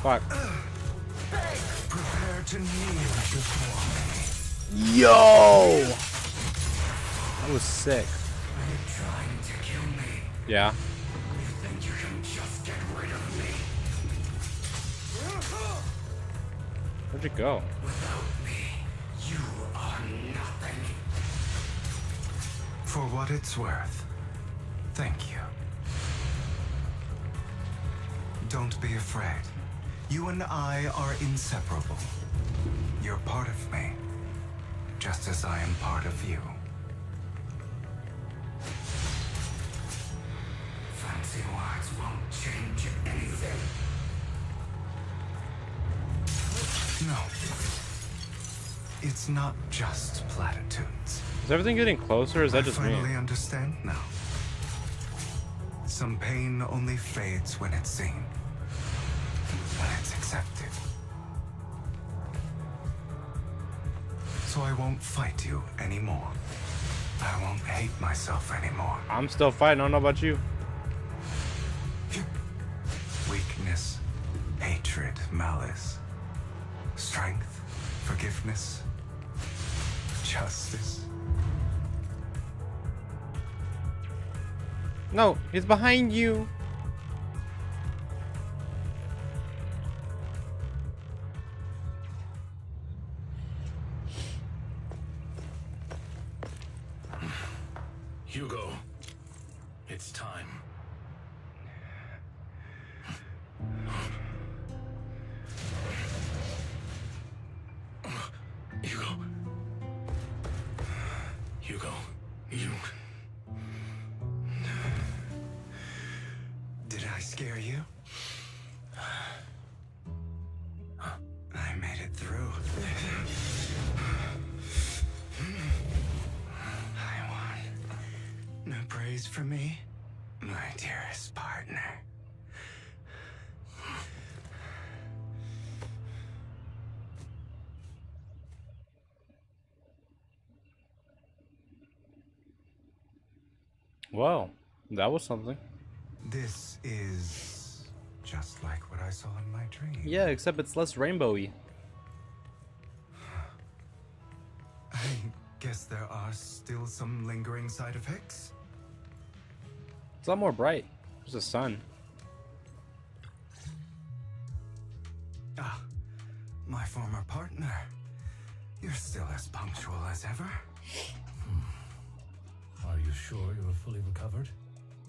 Fuck. Prepare to kneel before me. Yo! That was sick. Are you trying to kill me? Yeah. You think you can just get rid of me? Where'd you go? Without me, you are nothing. For what it's worth, thank you. Don't be afraid. You and I are inseparable. You're part of me, just as I am part of you. Fancy words won't change anything. No. It's not just platitudes. Is everything getting closer, or is that just I me? finally understand now. Some pain only fades when it's seen. When it's accepted. So I won't fight you anymore. I won't hate myself anymore. I'm still fighting. I don't know about you. Weakness, hatred, malice, strength, forgiveness, justice. No, he's behind you. Hugo, it's time. Hugo. Hugo, you... Did I scare you? I made it through. I won. No praise for me, my dearest partner. Well, that was something. This is just like what I saw in my dream. Yeah, except it's less rainbowy. I guess there are still some lingering side effects. It's a lot more bright. There's a sun. Ah, my former partner. You're still as punctual as ever. Are you sure you're fully recovered?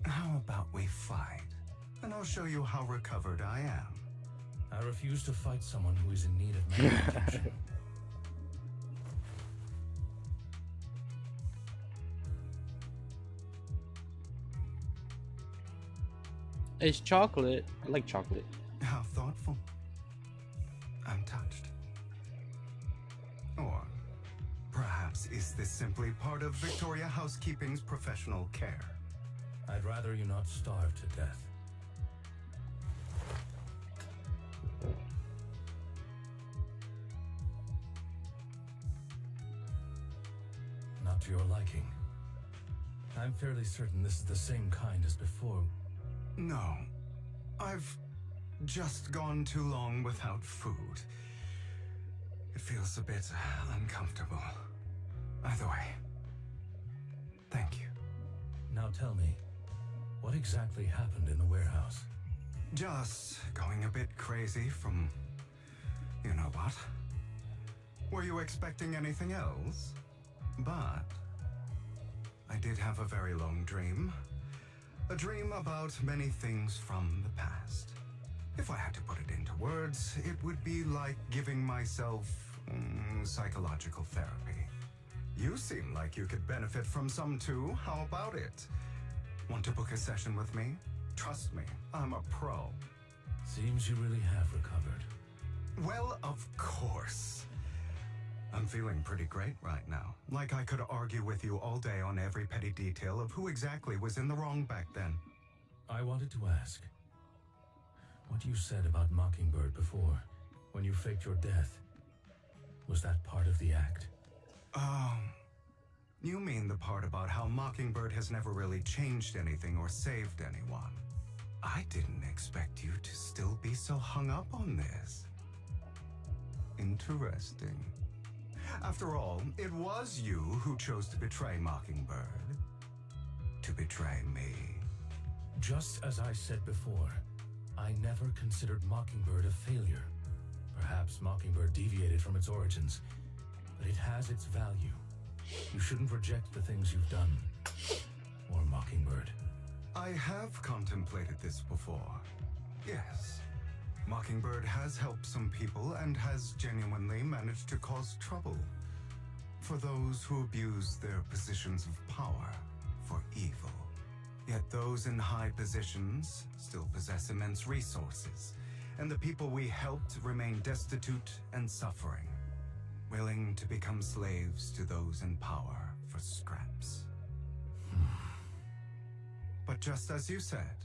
How about we fight? And I'll show you how recovered I am. I refuse to fight someone who is in need of medical attention. It's chocolate. I like chocolate. How thoughtful. I'm touched. Or perhaps is this simply part of Victoria Housekeeping's professional care? I'd rather you not starve to death. Not to your liking. I'm fairly certain this is the same kind as before. No. I've just gone too long without food. It feels a bit uncomfortable. Either way, thank you. Now tell me, what exactly happened in the warehouse? Just going a bit crazy from... you know what? Were you expecting anything else? But... I did have a very long dream. A dream about many things from the past. If I had to put it into words, it would be like giving myself psychological therapy. You seem like you could benefit from some too. How about it? Want to book a session with me? Trust me, I'm a pro. Seems you really have recovered. Well, of course. I'm feeling pretty great right now. Like I could argue with you all day on every petty detail of who exactly was in the wrong back then. I wanted to ask, what you said about Mockingbird before, when you faked your death, was that part of the act? You mean the part about how Mockingbird has never really changed anything or saved anyone. I didn't expect you to still be so hung up on this? Interesting. After all, it was you who chose to betray Mockingbird. To betray me. Just as I said before, I never considered Mockingbird a failure. Perhaps Mockingbird deviated from its origins, but it has its value. You shouldn't reject the things you've done. Or Mockingbird. I have contemplated this before. Yes. Mockingbird has helped some people and has genuinely managed to cause trouble for those who abuse their positions of power for evil. Yet those in high positions still possess immense resources, and the people we helped remain destitute and suffering, willing to become slaves to those in power for scraps. But just as you said,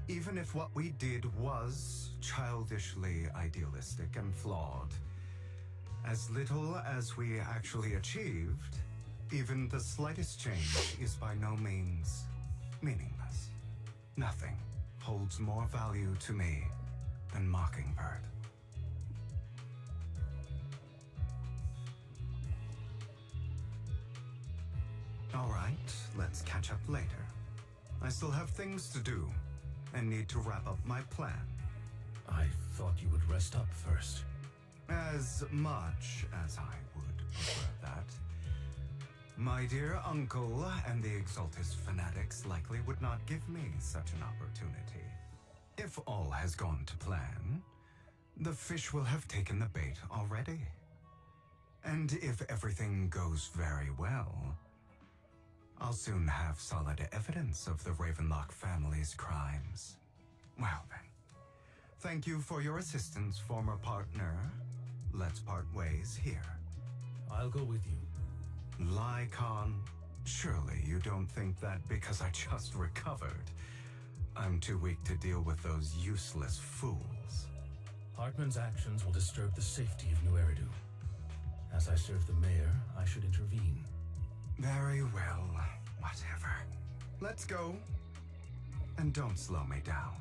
even if what we did was childishly idealistic and flawed, as little as we actually achieved, even the slightest change is by no means meaningless. Nothing holds more value to me than Mockingbird. All right, let's catch up later. I still have things to do and need to wrap up my plan. I thought you would rest up first. As much as I would prefer that. My dear uncle and the Exaltus fanatics likely would not give me such an opportunity. If all has gone to plan, the fish will have taken the bait already. And if everything goes very well, I'll soon have solid evidence of the Ravenlock family's crimes. Well then, thank you for your assistance, former partner. Let's part ways here. I'll go with you. Lycon, surely you don't think that because I just recovered, I'm too weak to deal with those useless fools. Hartman's actions will disturb the safety of New Eridu. As I serve the mayor, I should intervene. Very well, whatever. Let's go. And don't slow me down.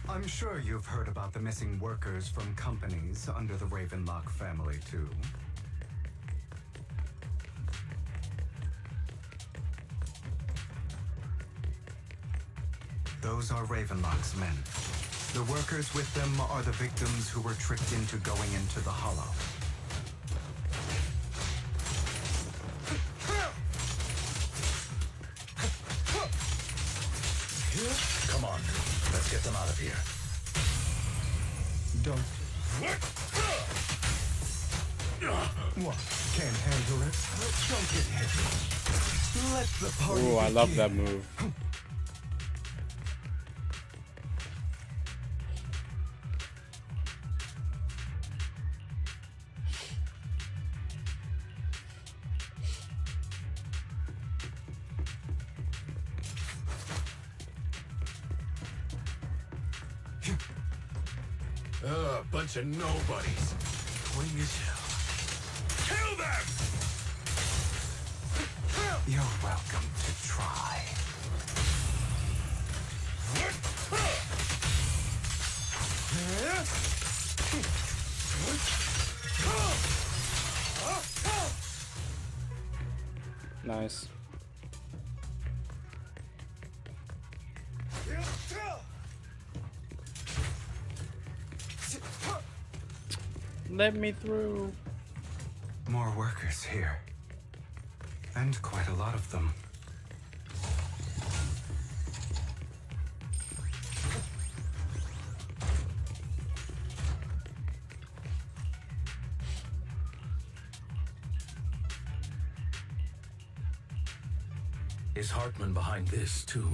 I'm sure you've heard about the missing workers from companies under the Ravenlock family, too. Those are Ravenlock's men. The workers with them are the victims who were tricked into going into the Hollow. Come on, let's get them out of here. Don't. What? Can't handle it? Don't get hit. Let the party Ooh, I love begin. that move. Bunch of nobodies. Clean as hell. Kill them! You're welcome to try. Nice. Let me through. More workers here. And quite a lot of them. Is Hartman behind this, too?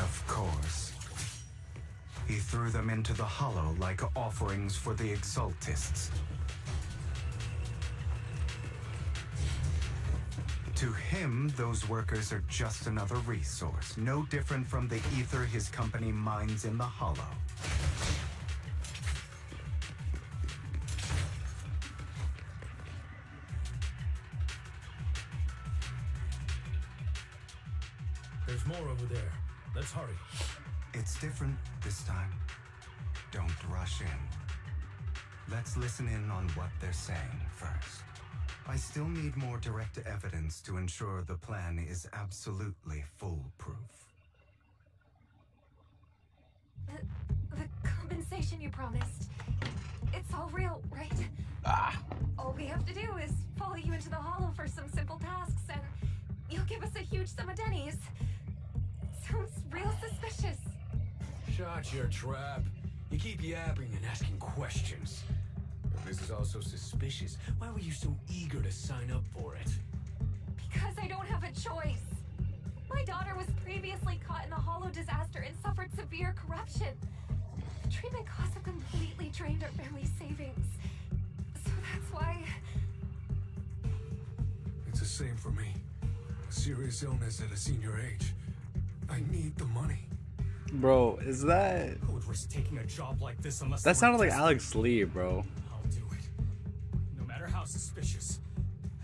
Of course. He threw them into the hollow like offerings for the Exaltists. To him, those workers are just another resource, no different from the ether his company mines in the hollow. There's more over there. Let's hurry. It's different this time. Don't rush in. Let's listen in on what they're saying first. I still need more direct evidence to ensure the plan is absolutely foolproof. The compensation you promised, it's all real, right? All we have to do is follow you into the hollow for some simple tasks, and you'll give us a huge sum of dennies. Sounds real suspicious. Shut your trap. You keep yapping and asking questions. If this is all so suspicious, why were you so eager to sign up for it? Because I don't have a choice. My daughter was previously caught in the hollow disaster and suffered severe corruption. The treatment costs have completely drained our family's savings. So that's why... It's the same for me. A serious illness at a senior age. I need the money. Bro, is that... Who would risk taking a job like this unless That sounded like Alex Lee, bro. I'll do it. No matter how suspicious.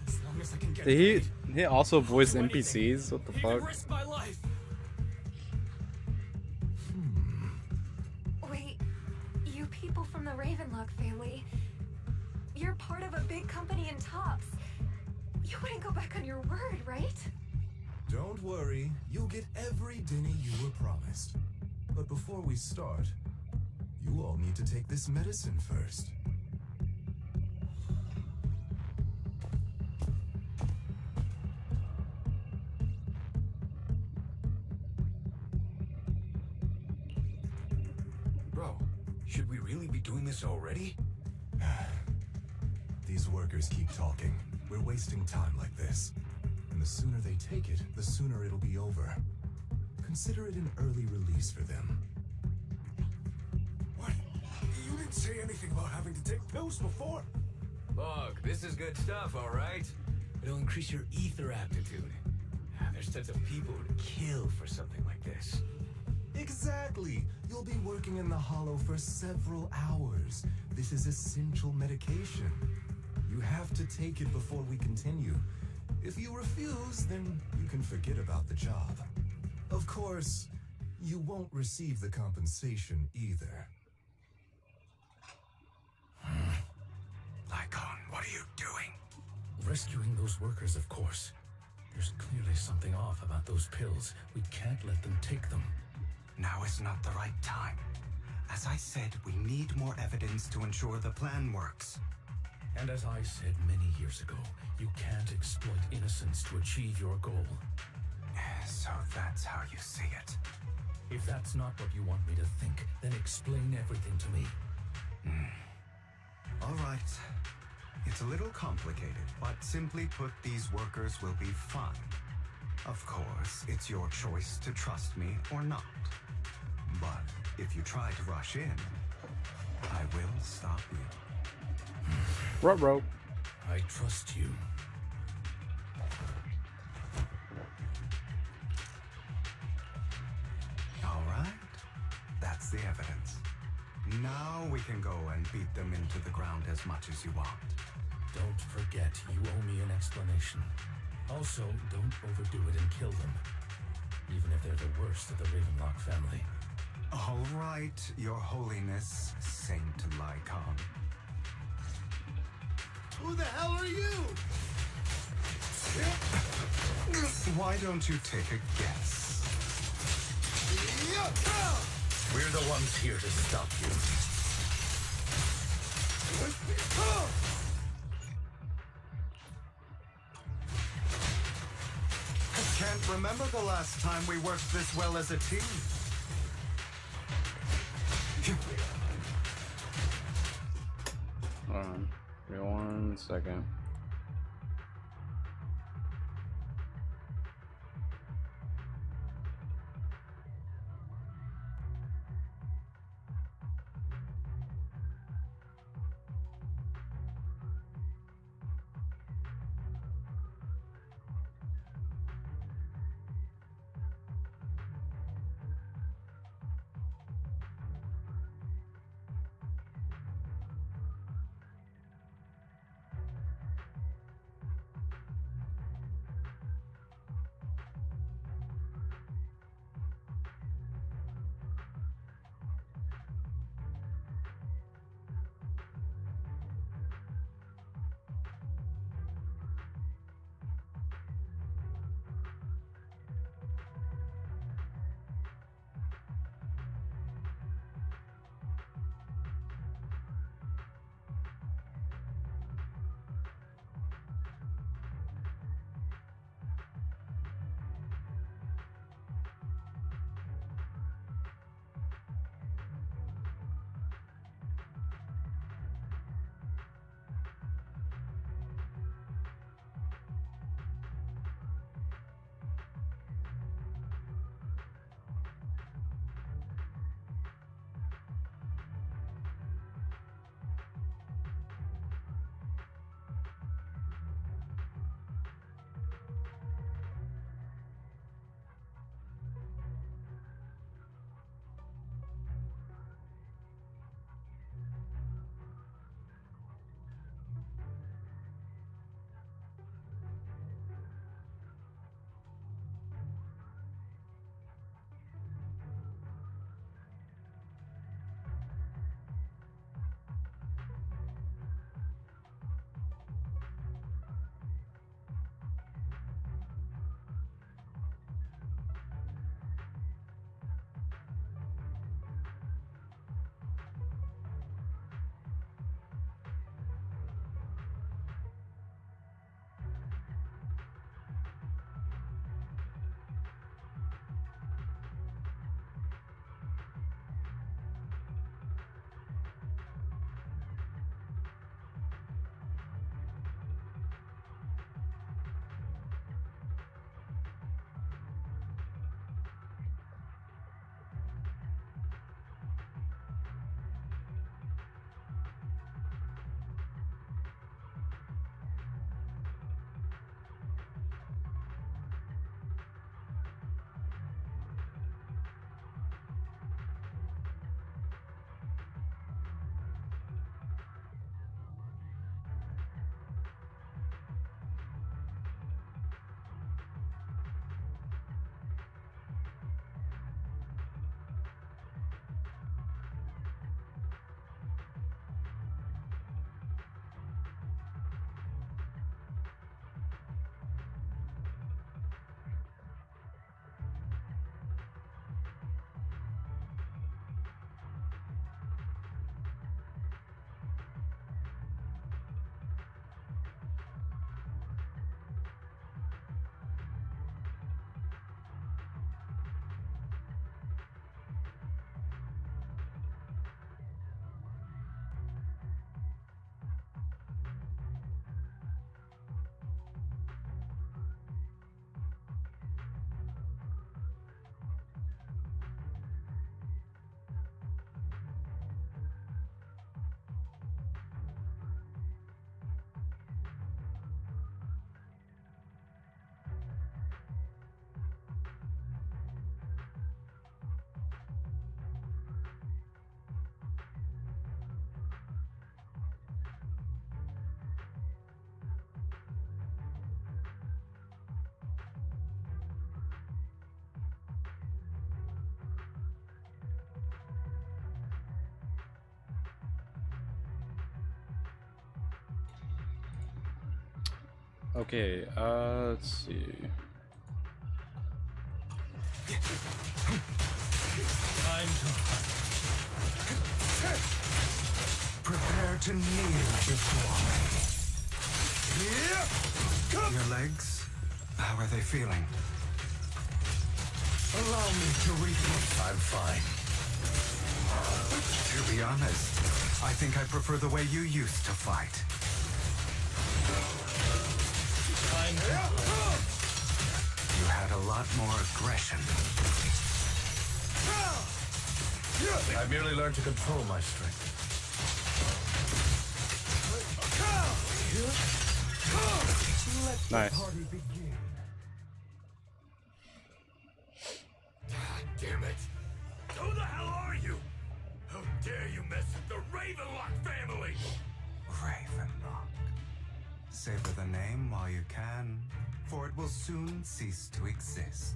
As long as I can get Did paid, he also voice I'll do NPCs? What the even fuck? risk my life. Wait, you people from the Ravenlock family, you're part of a big company in Tops. You wouldn't go back on your word, right? Don't worry, you'll get every denny you were promised. But before we start, you all need to take this medicine first. Bro, should we really be doing this already? These workers keep talking. We're wasting time like this. And the sooner they take it, the sooner it'll be over. Consider it an early release for them. What? You didn't say anything about having to take pills before. Look, this is good stuff, all right? It'll increase your ether aptitude. There's tons of people who'd kill for something like this. Exactly! You'll be working in the hollow for several hours. This is essential medication. You have to take it before we continue. If you refuse, then you can forget about the job. Of course, you won't receive the compensation either. Lycon, what are you doing? Rescuing those workers, of course. There's clearly something off about those pills. We can't let them take them. Now is not the right time. As I said, we need more evidence to ensure the plan works. And as I said many years ago, you can't exploit innocence to achieve your goal. So that's how you see it. If that's not what you want me to think, then explain everything to me. All right. It's a little complicated, but simply put, these workers will be fine. Of course, it's your choice to trust me or not. But if you try to rush in, I will stop you. Ruh-roh. I trust you. All right. That's the evidence. Now we can go and beat them into the ground as much as you want. Don't forget, you owe me an explanation. Also, don't overdo it and kill them. Even if they're the worst of the Ravenlock family. All right, Your Holiness, Saint Lycon. Who the hell are you? Why don't you take a guess? We're the ones here to stop you. I can't remember the last time we worked this well as a team. Hold on. Give me 1 second. Okay, let's see. Time to hunt. Prepare to kneel before me. Your legs, how are they feeling? Allow me to reflect. I'm fine. To be honest, I think I prefer the way you used to fight. Time to hunt. You had a lot more aggression. I merely learned to control my strength. Nice. God damn it! Who the hell are you? How dare you mess with the Ravenlock family? Ravenlock. Savor the name while you can, for it will soon cease to exist.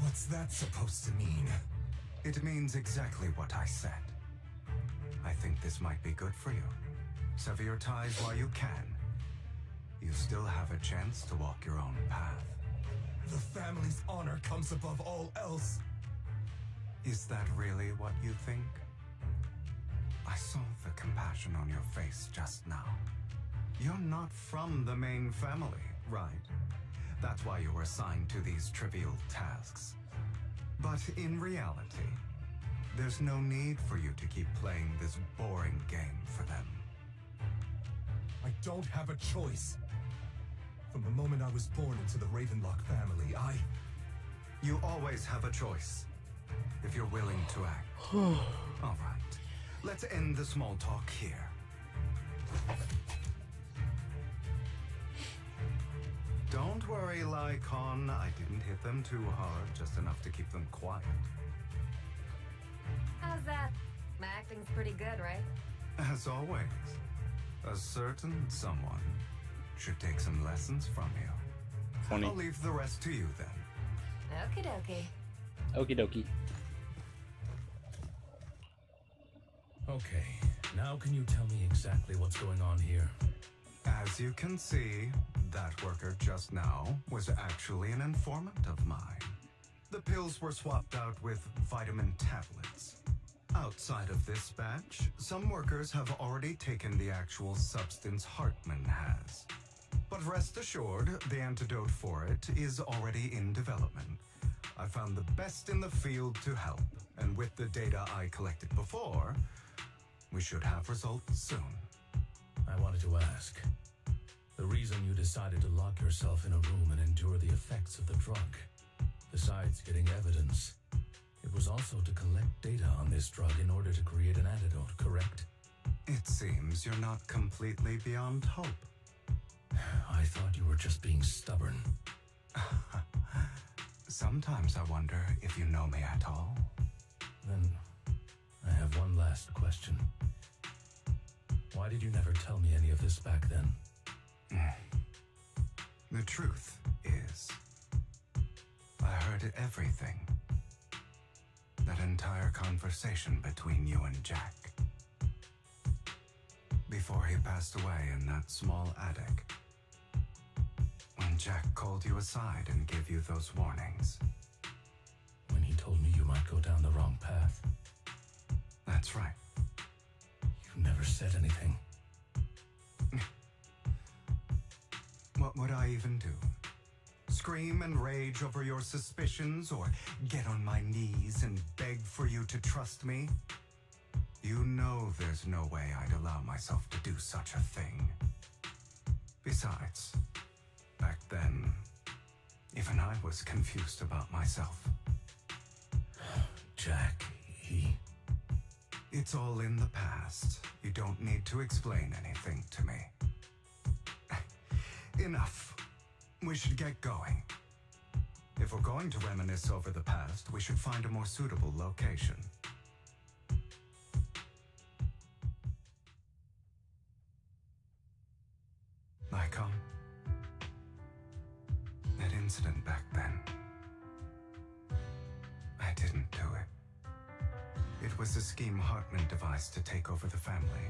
What's that supposed to mean? It means exactly what I said. I think this might be good for you. Sever your ties while you can. You still have a chance to walk your own path. The family's honor comes above all else. Is that really what you think? I saw the compassion on your face just now. You're not from the main family, right? That's why you were assigned to these trivial tasks. But in reality, there's no need for you to keep playing this boring game for them. I don't have a choice. From the moment I was born into the Ravenlock family, You always have a choice, if you're willing to act. All right, let's end the small talk here. Don't worry, Lycon. I didn't hit them too hard, just enough to keep them quiet. How's that? My acting's pretty good, right? As always, a certain someone should take some lessons from you. Funny. I'll leave the rest to you then. Okie dokie. Okie dokie. Okay, now can you tell me exactly what's going on here? As you can see, that worker just now was actually an informant of mine. The pills were swapped out with vitamin tablets. Outside of this batch, some workers have already taken the actual substance Hartman has. But rest assured, the antidote for it is already in development. I found the best in the field to help, and with the data I collected before, we should have results soon. I wanted to ask. The reason you decided to lock yourself in a room and endure the effects of the drug, besides getting evidence, it was also to collect data on this drug in order to create an antidote, correct? It seems you're not completely beyond hope. I thought you were just being stubborn. Sometimes I wonder if you know me at all. Then, I have one last question. Why did you never tell me any of this back then? The truth is, I heard everything. That entire conversation between you and Jack. Before he passed away in that small attic. When Jack called you aside and gave you those warnings. When he told me you might go down the wrong path? That's right. You never said anything. What would I even do? Scream and rage over your suspicions, or get on my knees and beg for you to trust me? You know there's no way I'd allow myself to do such a thing. Besides, back then, even I was confused about myself. Jack, It's all in the past. You don't need to explain anything to me. Enough. We should get going. If we're going to reminisce over the past, we should find a more suitable location. Lycon, that incident back then, I didn't do it. It was a scheme Hartman devised to take over the family.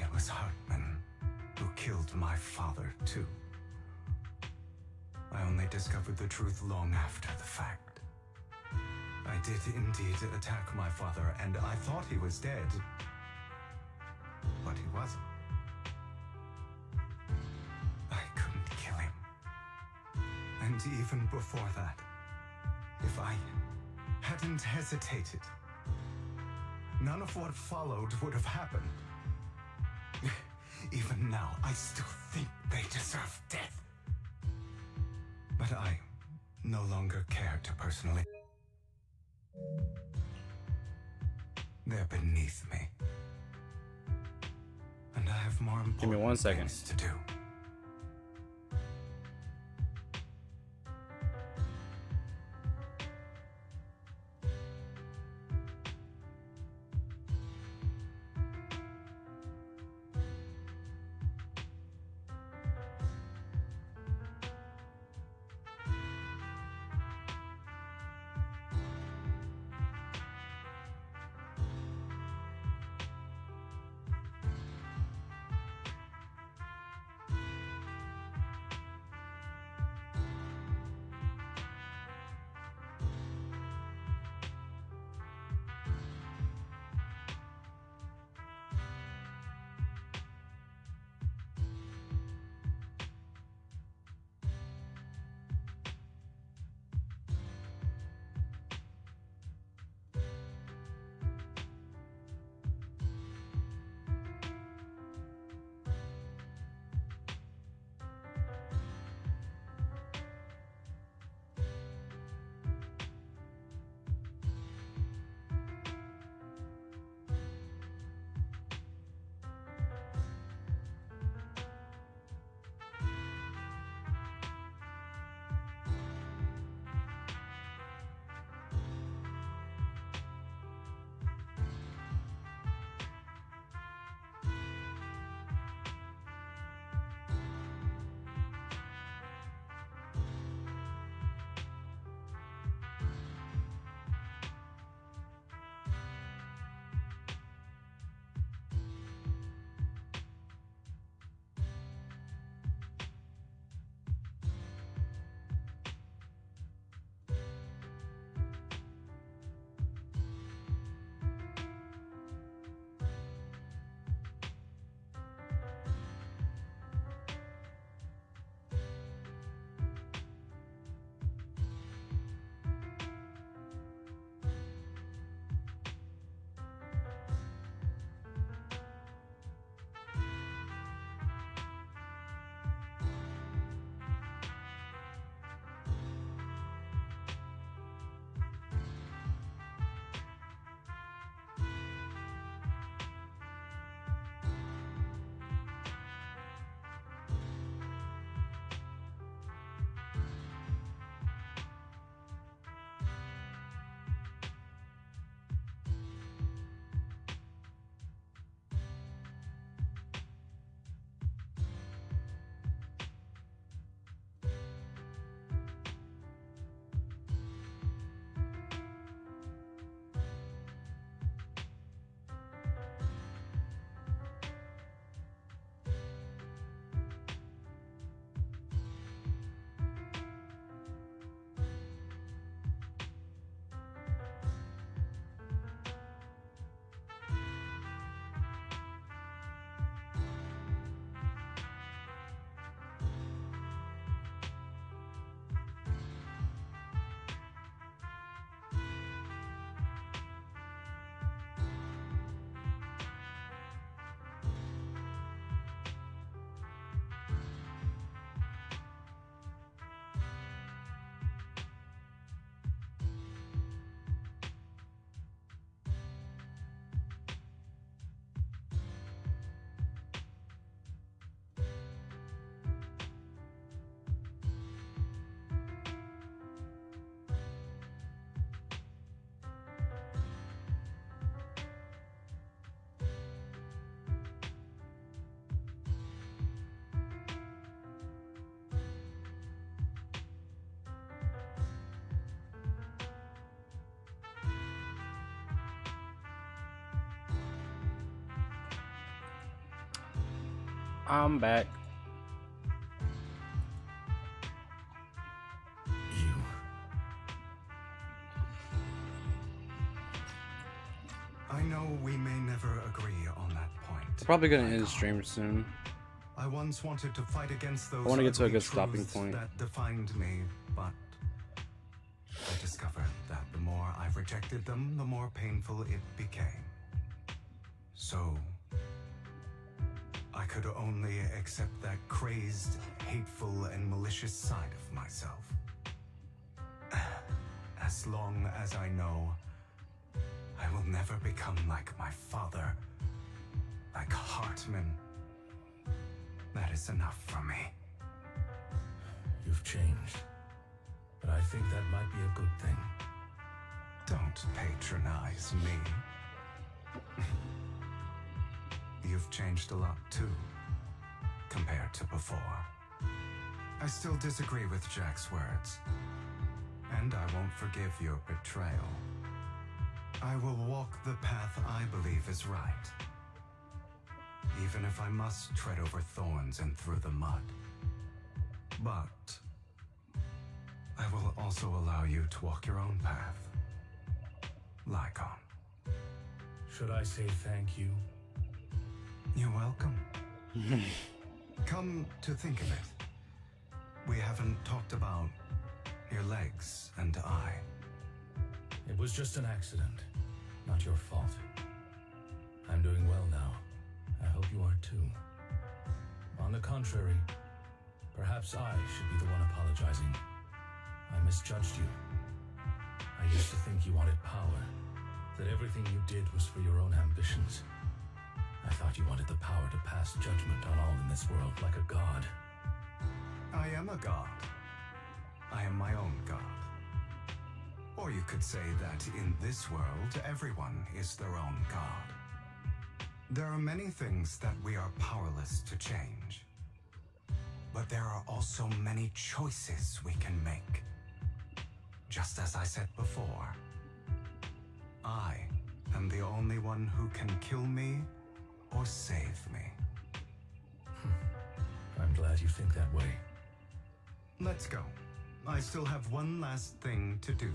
It was Hartman killed my father, too. I only discovered the truth long after the fact. I did indeed attack my father, and I thought he was dead. But he wasn't. I couldn't kill him. And even before that, if I hadn't hesitated, none of what followed would have happened. Even now, I still think they deserve death. But I no longer care to personally. They're beneath me. And I have more important Give me 1 second. things to do. I'm back. I know we may never agree on that point. Probably gonna end the stream soon. I once wanted to fight against those I want to get to a ugly good stopping truths point. that defined me, but I discovered that the more I rejected them, the more painful it became. So I could only accept that crazed, hateful, and malicious side of myself. As long as I know I will never become like my father, like Hartman, that is enough for me. You've changed, but I think that might be a good thing. Don't patronize me. You've changed a lot too, compared to before. I still disagree with Jack's words, and I won't forgive your betrayal. I will walk the path I believe is right, even if I must tread over thorns and through the mud. But I will also allow you to walk your own path. Lycon. Should I say thank you? You're welcome. Come to think of it, we haven't talked about your legs and eye. It was just an accident, not your fault. I'm doing well now. I hope you are too. On the contrary, perhaps I should be the one apologizing. I misjudged you. I used to think you wanted power, that everything you did was for your own ambitions. I thought you wanted the power to pass judgment on all in this world like a god. I am a god. I am my own god. Or you could say that in this world, everyone is their own god. There are many things that we are powerless to change. But there are also many choices we can make. Just as I said before, I am the only one who can kill me or save me. I'm glad you think that way. Let's go. I still have one last thing to do.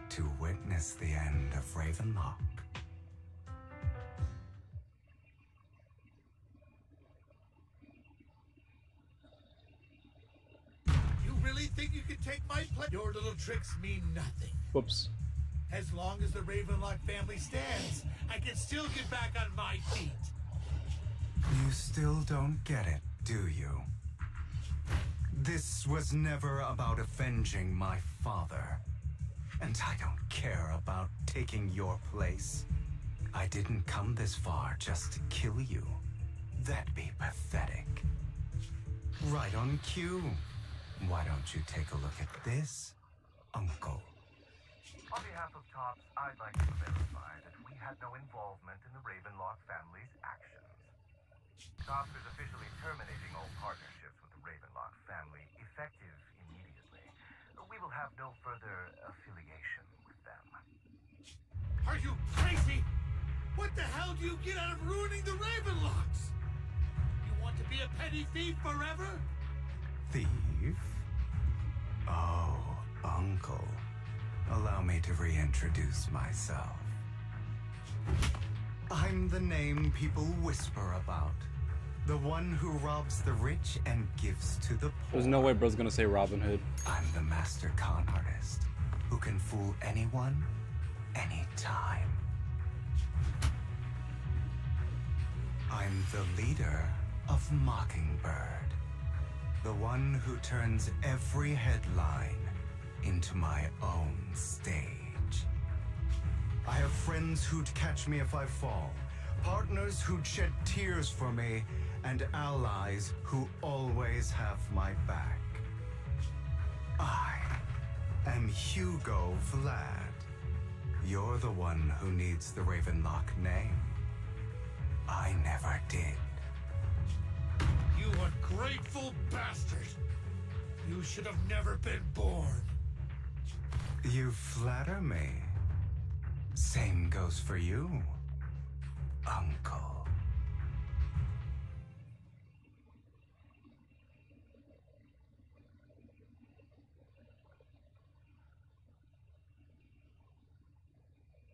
To witness the end of Ravenlock. You really think you can take my place? Your little tricks mean nothing. Whoops. As long as the Ravenlock family stands, I can still get back on my feet. You still don't get it, do you? This was never about avenging my father. And I don't care about taking your place. I didn't come this far just to kill you. That'd be pathetic. Right on cue. Why don't you take a look at this, Uncle? On behalf of TOPS, I'd like to verify that we had no involvement in the Ravenlock family's actions. TOPS is officially terminating all partnerships with the Ravenlock family, effective immediately. We will have no further affiliation with them. Are you crazy? What the hell do you get out of ruining the Ravenlocks? You want to be a petty thief forever? Thief? Oh, Uncle. Allow me to reintroduce myself. I'm the name people whisper about. The one who robs the rich and gives to the poor. There's no way bro's gonna say Robin Hood. I'm the master con artist who can fool anyone, anytime. I'm the leader of Mockingbird. The one who turns every headline into my own stage. I have friends who'd catch me if I fall, partners who'd shed tears for me, and allies who always have my back. I am Hugo Vlad. You're the one who needs the Ravenlock name. I never did. You ungrateful bastard! You should have never been born. You flatter me. Same goes for you, Uncle.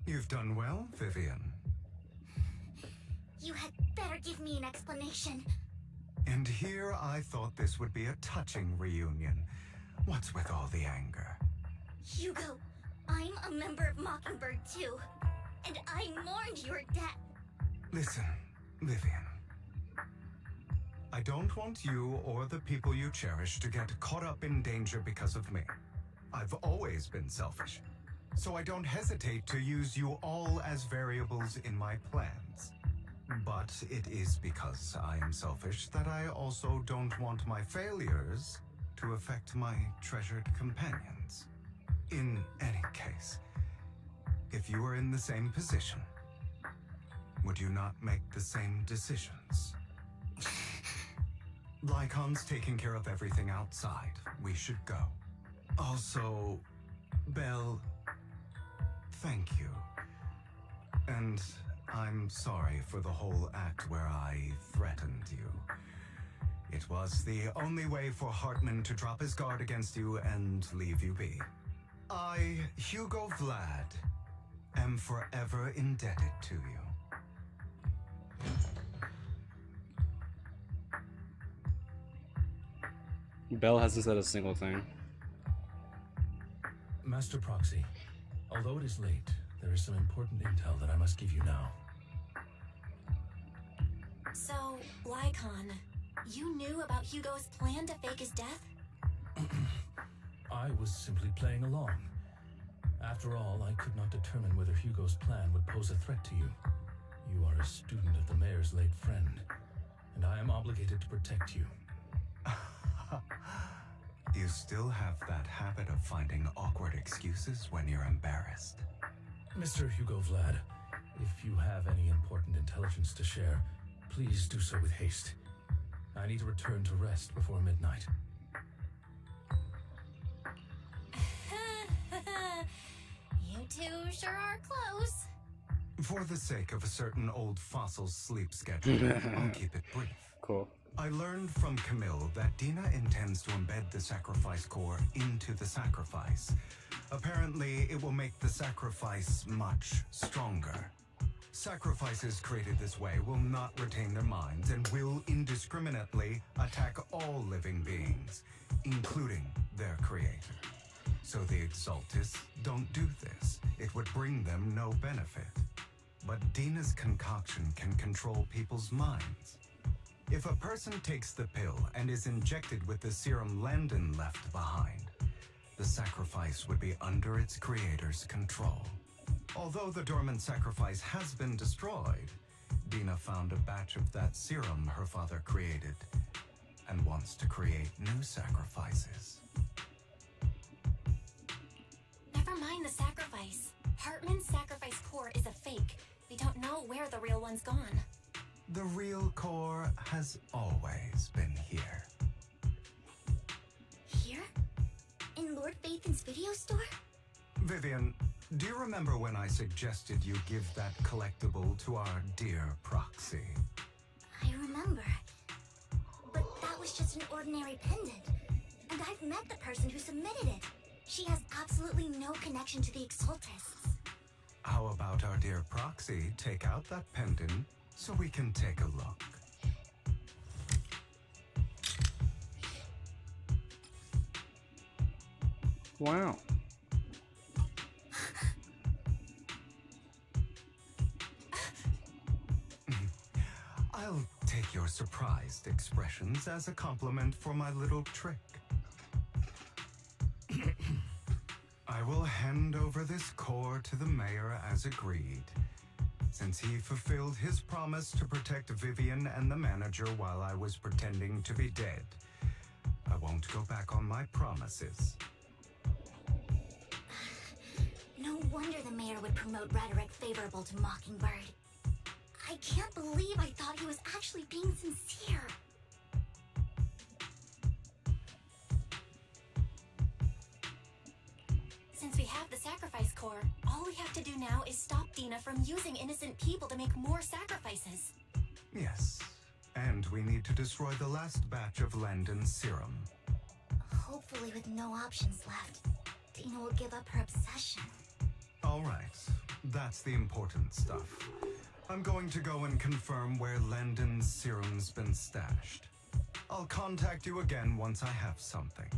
You've done well, Vivian. You had better give me an explanation. And here I thought this would be a touching reunion. What's with all the anger? Hugo, I'm a member of Mockingbird too, and I mourned your death. Listen, Vivian. I don't want you or the people you cherish to get caught up in danger because of me. I've always been selfish, so I don't hesitate to use you all as variables in my plans. But it is because I am selfish that I also don't want my failures to affect my treasured companions. In any case, if you were in the same position, would you not make the same decisions? Lycon's taking care of everything outside. We should go. Also, Belle, thank you. And I'm sorry for the whole act where I threatened you. It was the only way for Hartman to drop his guard against you and leave you be. I, Hugo Vlad, am forever indebted to you. Belle hasn't said a single thing. Master Proxy, although it is late, there is some important intel that I must give you now. So, Lycon, you knew about Hugo's plan to fake his death? I was simply playing along. After all, I could not determine whether Hugo's plan would pose a threat to you. You are a student of the mayor's late friend, and I am obligated to protect you. You still have that habit of finding awkward excuses when you're embarrassed. Mr. Hugo Vlad, if you have any important intelligence to share, please do so with haste. I need to return to rest before midnight. You two sure are close. For the sake of a certain old fossil's sleep schedule, I'll keep it brief. Cool. I learned from Camille that Dina intends to embed the sacrifice core into the sacrifice. Apparently, it will make the sacrifice much stronger. Sacrifices created this way will not retain their minds and will indiscriminately attack all living beings, including their creator. So the Exaltists don't do this. It would bring them no benefit. But Dina's concoction can control people's minds. If a person takes the pill and is injected with the serum Landon left behind, the sacrifice would be under its creator's control. Although the dormant sacrifice has been destroyed, Dina found a batch of that serum her father created and wants to create new sacrifices. Never mind the sacrifice. Hartman's sacrifice core is a fake. We don't know where the real one's gone. The real core has always been here. Here? In Lord Phaethon's video store? Vivian, do you remember when I suggested you give that collectible to our dear Proxy? I remember. But that was just an ordinary pendant. And I've met the person who submitted it. She has absolutely no connection to the Exaltists. How about our dear Proxy take out that pendant so we can take a look? Wow. I'll take your surprised expressions as a compliment for my little trick. I will hand over this core to the mayor as agreed. Since he fulfilled his promise to protect Vivian and the manager while I was pretending to be dead, I won't go back on my promises. No wonder the mayor would promote rhetoric favorable to Mockingbird. I can't believe I thought he was actually being sincere. Since we have the sacrifice core, all we have to do now is stop Dina from using innocent people to make more sacrifices. Yes, and we need to destroy the last batch of Landon's serum. Hopefully with no options left, Dina will give up her obsession. All right, That's the important stuff. I'm going to go and confirm where Landon's serum's been stashed. I'll contact you again once I have something.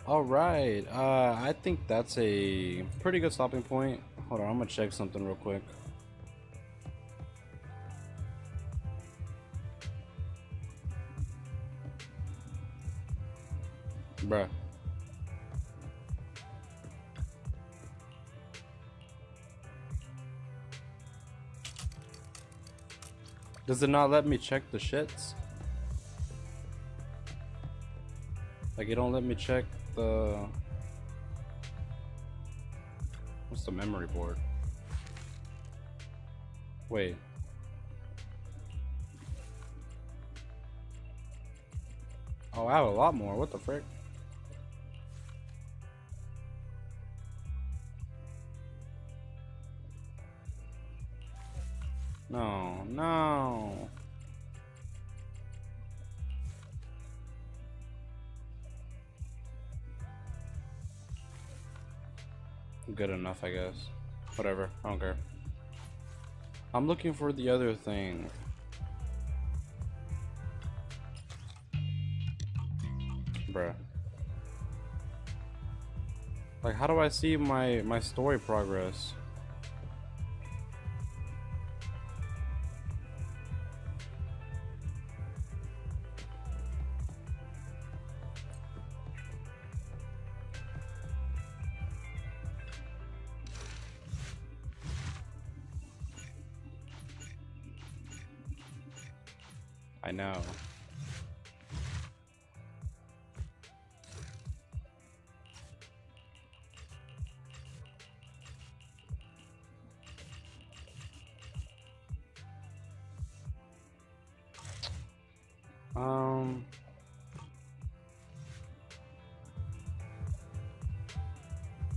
All right, I think that's a pretty good stopping point. Hold on, I'm gonna check something real quick. Bruh. Does it not let me check the shits? Like, it don't let me check the... What's the memory board? Wait. Oh, I have a lot more. What the frick? No, no. Good enough, I guess. Whatever, I don't care. I'm looking for the other thing. Bruh. Like, how do I see my story progress? I know.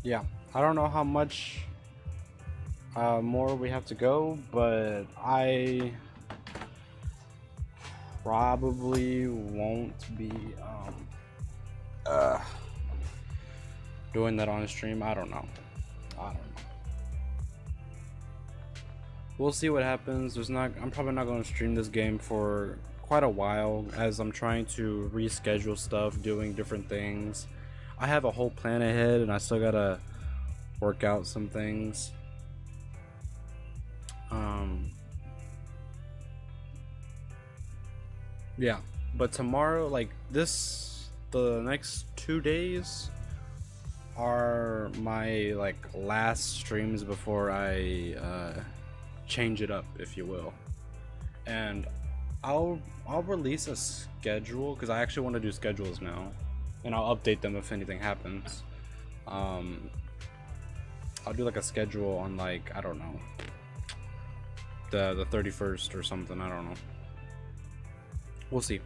Yeah, I don't know how much more we have to go, but I probably won't be doing that on stream. I don't know. We'll see what happens. I'm probably not going to stream this game for quite a while, as I'm trying to reschedule stuff, doing different things. I have a whole plan ahead, and I still gotta work out some things. Yeah, but tomorrow, like the next 2 days are my like last streams before I change it up, if you will. And I'll release a schedule, because I actually want to do schedules now, and I'll update them if anything happens. I'll do like a schedule on, like, I don't know, the 31st or something. I don't know. We'll see.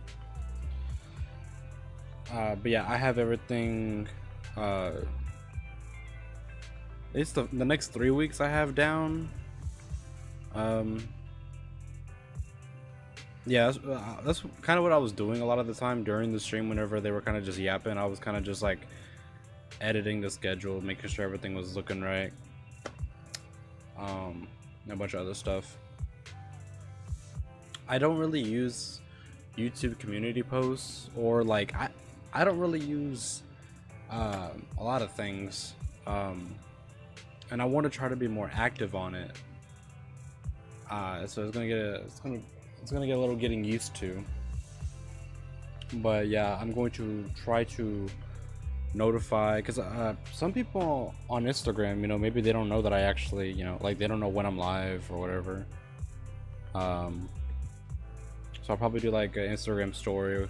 But yeah, I have everything. It's the next 3 weeks I have down. Yeah, that's kind of what I was doing a lot of the time during the stream. Whenever they were kind of just yapping, I was kind of just like editing the schedule, making sure everything was looking right. And a bunch of other stuff. I don't really use YouTube community posts, or like I don't really use a lot of things, and I want to try to be more active on it. So it's gonna get a little getting used to. But yeah, I'm going to try to notify, because some people on Instagram, you know, maybe they don't know that I actually, you know, like they don't know when I'm live or whatever. So I'll probably do like an Instagram story.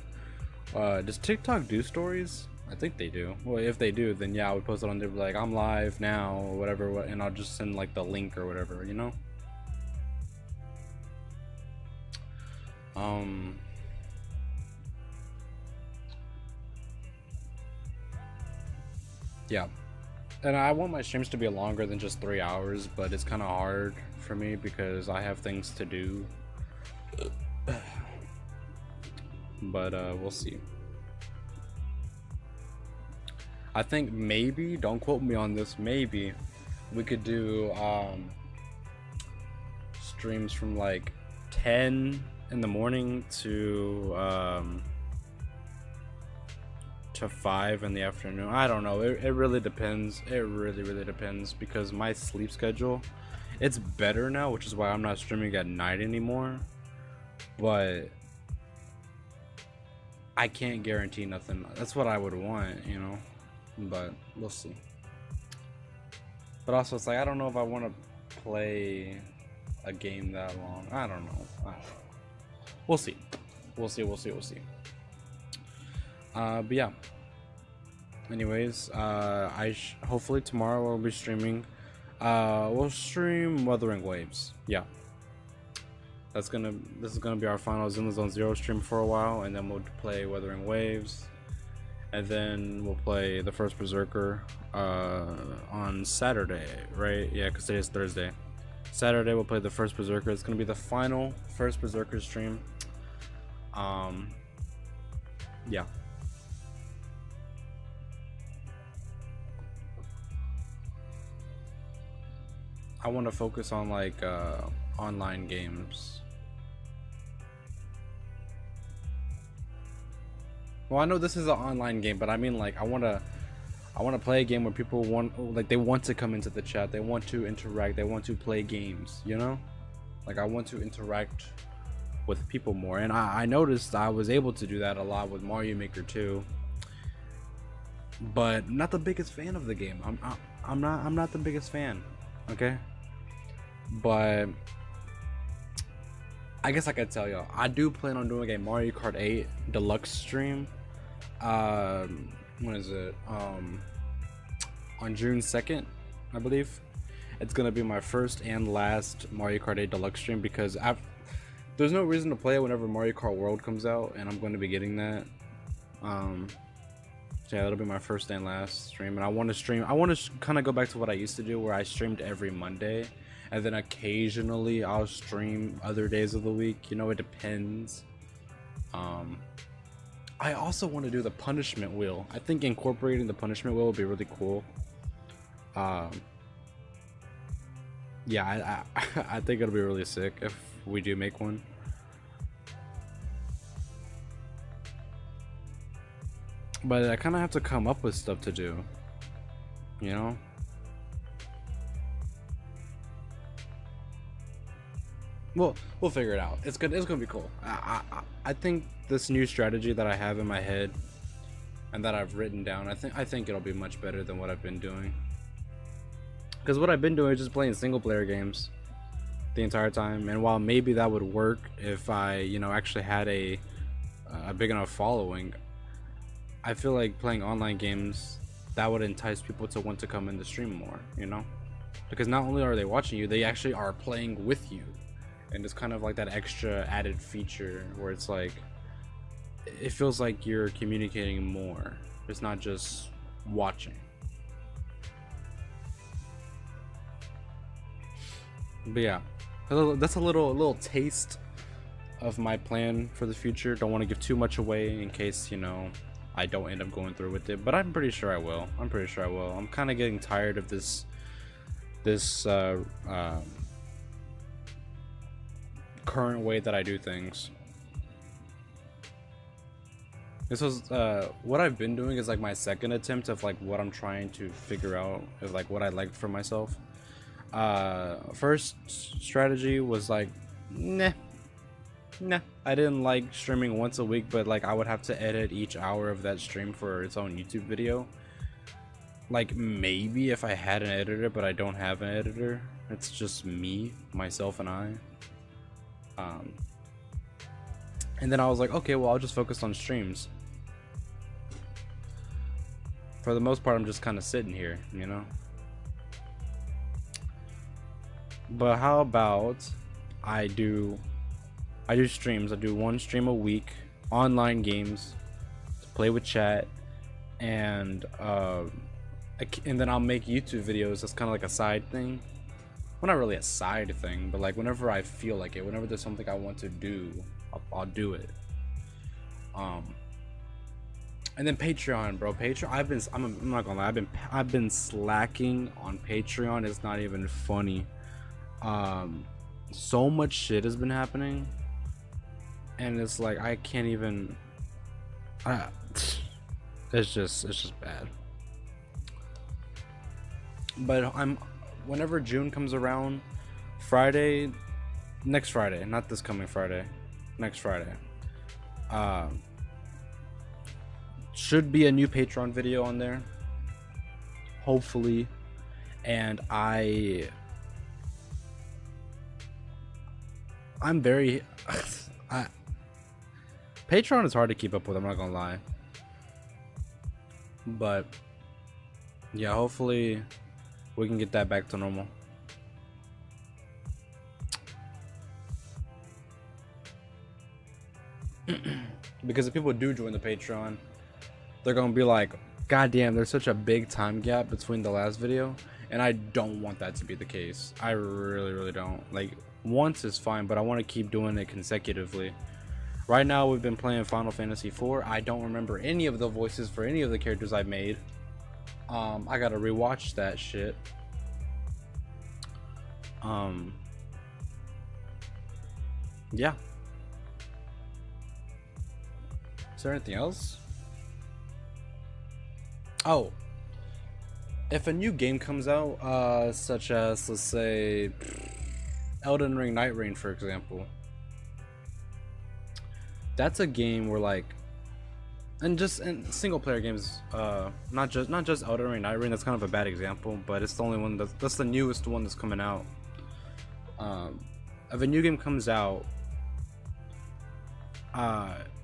Does TikTok do stories? I think they do. Well, if they do, then yeah, I would post it on there, like I'm live now or whatever, and I'll just send like the link or whatever, you know. Yeah, and I want my streams to be longer than just 3 hours, but it's kind of hard for me because I have things to do. But we'll see. I think maybe, don't quote me on this, maybe we could do streams from like 10 in the morning to 5 in the afternoon. I don't know, it really depends. It really depends because my sleep schedule, it's better now, which is why I'm not streaming at night anymore, but I can't guarantee nothing. That's what I would want, you know, but we'll see. But also it's like I don't know if I want to play a game that long. I don't know. We'll see. We'll see. But yeah. Anyways, hopefully tomorrow we'll be streaming. We'll stream Wuthering Waves. Yeah. This is gonna be our final Zone Zero stream for a while, and then we'll play Wuthering Waves, and then we'll play the first Berserker on Saturday, right? Yeah, because today is Thursday. Saturday we'll play the first Berserker. It's gonna be the final first Berserker stream. Yeah. I want to focus on like online games. Well, I know this is an online game, but I mean like I want to play a game where people they want to come into the chat, they want to interact, they want to play games, you know? Like I want to interact with people more, and I noticed I was able to do that a lot with Mario Maker 2, but not the biggest fan of the game. I'm not the biggest fan, okay? But I guess I could tell y'all I do plan on doing a Mario Kart 8 deluxe stream. When is it? On June 2nd, I believe. It's gonna be my first and last Mario Kart 8 deluxe stream because there's no reason to play it whenever Mario Kart World comes out, and I'm going to be getting that. So yeah, that'll be my first and last stream, and I want to kind of go back to what I used to do, where I streamed every Monday, and then occasionally I'll stream other days of the week. You know, it depends. I also want to do the punishment wheel. I think incorporating the punishment wheel would be really cool. Yeah, I think it'll be really sick if we do make one. But I kind of have to come up with stuff to do, you know? Well, we'll figure it out. It's gonna be cool. I think this new strategy that I have in my head and that I've written down, I think it'll be much better than what I've been doing. Because what I've been doing is just playing single player games the entire time, and while maybe that would work if I, you know, actually had a big enough following, I feel like playing online games, that would entice people to want to come in the stream more, you know? Because not only are they watching you, they actually are playing with you. And it's kind of like that extra added feature where it's like, it feels like you're communicating more. It's not just watching. But yeah, that's a little taste of my plan for the future. Don't want to give too much away in case, you know, I don't end up going through with it, but I'm pretty sure I will. I'm kind of getting tired of this current way that I do things. This was what I've been doing is like my second attempt of like what I'm trying to figure out is like what I liked for myself. First strategy was like nah, I didn't like streaming once a week, but like I would have to edit each hour of that stream for its own YouTube video. Like maybe if I had an editor, but I don't have an editor. It's just me, myself, and I. And then I was like, okay, well, I'll just focus on streams. For the most part, I'm just kind of sitting here, you know? But how about I do I do streams. I do one stream a week, online games, to play with chat, and then I'll make YouTube videos. That's kind of like a side thing. Well, not really a side thing, but like whenever I feel like it, whenever there's something I want to do, I'll do it. And then Patreon, bro. Patreon. I'm not gonna lie. I've been slacking on Patreon. It's not even funny. So much shit has been happening, and it's like I can't even. It's just bad. But whenever June comes around, next Friday, not this coming Friday, next Friday, should be a new Patreon video on there, hopefully. And I'm very Patreon is hard to keep up with, I'm not gonna lie, but yeah, hopefully we can get that back to normal. Because if people do join the Patreon, they're gonna be like, God damn, there's such a big time gap between the last video, and I don't want that to be the case. I really don't. Like, once is fine, but I want to keep doing it consecutively. Right now we've been playing Final Fantasy IV. I don't remember any of the voices for any of the characters I made. I gotta rewatch that shit. Yeah. Is there anything else? Oh, if a new game comes out, such as, let's say, Elden Ring Night Rain, for example, that's a game where, like, and single player games, not just Elden Ring Night Rain, that's kind of a bad example, but it's the only one that's the newest one that's coming out. If a new game comes out,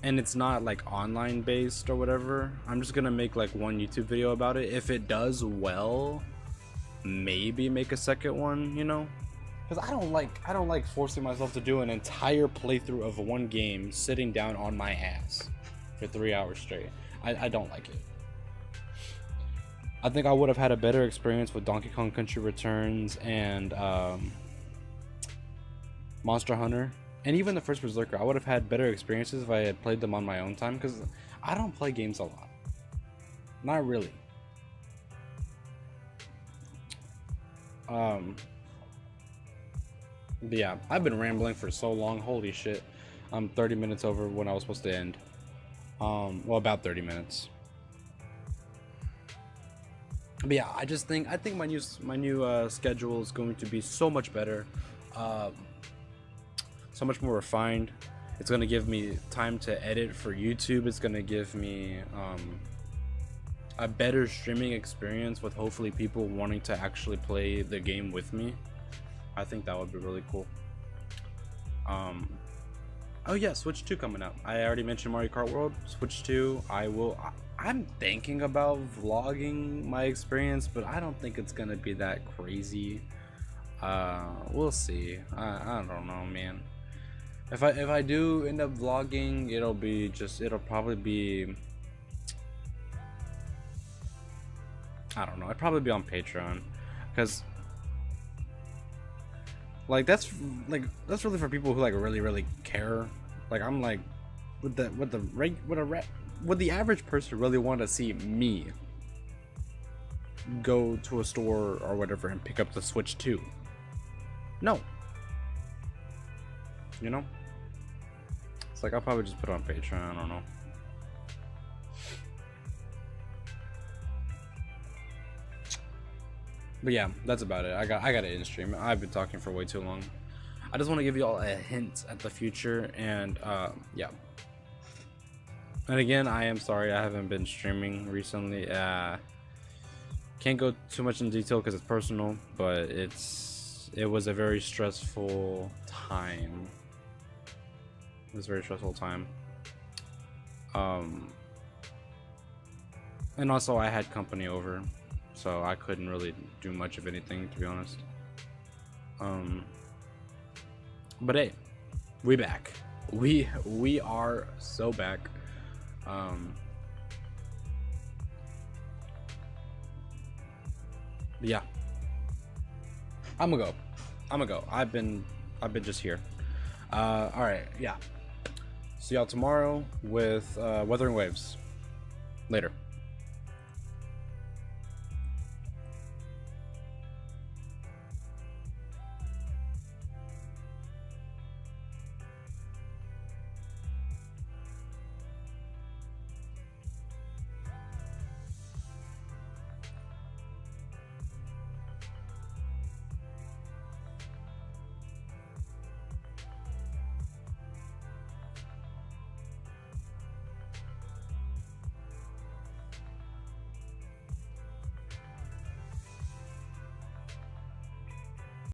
and it's not like online based or whatever, I'm just gonna make like one YouTube video about it. If it does well, maybe make a second one, you know, because I don't like forcing myself to do an entire playthrough of one game sitting down on my ass for 3 hours straight. I don't like it. I think I would have had a better experience with Donkey Kong Country Returns and Monster Hunter. And even the first Berserker, I would have had better experiences if I had played them on my own time, because I don't play games a lot. Not really. But yeah, I've been rambling for so long. Holy shit. I'm 30 minutes over when I was supposed to end. Well, about 30 minutes. But yeah, I think my new schedule is going to be so much better. So much more refined. It's gonna give me time to edit for YouTube. It's gonna give me a better streaming experience with hopefully people wanting to actually play the game with me. I think that would be really cool. Oh yeah, Switch 2 coming out. I already mentioned Mario Kart World. Switch 2, I'm thinking about vlogging my experience, but I don't think it's gonna be that crazy. We'll see. I don't know, man. If I do end up vlogging, it'll probably be, I don't know, it'd probably be on Patreon, because like that's really for people who like really care. Like, I'm like, would the average person really want to see me go to a store or whatever and pick up the Switch 2? No. You know? It's like, I'll probably just put it on Patreon, I don't know. But yeah, that's about it. I got it in stream. I've been talking for way too long. I just want to give you all a hint at the future, and yeah. And again, I am sorry I haven't been streaming recently. Can't go too much in detail because it's personal, but it was a very stressful time. It was a very stressful time. And also I had company over, so I couldn't really do much of anything, to be honest. But hey, we back. we are so back. Yeah, I'm gonna go. I've been just here. All right, yeah. See y'all tomorrow with Weathering Waves. Later.